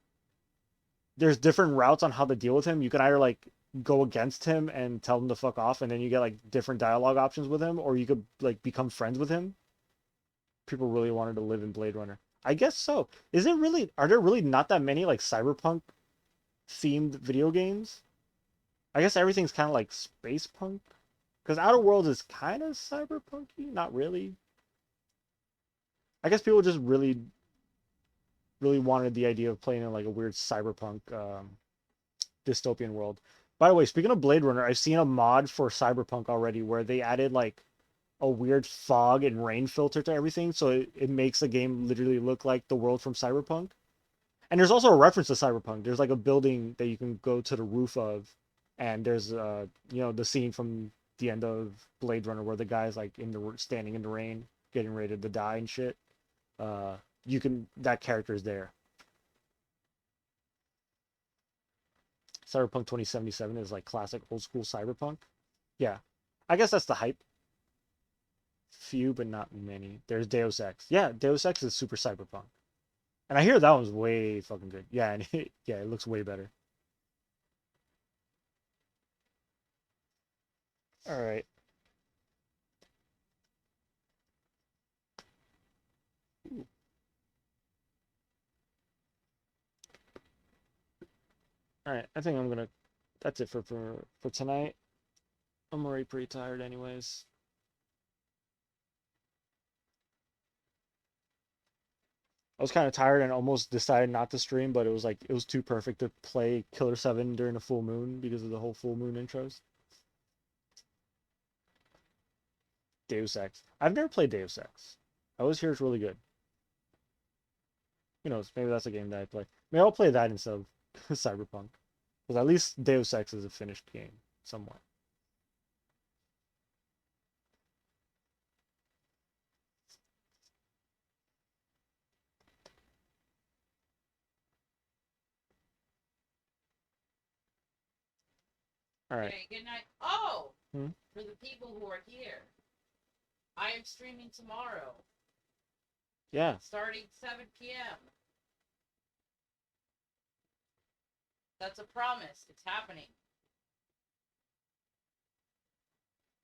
there's different routes on how to deal with him. You can either like go against him and tell him to fuck off, and then you get like different dialogue options with him, or you could like become friends with him. People really wanted to live in Blade Runner. I guess so. Are there really not that many like cyberpunk themed video games? I guess everything's kind of like space punk. Because Outer Worlds is kind of cyberpunky, not really. I guess people just really wanted the idea of playing in like a weird cyberpunk dystopian world. By the way, speaking of Blade Runner, I've seen a mod for Cyberpunk already where they added like a weird fog and rain filter to everything, so it makes the game literally look like the world from Cyberpunk. And there's also a reference to Cyberpunk. There's like a building that you can go to the roof of, and there's the scene from the end of Blade Runner where the guy's like standing in the rain, getting ready to die and shit. That character is there. Cyberpunk 2077 is like classic old school Cyberpunk. Yeah, I guess that's the hype. Few, but not many. There's Deus Ex. Yeah, Deus Ex is super Cyberpunk. And I hear that one's way fucking good. Yeah, and it looks way better. All right. All right, I think that's it for tonight. I'm already pretty tired anyways. I was kind of tired and almost decided not to stream, but it was too perfect to play Killer 7 during a full moon because of the whole full moon intros. Deus Ex. I've never played Deus Ex. I always hear it's really good. Who knows? Maybe that's a game that I play. Maybe I'll play that instead of Cyberpunk. Because at least Deus Ex is a finished game, somewhat. All right. Okay, good night. Oh! Hmm? For the people who are here, I am streaming tomorrow. Yeah. Starting 7 p.m. That's a promise. It's happening.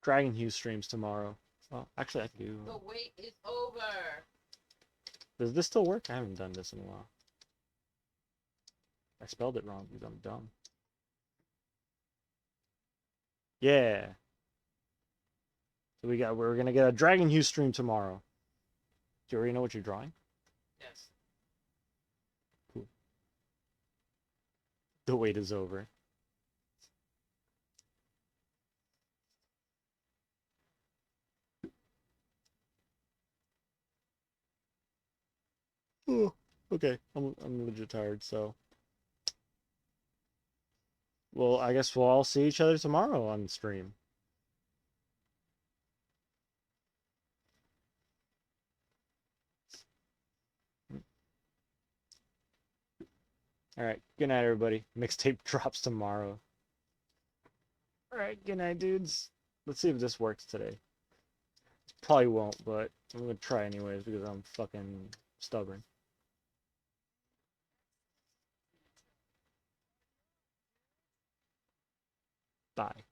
Dragon Hughes streams tomorrow. Well, actually, I can do. The wait is over. Does this still work? I haven't done this in a while. I spelled it wrong because I'm dumb. Yeah. So we're gonna get a Dragon Hue stream tomorrow. Do you already know what you're drawing? Yes. Cool. The wait is over. Oh, okay, I'm legit tired, so. Well, I guess we'll all see each other tomorrow on stream. Alright, good night, everybody. Mixtape drops tomorrow. Alright, good night, dudes. Let's see if this works today. Probably won't, but I'm gonna try anyways because I'm fucking stubborn. Bye.